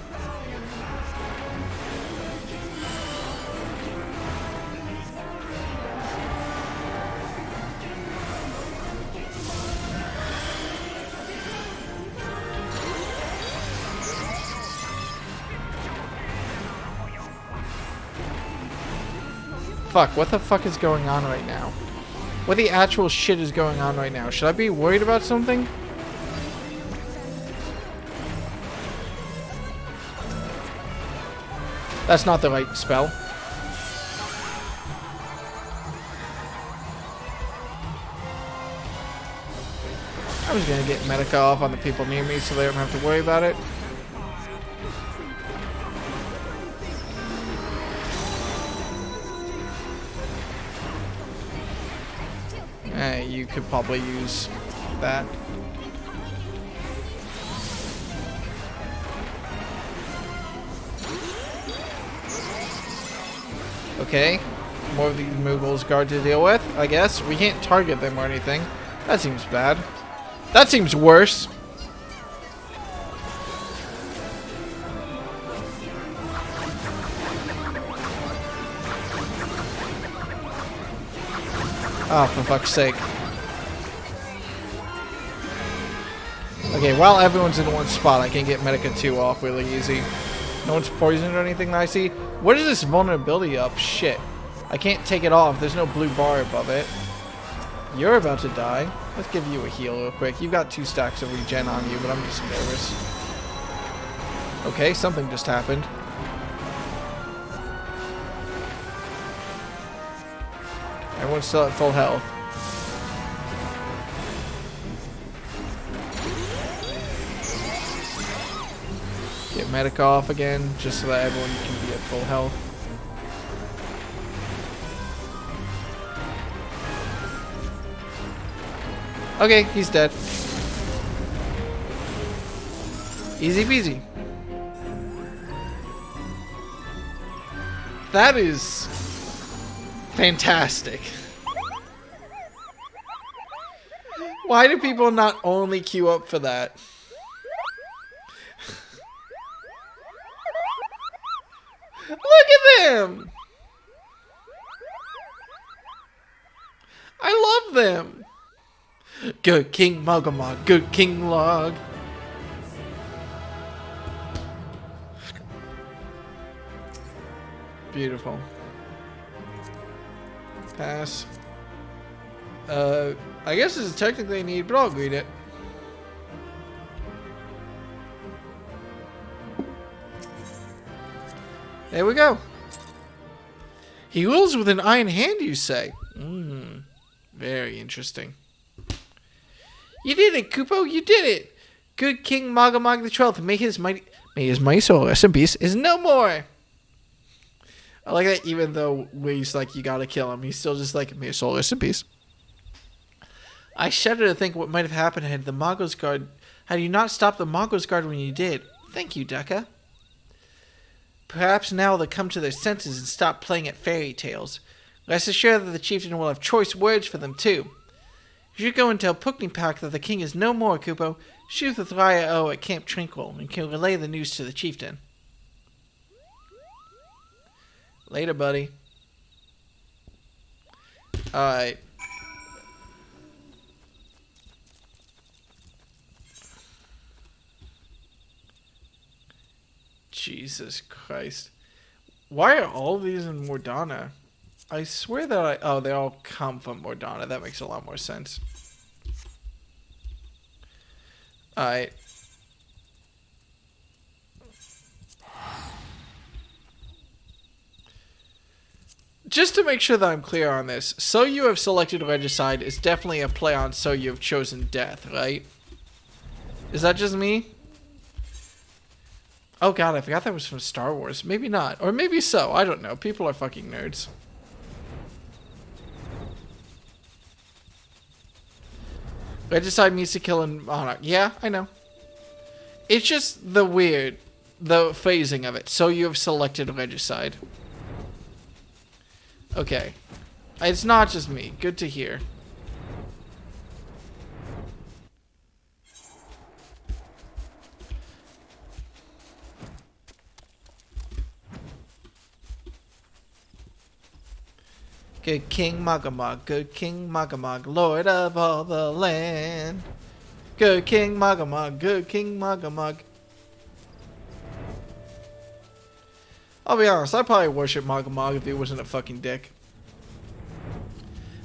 Fuck, what the fuck is going on right now? What the actual shit is going on right now? Should I be worried about something? That's not the right spell. I'm just gonna get Medica off on the people near me so they don't have to worry about it. You could probably use that. Okay. More of these Mughals guard to deal with, I guess. We can't target them or anything. That seems bad. That seems worse. Oh, for fuck's sake. Okay, while everyone's in one spot, I can get Medica 2 off really easy. No one's poisoned or anything that I see. What is this vulnerability up? Shit. I can't take it off. There's no blue bar above it. You're about to die. Let's give you a heal real quick. You've got 2 stacks of regen on you, but I'm just nervous. Okay, something just happened. Everyone's still at full health. Get Medica off again, just so that everyone can be at full health. Okay, he's dead. Easy peasy. That is fantastic. Why do people not only queue up for that? Look at them! I love them! Good King Magamog, good King Log. Beautiful. Pass. I guess this is technically a need, but I'll read it. There we go. He rules with an iron hand, you say? Very interesting. You did it, Kupo. You did it. Good King Magamog the 12th. May his mighty soul rest in peace is no more. I like that even though he's like, you gotta kill him, he's still just like, may his soul rest in peace. I shudder to think what might have happened had you not stopped the Mongols Guard when you did. Thank you, Dekka. Perhaps now they'll come to their senses and stop playing at fairy tales. Rest assured that the chieftain will have choice words for them too. You should go and tell Puknipak that the king is no more, Kupo. Shoot with ARRgh at Camp Tranquil and can relay the news to the chieftain. Later, buddy. Alright. Jesus Christ. Why are all these in Mordana? I swear that oh, they all come from Mordana. That makes a lot more sense. Alright. Just to make sure that I'm clear on this, So You Have Selected Regicide is definitely a play on So You Have Chosen Death, right? Is that just me? Oh god, I forgot that was from Star Wars. Maybe not. Or maybe so. I don't know. People are fucking nerds. Regicide means to kill in Monarch. Yeah, I know. It's just the phasing of it. So You Have Selected Regicide. Okay. It's not just me. Good to hear. Good King Magamog, good King Magamog, Lord of all the land. Good King Magamog, good King Magamog. I'll be honest, I'd probably worship Magamog if he wasn't a fucking dick.